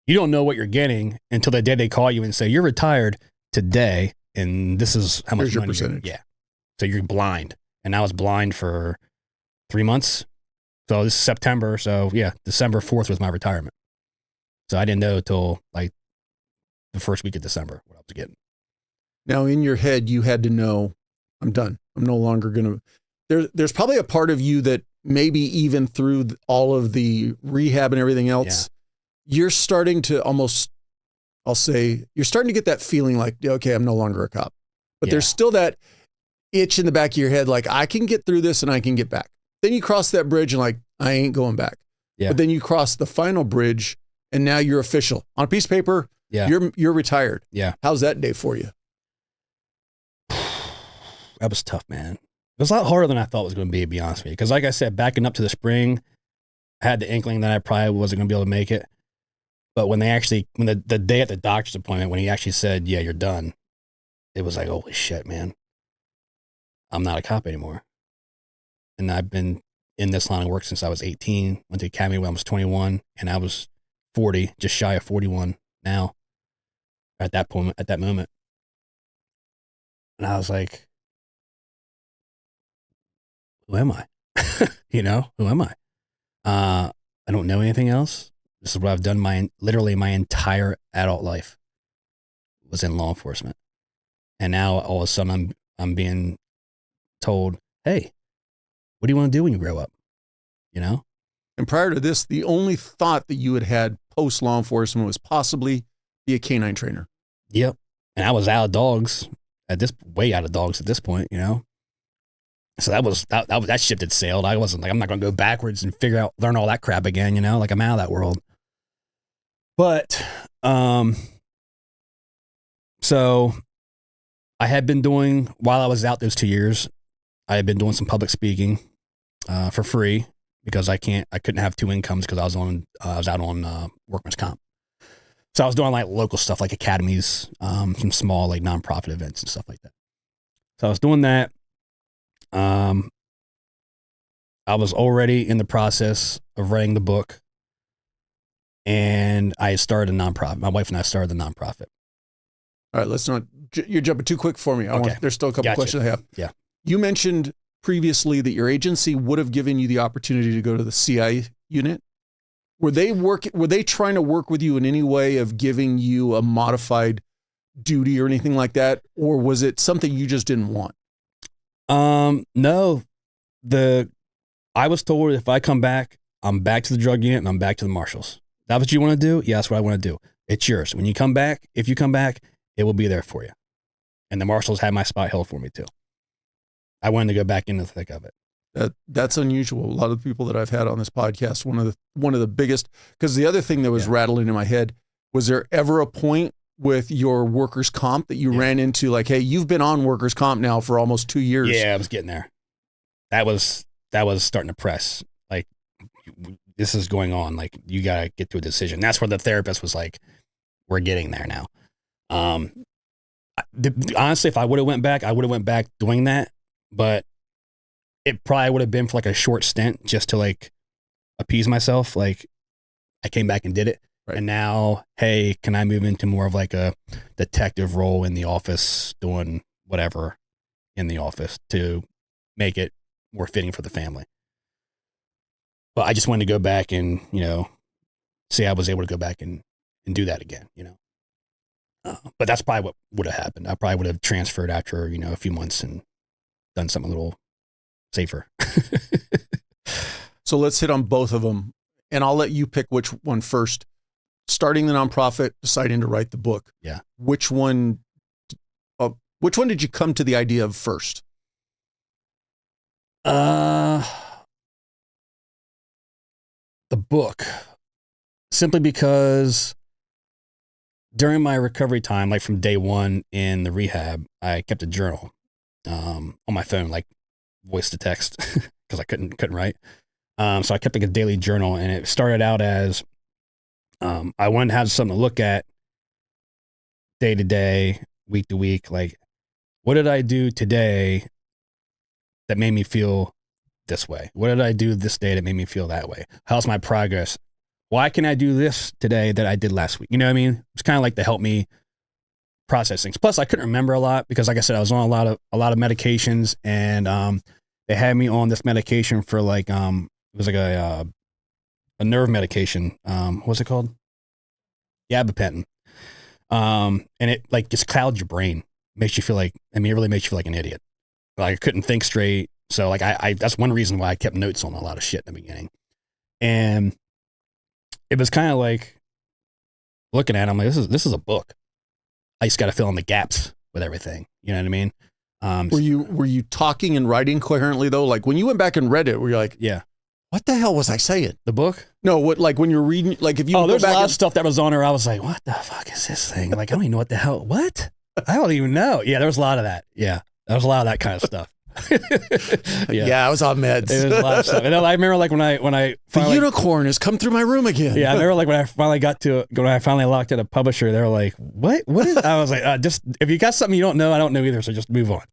you don't know what you're getting until the day they call you and say, you're retired today, and this is how much Here's your money percentage. Yeah. So you're blind. And I was blind for 3 months. So this is September. So yeah, December 4th was my retirement. So I didn't know till like the first week of December what I was getting. Now in your head, you had to know, I'm done. I'm no longer going to, there's probably a part of you that maybe even through all of the rehab and everything else, you're starting to almost, I'll say, you're starting to get that feeling like, okay, I'm no longer a cop. But there's still that itch in the back of your head, like I can get through this and I can get back. Then you cross that bridge and like, I ain't going back. Yeah. But then you cross the final bridge and now you're official. On a piece of paper, you're retired. Yeah. How's that day for you? That was tough, man. It was a lot harder than I thought it was going to be honest with you. Because like I said, backing up to the spring, I had the inkling that I probably wasn't going to be able to make it. But when the day at the doctor's appointment, when he actually said, yeah, you're done, it was like, holy shit, man. I'm not a cop anymore. And I've been in this line of work since I was 18, went to academy when I was 21, and I was 40, just shy of 41 now at that moment. And I was like, who am I? Who am I? I don't know anything else. This is what I've done literally my entire adult life was in law enforcement. And now all of a sudden I'm being told, hey, what do you want to do when you grow up? And prior to this, the only thought that you had post law enforcement was possibly be a canine trainer. Yep. And I was out of dogs way out of dogs at this point, So that ship had sailed. I wasn't like, I'm not going to go backwards and learn all that crap again, like I'm out of that world. But, so I had been doing, while I was out those 2 years, I had been doing some public speaking, for free because I couldn't have two incomes because I was out on workman's comp. So I was doing like local stuff like academies, some small like nonprofit events and stuff like that. So I was doing that. I was already in the process of writing the book, and I started a nonprofit. My wife and I started the nonprofit. All right, you're jumping too quick for me. There's still a couple questions I have. Yeah. You mentioned previously that your agency would have given you the opportunity to go to the CI unit. Were they trying to work with you in any way of giving you a modified duty or anything like that? Or was it something you just didn't want? No, I was told if I come back, I'm back to the drug unit and I'm back to the marshals. That's what you want to do? Yeah, that's what I want to do. It's yours. When you come back, if you come back, it will be there for you. And the marshals had my spot held for me too. I wanted to go back into the thick of it. That's unusual. A lot of the people that I've had on this podcast, one of the biggest, because the other thing that was rattling in my head, was there ever a point with your workers' comp that you ran into like, hey, you've been on workers' comp now for almost 2 years? Yeah, I was getting there. That was starting to press. Like, this is going on. Like, you got to get to a decision. That's where the therapist was like, we're getting there now. Honestly, if I would have went back, I would have went back doing that, but it probably would have been for like a short stint just to like appease myself. Like, I came back and did it. Right. And now, hey, can I move into more of like a detective role in the office, doing whatever in the office to make it more fitting for the family? But I just wanted to go back and, say I was able to go back and do that again, But that's probably what would have happened. I probably would have transferred after, a few months and done something a little safer. So let's hit on both of them. And I'll let you pick which one first. Starting the nonprofit, deciding to write the book. Yeah. Which one Which one did you come to the idea of first? The book, simply because during my recovery time, like from day one in the rehab, I kept a journal on my phone, like voice to text, because I couldn't write. So I kept like a daily journal, and it started out as I wanted to have something to look at day to day, week to week. Like, what did I do today that made me feel this way? What did I do this day that made me feel that way? How's my progress? Why can I do this today that I did last week? You know what I mean? It's kind of like to help me process things. Plus, I couldn't remember a lot because, like I said, I was on a lot of medications, and they had me on this medication for like it was like a nerve medication. What was it called? Gabapentin. And it like just clouds your brain, makes you feel like, it really makes you feel like an idiot. Like I couldn't think straight. So like I that's one reason why I kept notes on a lot of shit in the beginning. And it was kind of like looking at it, I'm like, this is a book. I just got to fill in the gaps with everything. You know what I mean? Were you talking and writing coherently though? Like when you went back and read it, were you like, yeah, what the hell was I saying? The book? No, what, like when you're reading, like if you there's a lot of stuff that was on there. I was like, what the fuck is this thing? Like, I don't even know what the hell, what? I don't even know. Yeah, there was a lot of that. Yeah, there was a lot of that kind of stuff. Yeah, I was on meds. It was a lot of stuff. And I remember like when I finally, the unicorn has come through my room again. Yeah, I remember like when I finally locked at a publisher, they were like, what is, I was like, just, if you got something you don't know, I don't know either. So just move on.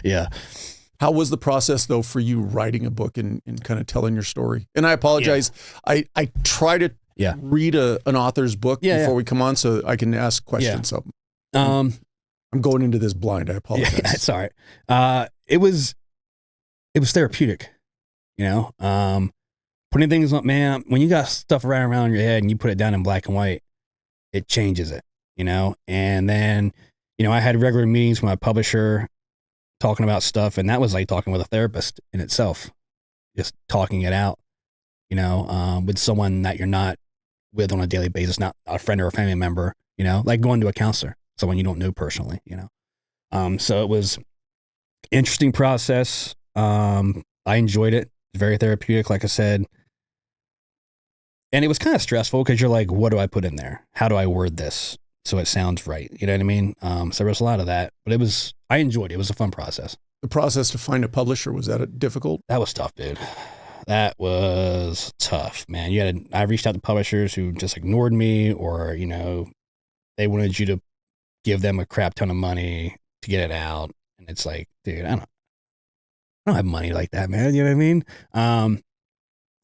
Yeah. How was the process though for you writing a book and kind of telling your story? And I apologize. Yeah. I try to read an author's book before we come on so I can ask questions. So I'm going into this blind. I apologize. Yeah, it's all right. It was therapeutic, you know, putting things on, man, when you got stuff right around your head and you put it down in black and white, it changes it, you know? And then, you know, I had regular meetings with my publisher talking about stuff, and that was like talking with a therapist in itself, just talking it out, you know, with someone that you're not with on a daily basis, not a friend or a family member, you know, like going to a counselor, someone you don't know personally, you know? So it was interesting process. I enjoyed it. It's very therapeutic, like I said. And it was kind of stressful because you're like, what do I put in there? How do I word this so it sounds right? You know what I mean? So there was a lot of that, but I enjoyed it. It was a fun process. The process to find a publisher, was that difficult? That was tough, dude. That was tough, man. I reached out to publishers who just ignored me, or, you know, they wanted you to give them a crap ton of money to get it out. And it's like, dude, I don't have money like that, man. You know what I mean?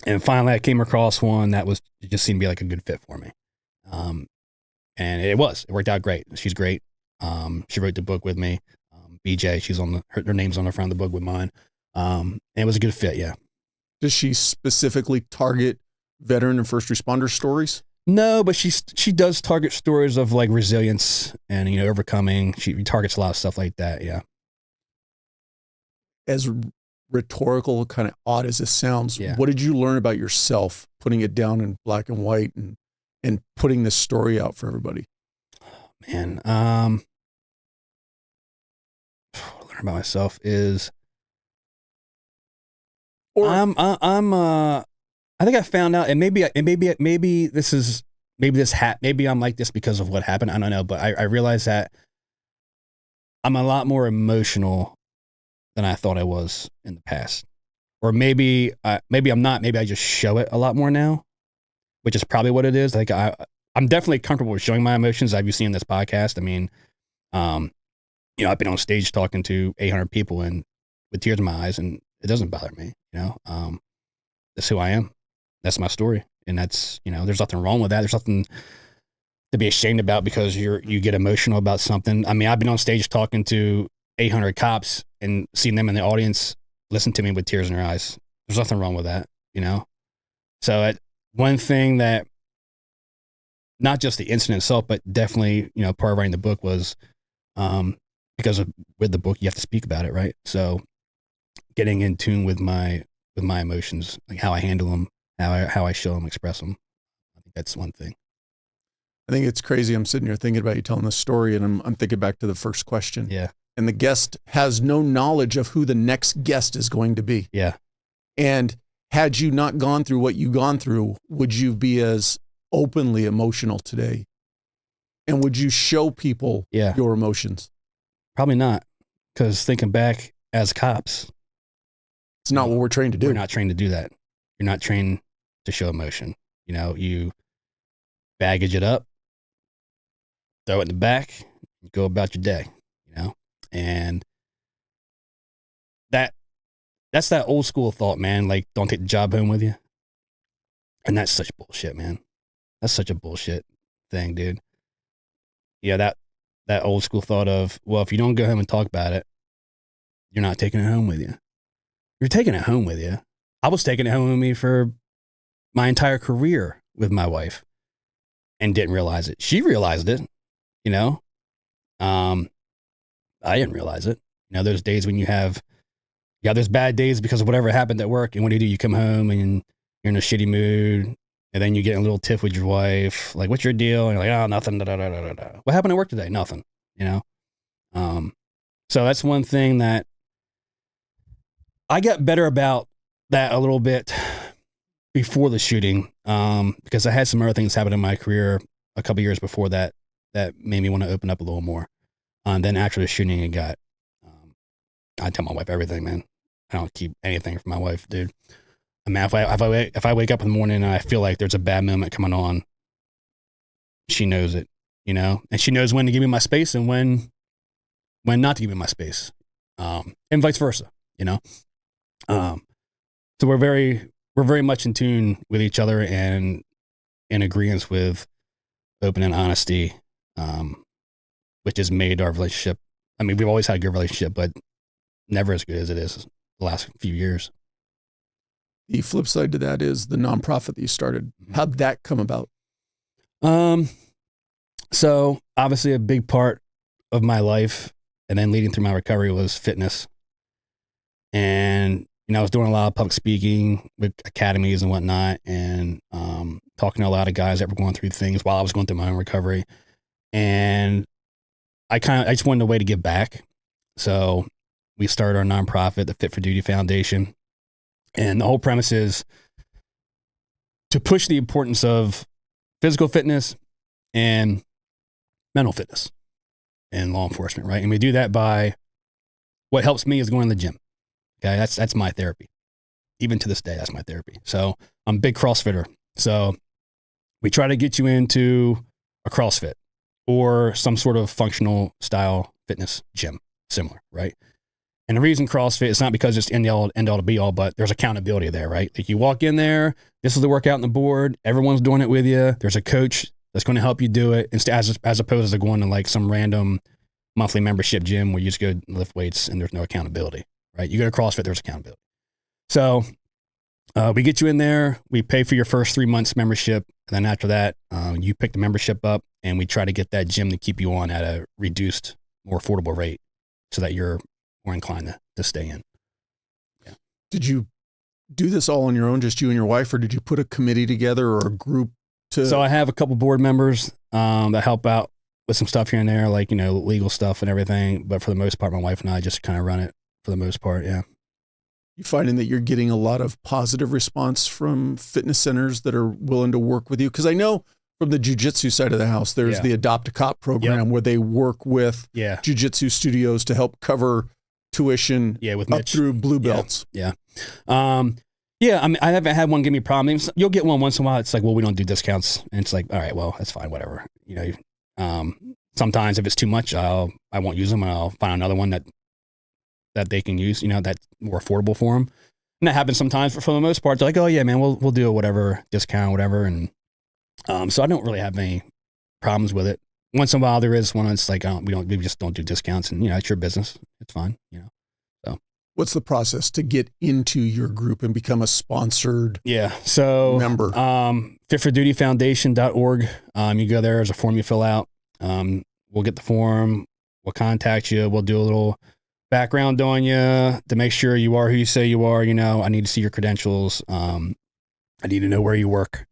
And finally I came across one that it just seemed to be like a good fit for me. And it worked out great. She's great. She wrote the book with me. BJ, she's on her name's on the front of the book with mine. And it was a good fit. Yeah. Does she specifically target veteran and first responder stories? No, but she does target stories of like resilience and, you know, overcoming. She targets a lot of stuff like that. Yeah. As rhetorical, kind of odd as this sounds, what did you learn about yourself putting it down in black and white and putting this story out for everybody? Man, learn about myself is I think I found out, and maybe I'm like this because of what happened. I don't know, but I realized that I'm a lot more emotional than I thought I was in the past. Or maybe I'm not. Maybe I just show it a lot more now, which is probably what it is. Like I'm definitely comfortable with showing my emotions. As you see in this podcast, I mean, you know, I've been on stage talking to 800 people and with tears in my eyes, and it doesn't bother me. You know, that's who I am. That's my story, and that's, you know, there's nothing wrong with that. There's nothing to be ashamed about because you get emotional about something. I mean, I've been on stage talking to 800 cops and seeing them in the audience listen to me with tears in their eyes. There's nothing wrong with that, you know? So one thing that, not just the incident itself, but definitely, you know, part of writing the book was, because with the book, you have to speak about it, right? So getting in tune with my emotions, like how I handle them, how I show them, express them. I think that's one thing. I think it's crazy. I'm sitting here thinking about you telling this story, and I'm thinking back to the first question. Yeah. And the guest has no knowledge of who the next guest is going to be. Yeah. And had you not gone through what you've gone through, would you be as openly emotional today? And would you show people your emotions? Probably not. Because thinking back as cops, it's not what we're trained to do. We're not trained to do that. You're not trained to show emotion. You know, you baggage it up, throw it in the back, go about your day, you know? And that's that old school thought, man. Like, don't take the job home with you. And that's such bullshit, man. That's such a bullshit thing, dude. Yeah, that old school thought of, well, if you don't go home and talk about it, you're not taking it home with you. You're taking it home with you. I was taking it home with me for my entire career with my wife and didn't realize it. She realized it, you know? I didn't realize it. You know, those days when you have those bad days because of whatever happened at work. And what do? You come home and you're in a shitty mood. And then you get in a little tiff with your wife. Like, what's your deal? And you're like, oh, nothing. Da, da, da, da, da. What happened at work today? Nothing, you know? So that's one thing that I got better about that a little bit before the shooting, because I had some other things happen in my career a couple years before that made me want to open up a little more. Then after the shooting, it got, I tell my wife everything, man. I don't keep anything from my wife, dude. I mean, if I wake up in the morning and I feel like there's a bad moment coming on, she knows it, you know, and she knows when to give me my space and when not to give me my space, and vice versa, you know. So we're very much in tune with each other and in agreement with open and honesty, which has made our relationship. I mean, we've always had a good relationship, but never as good as it is the last few years. The flip side to that is the nonprofit that you started. How'd that come about? So obviously a big part of my life and then leading through my recovery was fitness. And, you know, I was doing a lot of public speaking with academies and whatnot, and talking to a lot of guys that were going through things while I was going through my own recovery. And I just wanted a way to give back. So we started our nonprofit, the Fit for Duty Foundation. And the whole premise is to push the importance of physical fitness and mental fitness in law enforcement, right? And we do that by, what helps me is going to the gym. Okay, that's my therapy. Even to this day, that's my therapy. So I'm a big CrossFitter. So we try to get you into a CrossFit or some sort of functional style fitness gym, similar, right? And the reason CrossFit is not because it's end all to be all, but there's accountability there, right? Like, you walk in there, this is the workout on the board, everyone's doing it with you. There's a coach that's going to help you do it, as opposed to going to like some random monthly membership gym where you just go lift weights and there's no accountability, right? You go to CrossFit, there's accountability. So we get you in there, we pay for your first 3 months membership, and then after that, you pick the membership up, and we try to get that gym to keep you on at a reduced, more affordable rate so that you're more inclined to stay in. Yeah. Did you do this all on your own, just you and your wife, or did you put a committee together or a group to? So I have a couple board members that help out with some stuff here and there, like, you know, legal stuff and everything. But for the most part, my wife and I just kind of run it for the most part. Yeah. You finding that you're getting a lot of positive response from fitness centers that are willing to work with you? Because I know from the jiu-jitsu side of the house, there's the Adopt a Cop program where they work with jiu-jitsu studios to help cover tuition with up Mitch. Through blue belts. Yeah. I mean, I haven't had one give me problems. You'll get one once in a while. It's like, well, we don't do discounts. And it's like, all right, well, that's fine, whatever. You know, sometimes if it's too much, I won't use them, and I'll find another one that they can use, you know, that's more affordable for them. And that happens sometimes, but for the most part, they're like, oh yeah, man, we'll do a whatever discount, whatever. And so I don't really have any problems with it. Once in a while there is one that's like, we just don't do discounts, and, you know, it's your business. It's fine, you know. So what's the process to get into your group and become a sponsored member? fitfordutyfoundation.org. You go there, there's a form you fill out. We'll get the form, we'll contact you, we'll do a little background on you to make sure you are who you say you are. You know, I need to see your credentials. I need to know where you work.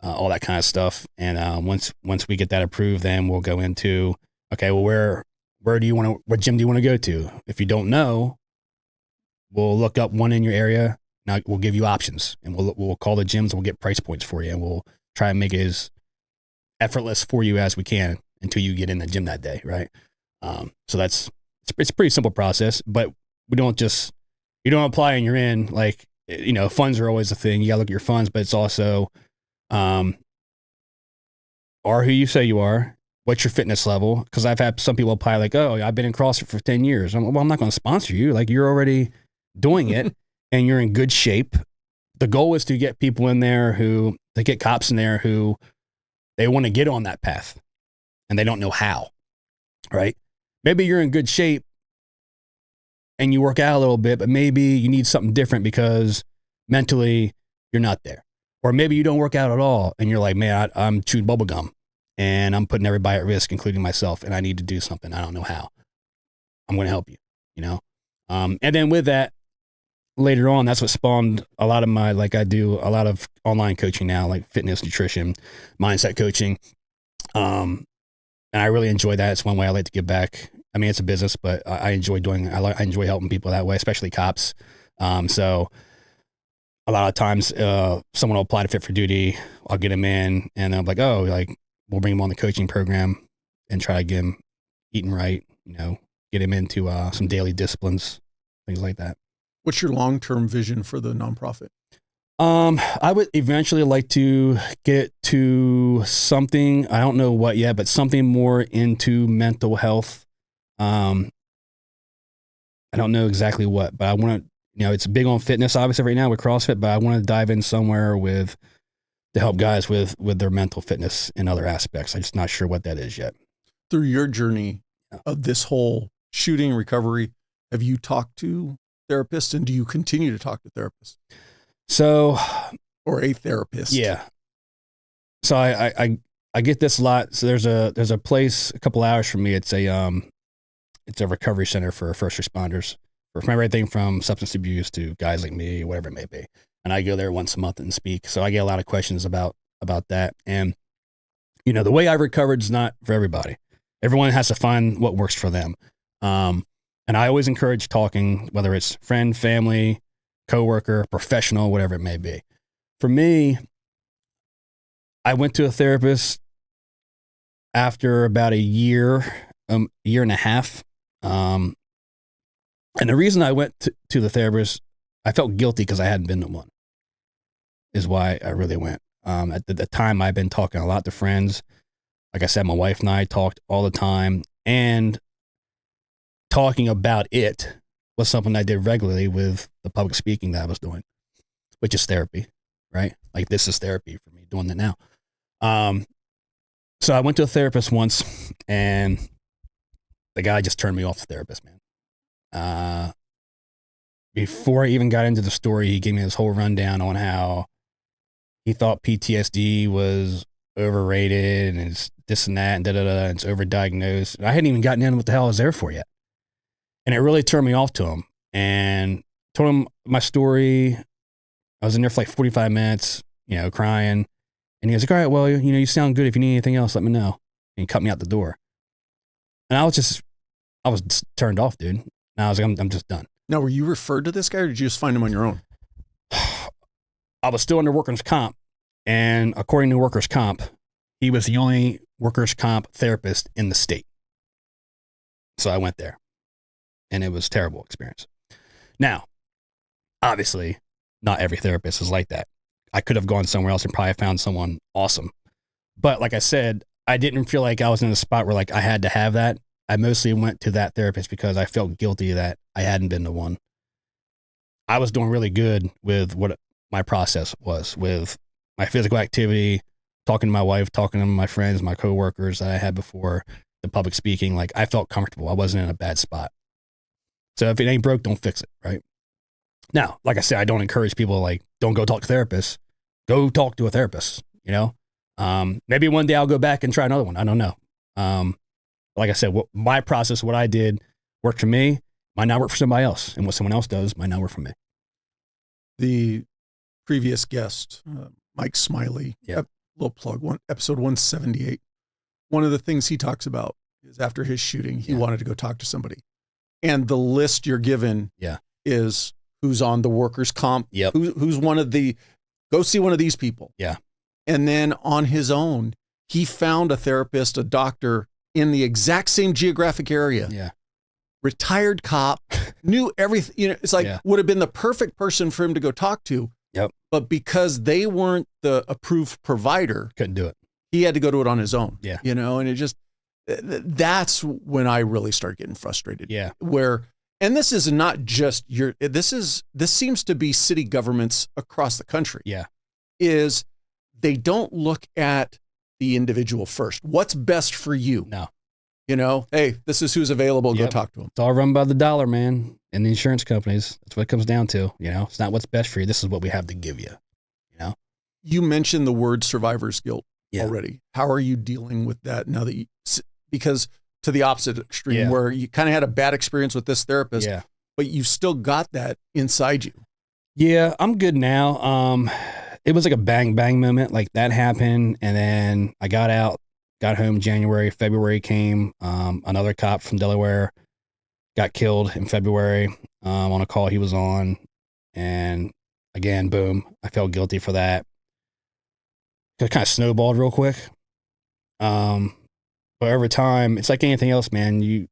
all that kind of stuff. And once we get that approved, then we'll go into, okay, well, where do you want to, what gym do you want to go to? If you don't know, we'll look up one in your area. Now we'll give you options, and we'll call the gyms and we'll get price points for you, and we'll try and make it as effortless for you as we can until you get in the gym that day, right? So it's a pretty simple process, but you don't apply and you're in. Like, funds are always a thing. You gotta look at your funds, but it's also, are who you say you are. What's your fitness level? Because I've had some people apply like, oh, I've been in CrossFit for 10 years. I'm not going to sponsor you. Like, you're already doing it and you're in good shape. The goal is to get people in there to get cops in there who they want to get on that path and they don't know how, right? Maybe you're in good shape and you work out a little bit, but maybe you need something different because mentally you're not there. Or maybe you don't work out at all and you're like, man, I'm chewing bubble gum and I'm putting everybody at risk, including myself, and I need to do something. I don't know how. I'm going to help you, And then with that, later on, that's what spawned a lot of my, like, I do a lot of online coaching now, like fitness, nutrition, mindset coaching. And I really enjoy that. It's one way I like to give back. I mean, it's a business, but I enjoy I enjoy helping people that way, especially cops. So a lot of times, someone will apply to Fit for Duty. I'll get them in and I'm like, oh, like, we'll bring them on the coaching program and try to get them eating right, get them into some daily disciplines, things like that. What's your long-term vision for the nonprofit? I would eventually like to get to something, I don't know what yet, but something more into mental health. I don't know exactly what, but I want to, it's big on fitness, obviously, right now with CrossFit, but I want to dive in somewhere to help guys with their mental fitness and other aspects. I'm just not sure what that is yet. Through your journey of this whole shooting recovery, have you talked to therapists, and do you continue to talk to therapists? So, or a therapist? Yeah. So I get this a lot. So there's a place a couple hours from me. It's a recovery center for first responders, from everything from substance abuse to guys like me, whatever it may be. And I go there once a month and speak. So I get a lot of questions about that. And, the way I recovered is not for everybody. Everyone has to find what works for them. And I always encourage talking, whether it's friend, family, coworker, professional, whatever it may be. For me, I went to a therapist after about a year and a half. And the reason I went to the therapist, I felt guilty because I hadn't been to one, is why I really went. At the time, I've been talking a lot to friends. Like I said, my wife and I talked all the time, and talking about it was something I did regularly with the public speaking that I was doing, which is therapy, right? Like, this is therapy for me doing that now. So I went to a therapist once, and the guy just turned me off the therapist, man. Before I even got into the story, he gave me this whole rundown on how he thought PTSD was overrated and it's this and that and and it's overdiagnosed. And I hadn't even gotten into what the hell I was there for yet. And it really turned me off to him, and told him my story. I was in there for like 45 minutes, crying. And he was like, all right, well, you sound good. If you need anything else, let me know. And he cut me out the door. And I was just turned off, dude. And I was like, I'm just done. Now, were you referred to this guy, or did you just find him on your own? I was still under workers' comp. And according to workers' comp, he was the only workers' comp therapist in the state. So I went there, and it was a terrible experience. Now, obviously, not every therapist is like that. I could have gone somewhere else and probably found someone awesome. But like I said, I didn't feel like I was in a spot where like I had to have that. I mostly went to that therapist because I felt guilty that I hadn't been to one. I was doing really good with what my process was with my physical activity, talking to my wife, talking to my friends, my coworkers that I had before, the public speaking. Like, I felt comfortable. I wasn't in a bad spot. So if it ain't broke, don't fix it, right? Now, like I said, I don't encourage people, like, don't go talk to therapists. Go talk to a therapist, Maybe one day I'll go back and try another one. I don't know. Like I said, my process, what I did worked for me, might not work for somebody else. And what someone else does might not work for me. The previous guest, Mike Smiley, yep. little plug, episode 178. One of the things he talks about is after his shooting, he wanted to go talk to somebody. And the list you're given is who's on the workers' comp, who's one of the, go see one of these people. Yeah. And then on his own, he found a therapist, a doctor in the exact same geographic area. Yeah. Retired cop, knew everything. You know, it's like would have been the perfect person for him to go talk to. Yep. But because they weren't the approved provider, couldn't do it. He had to go to it on his own. Yeah. You know, and it just, that's when I really start getting frustrated. Yeah. And this is not just this seems to be city governments across the country. Yeah. Is they don't look at the individual first. What's best for you? No. You know, hey, this is who's available. Go talk to them. It's all run by the dollar, man, and the insurance companies. That's what it comes down to. You know, it's not what's best for you. This is what we have to give you. You know, you mentioned the word survivor's guilt already. How are you dealing with that now that because to the opposite extreme where you kind of had a bad experience with this therapist, but you still got that inside you. Yeah, I'm good now. It was like a bang moment, like that happened, and then I got out. Got home January, February came. Another cop from Delaware got killed in February on a call he was on. And again, boom, I felt guilty for that. It kind of snowballed real quick. But over time, it's like anything else, man. You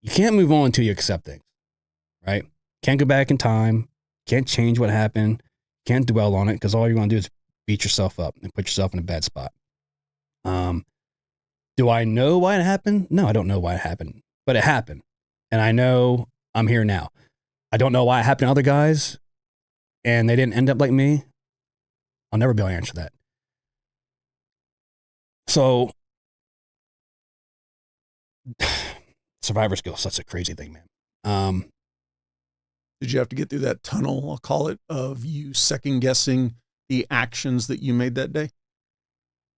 can't move on until you accept things, right? Can't go back in time. Can't change what happened. Can't dwell on it because all you're going to do is beat yourself up and put yourself in a bad spot. Do I know why it happened? No, I don't know why it happened, but it happened. And I know I'm here now. I don't know why it happened to other guys and they didn't end up like me. I'll never be able to answer that. So survivor's guilt, such a crazy thing, man. Did you have to get through that tunnel, I'll call it, of you second guessing the actions that you made that day?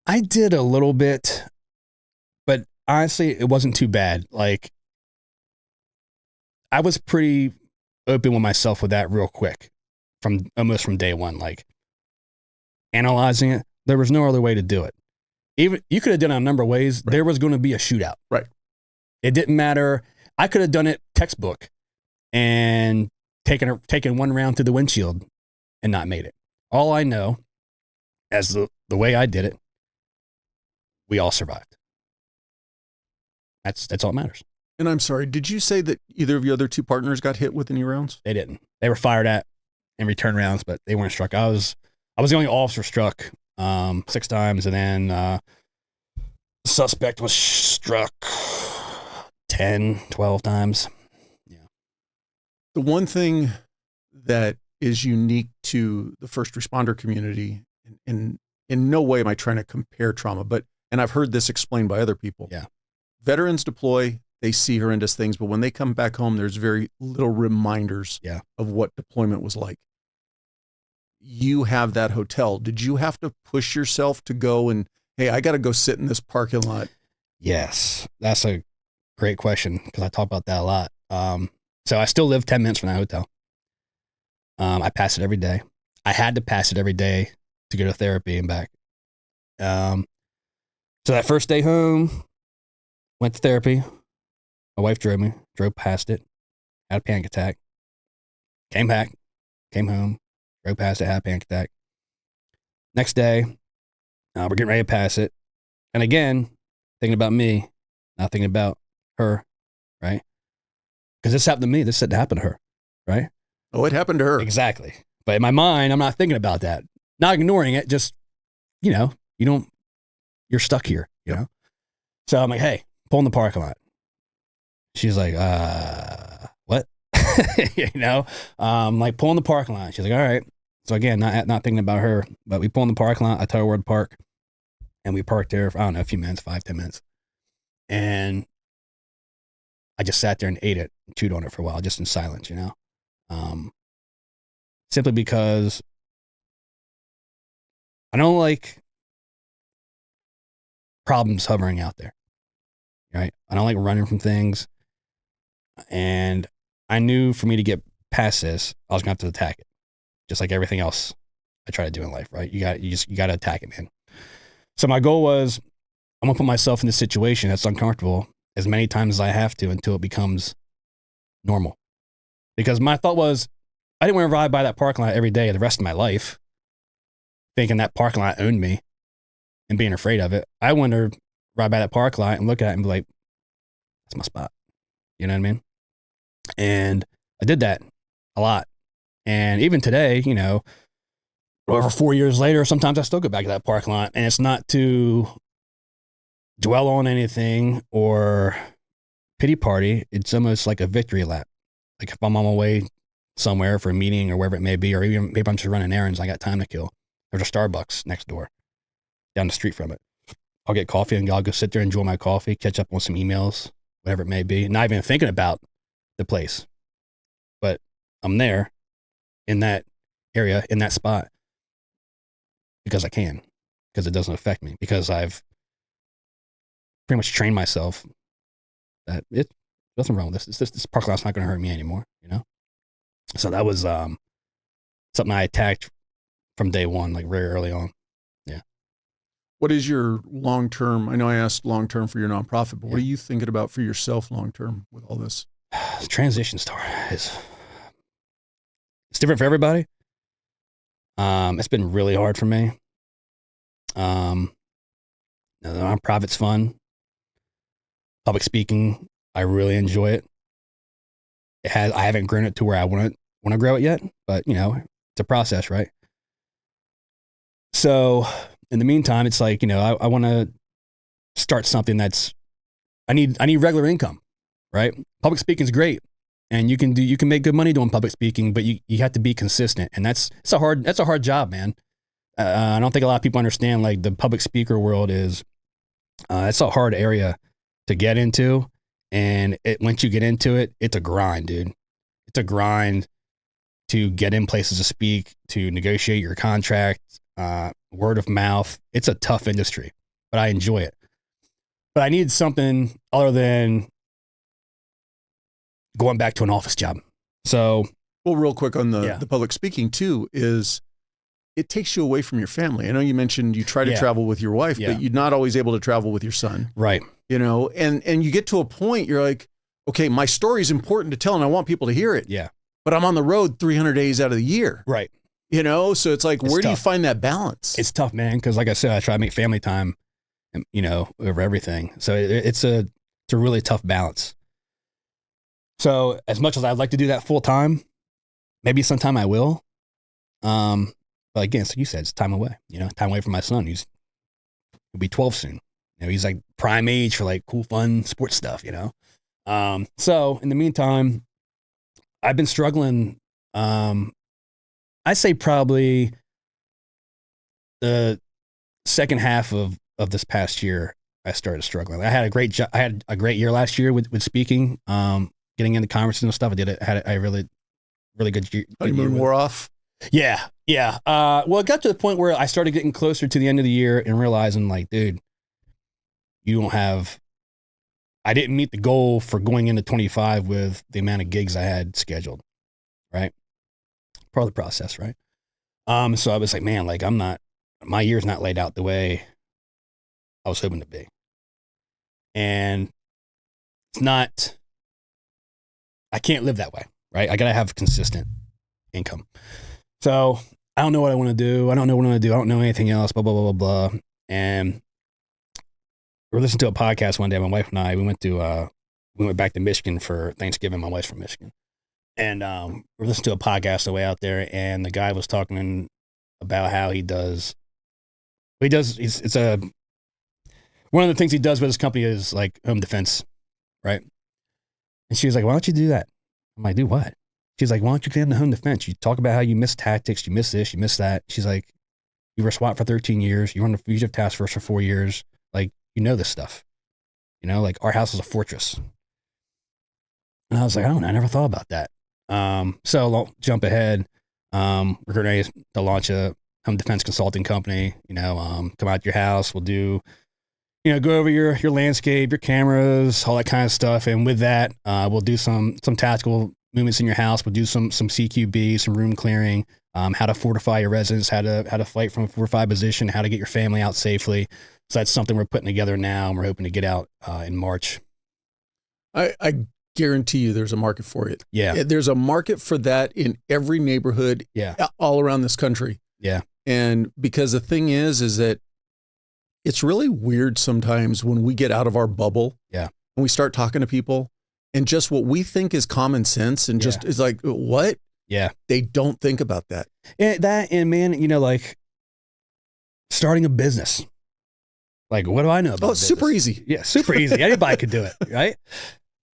I did a little bit, but honestly, it wasn't too bad. Like, I was pretty open with myself with that real quick, almost from day one. Like, analyzing it, there was no other way to do it. Even you could have done it a number of ways. Right. There was going to be a shootout. Right. It didn't matter. I could have done it textbook and taken one round through the windshield and not made it. All I know, as the way I did it, we all survived. That's all that matters. And I'm sorry, did you say that either of your other two partners got hit with any rounds? They didn't. They were fired at and returned rounds, but they weren't struck. I was the only officer struck 6 times, and then the suspect was struck 10, 12 times. Yeah. The one thing that is unique to the first responder community, and in no way am I trying to compare trauma, and I've heard this explained by other people. Yeah. Veterans deploy, they see horrendous things, but when they come back home, there's very little reminders of what deployment was like. You have that hotel. Did you have to push yourself to go and, hey, I got to go sit in this parking lot? Yes. That's a great question because I talk about that a lot. So I still live 10 minutes from that hotel. I pass it every day. I had to pass it every day to go to therapy and back. So that first day home, went to therapy. My wife drove past it, had a panic attack, came back, came home, drove past it, had a panic attack. Next day, we're getting ready to pass it. And again, thinking about me, not thinking about her, right? Because this happened to me. This didn't happen to her, right? Oh, it happened to her. Exactly. But in my mind, I'm not thinking about that. Not ignoring it, just, you're stuck here, you know? So I'm like, hey, pull in the parking lot. She's like, what? Like, pull in the parking lot. She's like, all right. So again, not thinking about her, but we pull in the parking lot. I tell her where to park. And we parked there for, I don't know, a few minutes, 5-10 minutes. And I just sat there and ate it, and chewed on it for a while, just in silence, simply because I don't like problems hovering out there, right? I don't like running from things. And I knew for me to get past this, I was going to have to attack it, just like everything else I try to do in life, right? You got to attack it, man. So my goal was, I'm going to put myself in this situation that's uncomfortable as many times as I have to until it becomes normal. Because my thought was, I didn't want to ride by that parking lot every day the rest of my life, thinking that parking lot owned me and being afraid of it. I wanted to ride by that parking lot and look at it and be like, that's my spot. You know what I mean? And I did that a lot. And even today, you know, over 4 years later, sometimes I still go back to that parking lot, and it's not to dwell on anything or pity party. It's almost like a victory lap. Like if I'm on my way somewhere for a meeting or wherever it may be, or even maybe I'm just running errands, I got time to kill. There's a Starbucks next door, down the street from it. I'll get coffee and I'll go sit there, enjoy my coffee, catch up on some emails, whatever it may be. Not even thinking about the place, but I'm there in that area, in that spot, because I can, because it doesn't affect me, because I've pretty much trained myself that it's nothing wrong with this. This parking lot's not going to hurt me anymore, you know? So that was something I attacked from day one, like very early on. Yeah. What is your long-term? I know I asked long-term for your nonprofit, but what are you thinking about for yourself long-term with all this? The transition story it's different for everybody. It's been really hard for me. The nonprofit's fun. Public speaking, I really enjoy it. I haven't grown it to where I want to grow it yet, but you know, it's a process, right? So in the meantime, it's like, you know, I want to start something I need regular income, right? Public speaking is great. And you can make good money doing public speaking, but you have to be consistent. And that's a hard job, man. I don't think a lot of people understand, like, the public speaker world is, it's a hard area to get into. And once you get into it, it's a grind, dude. It's a grind to get in places to speak, to negotiate your contract, word of mouth. It's a tough industry, but I enjoy it. But I need something other than going back to an office job. So, well, real quick on the public speaking too, is it takes you away from your family. I know you mentioned you try to travel with your wife, but you're not always able to travel with your son. Right. You know, and you get to a point, you're like, okay, my story is important to tell and I want people to hear it. Yeah. But I'm on the road 300 days out of the year. Right. You know, so it's like, where do you find that balance? It's tough, man. Cause like I said, I try to make family time, you know, over everything. So it's a really tough balance. So as much as I'd like to do that full time, maybe sometime I will. But again, so you said, it's time away, you know, time away from my son. He'll be 12 soon. You know, he's like prime age for like cool, fun sports stuff, you know? So in the meantime, I've been struggling. I say probably the second half of this past year, I started struggling. I had a great year last year with speaking, getting into conferences and stuff. I had a really good year. Honeymoon wore off. Yeah. Well, it got to the point where I started getting closer to the end of the year and realizing, like, dude, I didn't meet the goal for going into 25 with the amount of gigs I had scheduled. Right. Part of the process. Right. So I was like, man, like my year's not laid out the way I was hoping to be. And I can't live that way. Right. I got to have consistent income. So I don't know what I want to do. I don't know what I want to do. I don't know anything else, blah, blah, blah, blah, blah. And we were listening to a podcast one day. My wife and I, we went back to Michigan for Thanksgiving. My wife's from Michigan. And we were listening to a podcast on the way out there. And the guy was talking about how one of the things he does with his company is like home defense. Right. And she was like, why don't you do that? I'm like, do what? She's like, why don't you get into home defense? You talk about how you miss tactics, you miss this, you miss that. She's like, you were SWAT for 13 years. You were on the Fugitive Task Force for 4 years. Like, you know this stuff. You know, like, our house is a fortress. And I was like, I never thought about that. So I'll jump ahead. We're going to launch a home defense consulting company. You know, come out to your house. We'll do, you know, go over your landscape, your cameras, all that kind of stuff. And with that, we'll do some tactical movements in your house. We'll do some CQB, some room clearing. how to fortify your residence, how to fight from a fortified position, how to get your family out safely. So that's something we're putting together now, and we're hoping to get out in March. I guarantee you there's a market for it. Yeah. There's a market for that in every neighborhood all around this country. Yeah. And because the thing is that it's really weird sometimes when we get out of our bubble and we start talking to people and just what we think is common sense and just is like, what? Yeah. They don't think about that. And man, you know, like starting a business. Like, what do I know about business? Super easy. Yeah, super easy. Anybody could do it, right?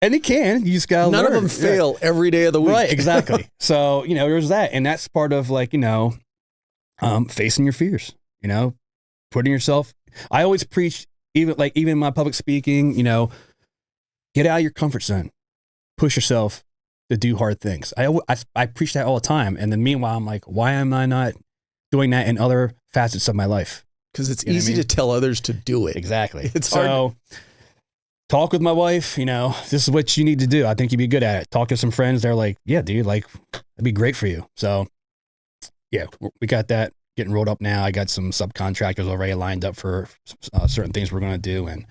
And you can. You just gotta learn. None of them fail every day of the week. Right, exactly. So, you know, there's that. And that's part of like, you know, facing your fears, you know, putting yourself. I always preach, even in my public speaking, you know, get out of your comfort zone. Push yourself to do hard things. I preach that all the time. And then meanwhile, I'm like, why am I not doing that in other facets of my life? Because it's easy to tell others to do it. Exactly. It's hard. So talk with my wife, you know, this is what you need to do. I think you'd be good at it. Talk to some friends. They're like, yeah, dude, like that'd be great for you. So yeah, we got that getting rolled up now. I got some subcontractors already lined up for certain things we're going to do. And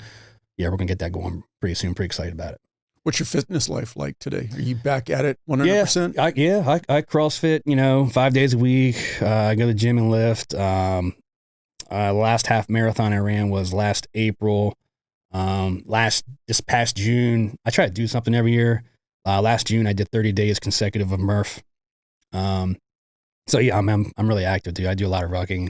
yeah, we're going to get that going pretty soon. Pretty excited about it. What's your fitness life like today? Are you back at it 100%? I CrossFit, you know, 5 days a week. I go to the gym and lift. Last half marathon I ran was last April. This past June, I try to do something every year. Last June I did 30 days consecutive of Murph. So yeah, I'm really active, dude. I do a lot of rucking.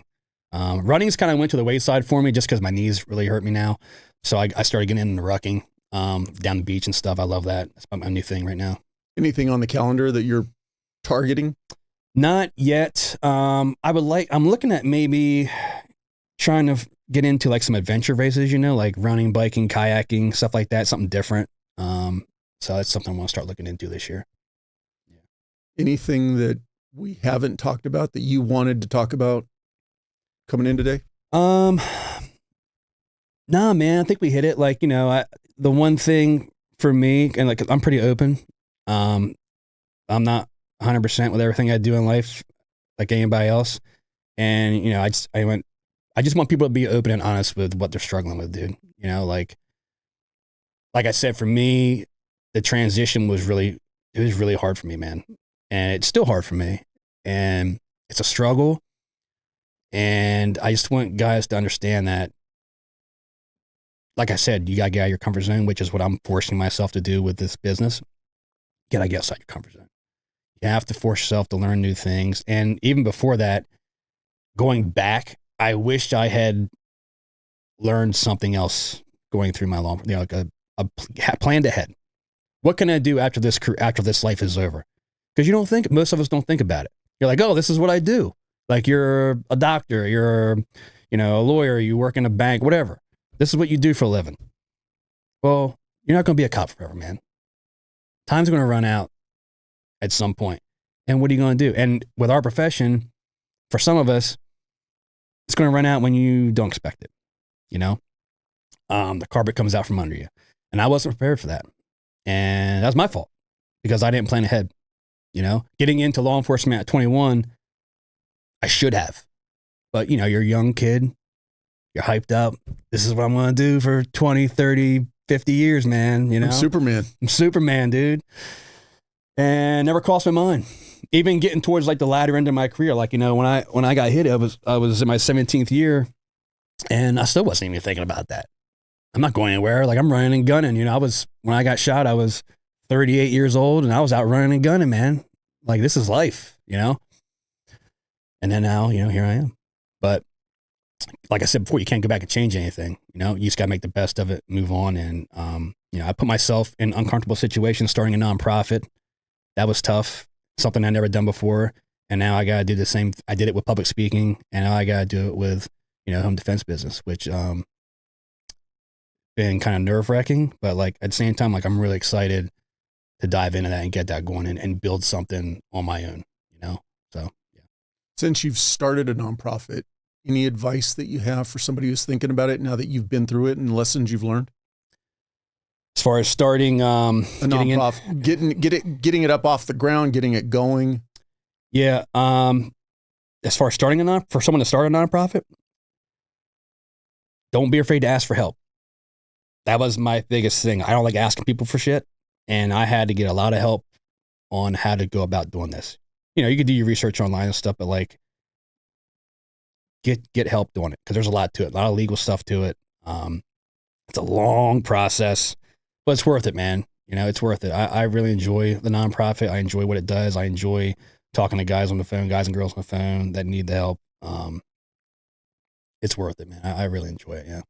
Running's kind of went to the wayside for me just because my knees really hurt me now. So I started getting into rucking, down the beach and stuff. I love that. It's my new thing right now. Anything on the calendar that you're targeting? Not yet. I'm looking at maybe trying to get into like some adventure races, you know, like running, biking, kayaking, stuff like that, something different. So that's something I want to start looking into this year. Yeah. Anything that we haven't talked about that you wanted to talk about coming in today? Nah, man, I think we hit it. Like, you know, the one thing for me, and like, I'm pretty open. I'm not 100% with everything I do in life, like anybody else. And, you know, I just want people to be open and honest with what they're struggling with, dude. You know, like I said, for me, the transition was really hard for me, man. And it's still hard for me. And it's a struggle. And I just want guys to understand that, like I said, you got to get out of your comfort zone, which is what I'm forcing myself to do with this business. You got to get outside your comfort zone. You have to force yourself to learn new things. And even before that, going back, I wished I had learned something else going through my long, you know, like planned ahead. What can I do after this life is over? Because most of us don't think about it. You're like, oh, this is what I do. Like you're a doctor, you're, you know, a lawyer, you work in a bank, whatever. This is what you do for a living. Well, you're not going to be a cop forever, man. Time's going to run out at some point. And what are you going to do? And with our profession, for some of us, it's going to run out when you don't expect it. You know, the carpet comes out from under you. And I wasn't prepared for that. And that was my fault because I didn't plan ahead. You know, getting into law enforcement at 21, I should have. But, you know, you're a young kid. You're hyped up. This is what I'm going to do for 20, 30, 50 years, man. You know, I'm Superman, dude. And never crossed my mind. Even getting towards like the latter end of my career, like, you know, when I got hit, I was in my 17th year and I still wasn't even thinking about that. I'm not going anywhere. Like I'm running and gunning. You know, when I got shot, I was 38 years old and I was out running and gunning, man. Like this is life, you know? And then now, you know, here I am. But like I said before, you can't go back and change anything. You know, you just got to make the best of it, move on. And, you know, I put myself in uncomfortable situations starting a nonprofit. That was tough. Something I never done before. And now I got to do the same. I did it with public speaking and now I got to do it with, you know, home defense business, which, been kind of nerve wracking, but like at the same time, like I'm really excited to dive into that and get that going and build something on my own, you know? So, yeah. Since you've started a nonprofit, any advice that you have for somebody who's thinking about it now that you've been through it and lessons you've learned? As far as starting, a nonprofit, getting it up off the ground, getting it going. Yeah. as far as for someone to start a nonprofit, don't be afraid to ask for help. That was my biggest thing. I don't like asking people for shit. And I had to get a lot of help on how to go about doing this. You know, you could do your research online and stuff, but like get help doing it. Cause there's a lot to it, a lot of legal stuff to it. It's a long process, but it's worth it, man. You know, it's worth it. I really enjoy the nonprofit. I enjoy what it does. I enjoy talking to guys on the phone, guys and girls on the phone that need the help. It's worth it, man. I really enjoy it. Yeah.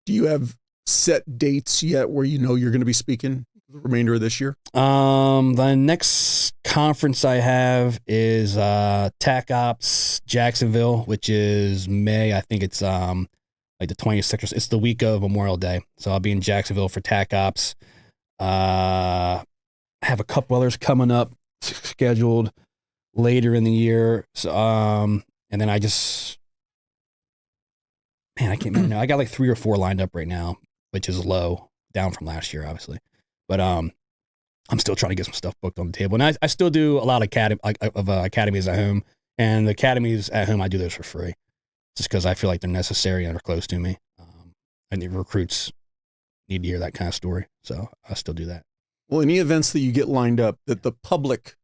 Do you have set dates yet where you know you're going to be speaking the remainder of this year? The next conference I have is TAC Ops Jacksonville, which is May. I think it's like the 26th. It's the week of Memorial Day. So I'll be in Jacksonville for TAC Ops. I have a couple others coming up scheduled later in the year. So, and then I can't remember now. I got like 3 or 4 lined up right now, which is low, down from last year, obviously. But I'm still trying to get some stuff booked on the table. And I still do a lot of academies at home. And the academies at home, I do those for free. Just because I feel like they're necessary and they're close to me. And the recruits need to hear that kind of story. So I still do that. Well, any events that you get lined up that the public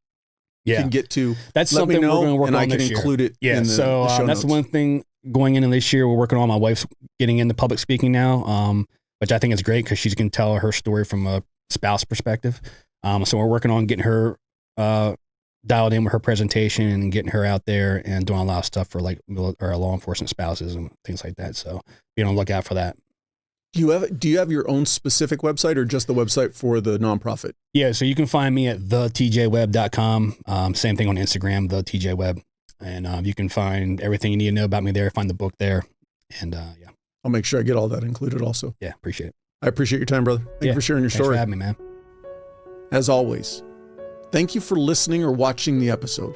can get to, that's something we're going to work on this year. And I can include it in the show notes. That's one thing going into this year. We're working on, my wife's getting into public speaking now, which I think is great because she can tell her story from a spouse perspective. So we're working on getting her dialed in with her presentation and getting her out there and doing a lot of stuff for like law enforcement spouses and things like that. So be on the lookout for that. Do you have your own specific website or just the website for the nonprofit? Yeah, so you can find me at thetjwebb.com. Same thing on Instagram, the TJ Webb. And you can find everything you need to know about me there. Find the book there. And yeah. I'll make sure I get all that included also. Yeah, appreciate it. I appreciate your time, brother. Thank you for sharing your story. Thanks for having me, man. As always, thank you for listening or watching the episode.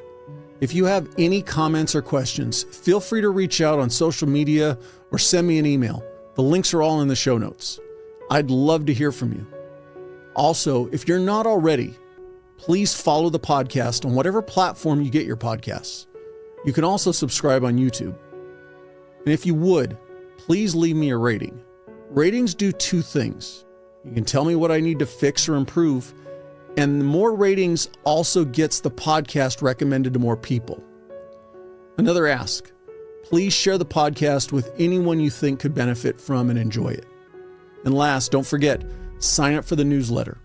If you have any comments or questions, feel free to reach out on social media or send me an email. The links are all in the show notes. I'd love to hear from you. Also, if you're not already, please follow the podcast on whatever platform you get your podcasts. You can also subscribe on YouTube. And if you would, please leave me a rating. Ratings do 2 things. You can tell me what I need to fix or improve, and the more ratings also gets the podcast recommended to more people. Another ask. Please share the podcast with anyone you think could benefit from and enjoy it. And last, don't forget, sign up for the newsletter.